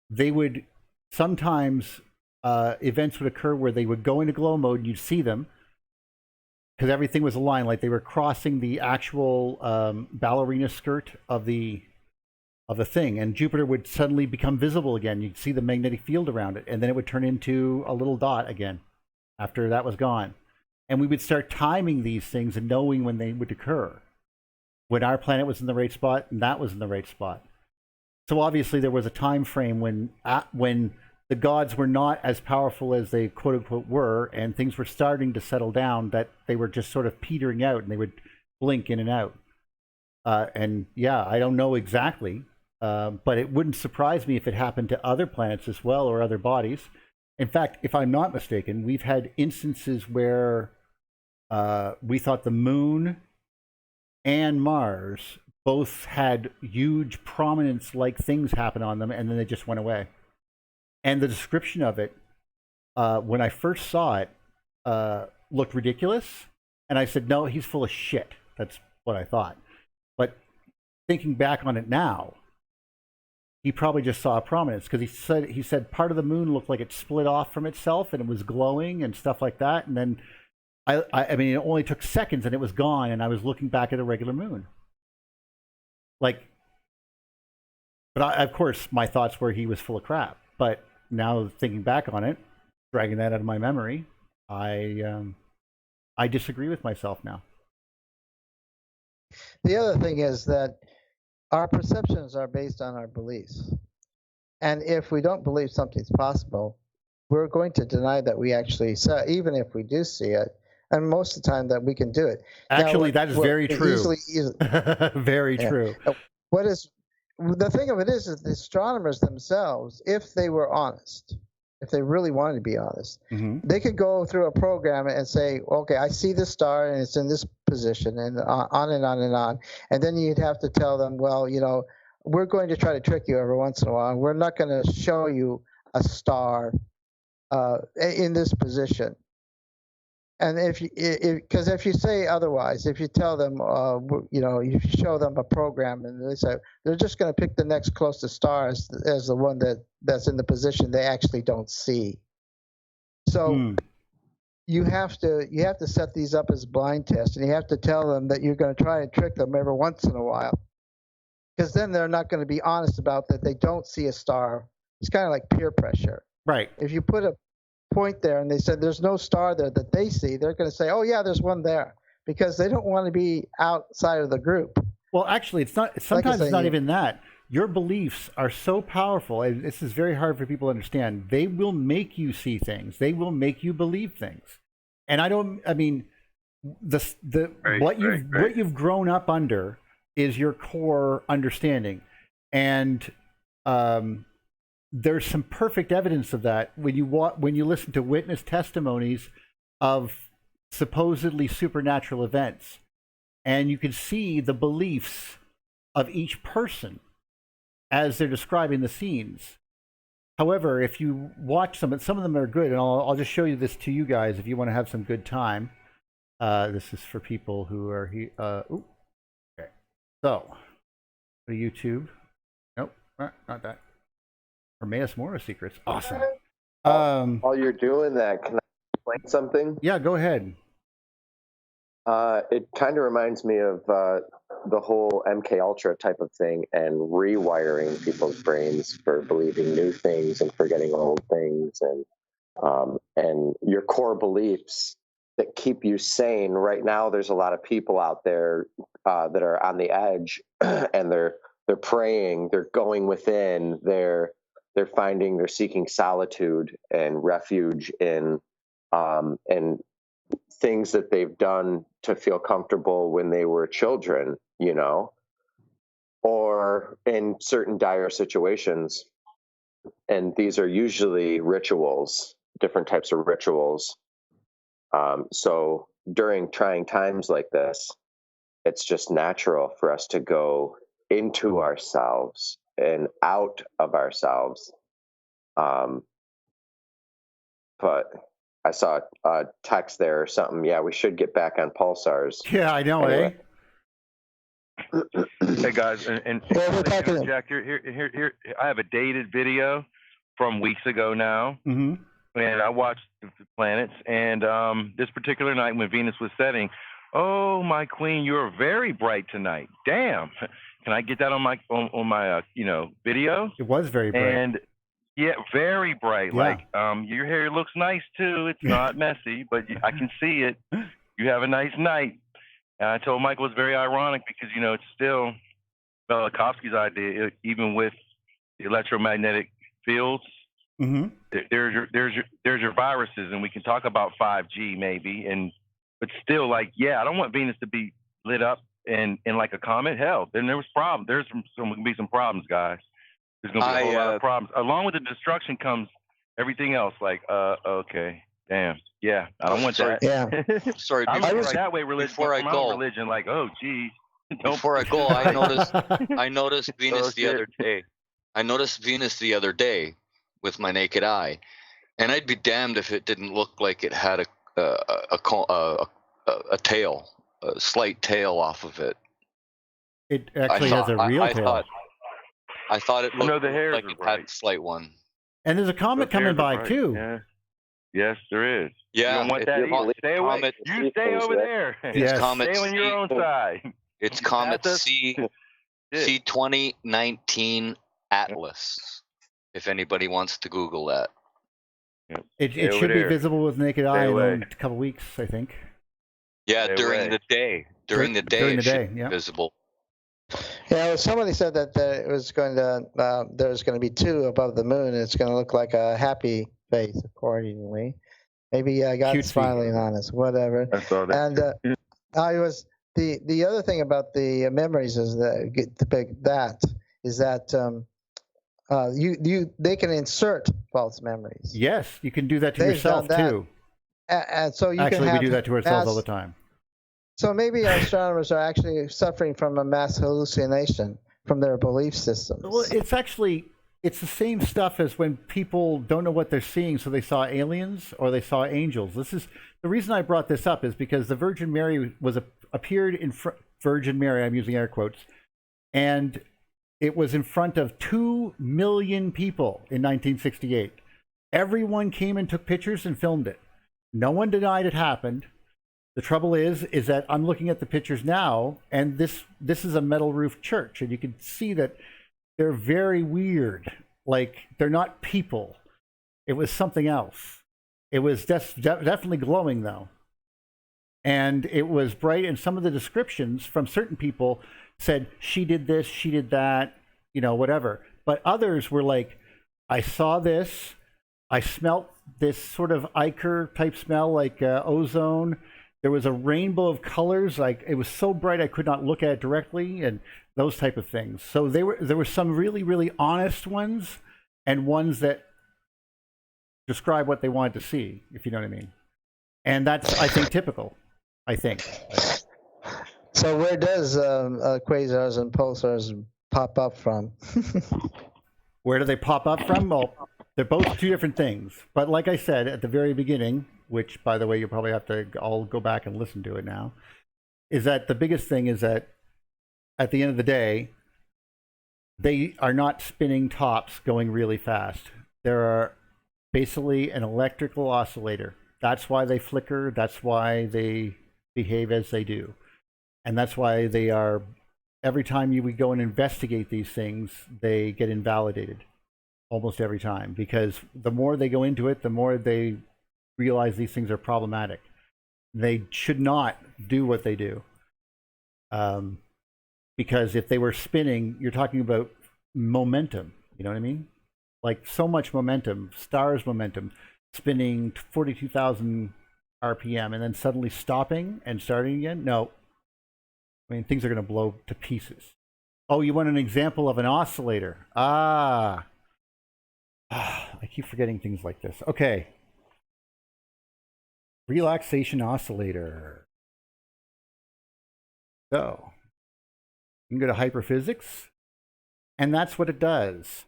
they would sometimes, events would occur where they would go into glow mode and you'd see them because everything was aligned, like they were crossing the actual ballerina skirt of the thing, and Jupiter would suddenly become visible again. You'd see the magnetic field around it, and then it would turn into a little dot again after that was gone. And we would start timing these things and knowing when they would occur. When our planet was in the right spot and that was in the right spot. So obviously there was a time frame when the gods were not as powerful as they quote unquote were, and things were starting to settle down, that they were just sort of petering out and they would blink in and out. And yeah, I don't know exactly, but it wouldn't surprise me if it happened to other planets as well, or other bodies. In fact, if I'm not mistaken, we've had instances where we thought the moon and Mars both had huge prominence-like things happen on them, and then they just went away. And the description of it, when I first saw it, looked ridiculous. And I said, no, he's full of shit. That's what I thought. But thinking back on it now, he probably just saw a prominence, because he said part of the moon looked like it split off from itself and it was glowing and stuff like that. And then I mean, it only took seconds and it was gone, and I was looking back at a regular moon. But of course, my thoughts were he was full of crap. But now thinking back on it, dragging that out of my memory, I disagree with myself now. The other thing is that our perceptions are based on our beliefs. And if we don't believe something's possible, we're going to deny that we actually saw it, even if we do see it. And most of the time that we can do it. Actually, that is very true. Easily. Very true. The thing of it is the astronomers themselves, if they were honest, if they really wanted to be honest, they could go through a program and say, okay, I see this star and it's in this position, and on and on and on. And then you'd have to tell them, well, we're going to try to trick you every once in a while. We're not going to show you a star in this position. And because if you say otherwise, if you tell them, you show them a program and they say they're just going to pick the next closest star as the one that's in the position they actually don't see. So you have to set these up as blind tests, and you have to tell them that you're going to try and trick them every once in a while, because then they're not going to be honest about that they don't see a star. It's kind of like peer pressure. Right. If you put a point there and they said there's no star there that they see, they're going to say, oh yeah, there's one there, because they don't want to be outside of the group. Well, actually, it's not. Sometimes it's not even that. Your beliefs are so powerful, and this is very hard for people to understand. They will make you see things. They will make you believe things. And I mean, what you've grown up under is your core understanding, and there's some perfect evidence of that when you listen to witness testimonies of supposedly supernatural events, and you can see the beliefs of each person as they're describing the scenes. However, if you watch some of them are good, and I'll just show you this to you guys if you want to have some good time. This is for people who are here. Okay. So, go to YouTube. Nope, not that. Hermaeus Mora secrets. Awesome. While you're doing that, can I explain something? Yeah, go ahead. It kind of reminds me of the whole MK Ultra type of thing and rewiring people's brains for believing new things and forgetting old things, and your core beliefs that keep you sane. Right now, there's a lot of people out there that are on the edge, and they're praying, they're going within, they're seeking solitude and refuge in and things that they've done to feel comfortable when they were children, or in certain dire situations. And these are usually rituals, different types of rituals. So during trying times like this, it's just natural for us to go into ourselves and out of ourselves. But I saw a text there or something. Yeah, we should get back on Pulsars. Yeah, I know, anyway. Hey guys, and Jack, here, I have a dated video from weeks ago now, and I watched the planets. And this particular night when Venus was setting, oh my queen, you're very bright tonight. Damn, can I get that on my video? It was very bright. And yeah, very bright. Yeah. Like your hair looks nice too. It's not messy, but I can see it. You have a nice night. And I told Michael it's very ironic because it's still Velikovsky's idea, even with the electromagnetic fields. There's your viruses, and we can talk about 5G maybe, but still, I don't want Venus to be lit up and like a comet. Hell, then there was problems. There's going to be some problems, guys. There's going to be a whole lot of problems. Along with the destruction comes everything else. Okay, damn, yeah, I don't want that. Yeah. Sorry, I before was that way religion. Before I go, religion, oh, geez. Before I go, I noticed Venus the other day. I noticed Venus the other day with my naked eye, and I'd be damned if it didn't look like it had a tail, a slight tail off of it. It actually has a real tail. I thought it looked the hairs like it had a slight one. And there's a comet coming by too. Yeah. Yes, there is. Yeah, you don't want that. Stay away. You stay over there. Yes. Comet stay on your own side. It's Comet C2019 Atlas. If anybody wants to Google that. It should be visible with naked eye in a couple weeks, I think. Yeah, during the day. During the day, yeah. Visible. Yeah, somebody said that there's going to be two above the moon, and it's going to look like a happy face accordingly. Maybe God's smiling on us, whatever. I saw that. And I was the other thing about the memories is that they can insert false memories. Yes, you can do that to yourself too. And so we do that to ourselves all the time. So maybe astronomers are actually suffering from a mass hallucination from their belief systems. Well, it's the same stuff as when people don't know what they're seeing, so they saw aliens or they saw angels. This is the reason I brought this up, is because the Virgin Mary appeared in Virgin Mary. I'm using air quotes, and it was in front of 2 million people in 1968. Everyone came and took pictures and filmed it. No one denied it happened. The trouble is that I'm looking at the pictures now, and this is a metal roof church, and you can see that they're very weird. Like, they're not people. It was something else. It was definitely glowing, though. And it was bright, and some of the descriptions from certain people said, she did this, she did that, you know, whatever. But others were like, I saw this, I smelt this sort of ichor type smell, like ozone. There was a rainbow of colors, like it was so bright I could not look at it directly, and those type of things. So there were some really, really honest ones, and ones that describe what they wanted to see, if you know what I mean. And that's, I think, typical. I think. So where does quasars and pulsars pop up from? Where do they pop up from? Well, they're both two different things. But like I said at the very beginning, which, by the way, you'll probably have to all go back and listen to it now, is that the biggest thing is that at the end of the day, they are not spinning tops going really fast. They're basically an electrical oscillator. That's why they flicker. That's why they behave as they do. And that's why they are, every time we go and investigate these things, they get invalidated almost every time, because the more they go into it, the more they realize these things are problematic. They should not do what they do. Because if they were spinning, you're talking about momentum, you know what I mean? Like so much momentum, stars momentum, spinning 42,000 RPM and then suddenly stopping and starting again. No, I mean, things are going to blow to pieces. Oh, you want an example of an oscillator? I keep forgetting things like this. Okay. Relaxation oscillator. So, you can go to hyperphysics, and that's what it does.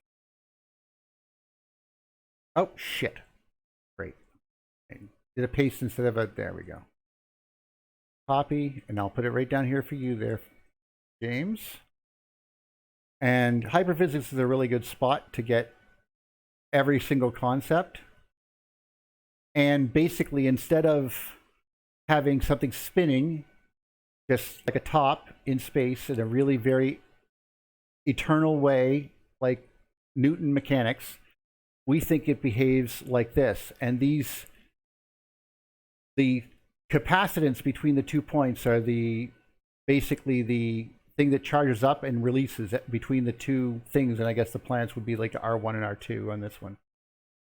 Oh, shit. Great. Did a paste instead of a, there we go. Copy, and I'll put it right down here for you there, James. And hyperphysics is a really good spot to get every single concept. And basically, instead of having something spinning, just like a top in space in a really very eternal way, like Newton mechanics, we think it behaves like this. And the capacitance between the 2 points are basically the thing that charges up and releases between the two things. And I guess the planets would be like R1 and R2 on this one.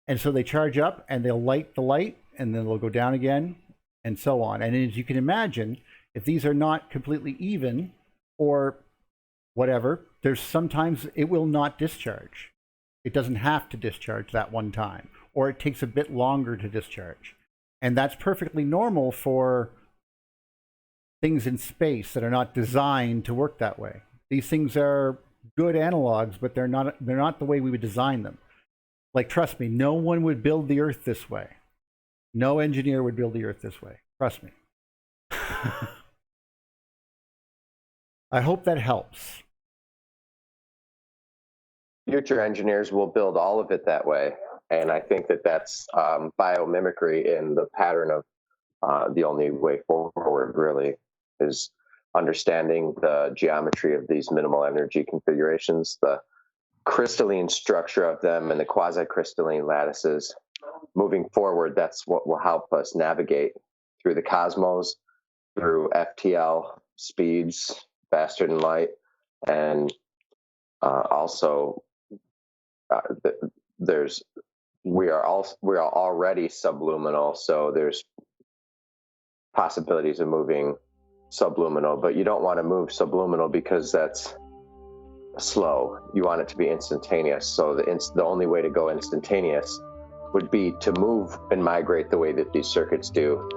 And so they charge up and they'll light the light, and then they'll go down again, and so on. And as you can imagine, if these are not completely even or whatever, there's sometimes it will not discharge. It doesn't have to discharge that one time, or it takes a bit longer to discharge. And that's perfectly normal for things in space that are not designed to work that way. These things are good analogs, but they're not the way we would design them. Like, trust me, no one would build the Earth this way. No engineer would build the Earth this way. Trust me. I hope that helps. Future engineers will build all of it that way. And I think that that's biomimicry in the pattern of the only way forward, really, is understanding the geometry of these minimal energy configurations, the crystalline structure of them, and the quasi-crystalline lattices. Moving forward, that's what will help us navigate through the cosmos, through FTL speeds faster than light, and also we are already subluminal, so there's possibilities of moving subluminal, but you don't want to move subluminal because that's slow. You want it to be instantaneous. So the only way to go instantaneous would be to move and migrate the way that these circuits do,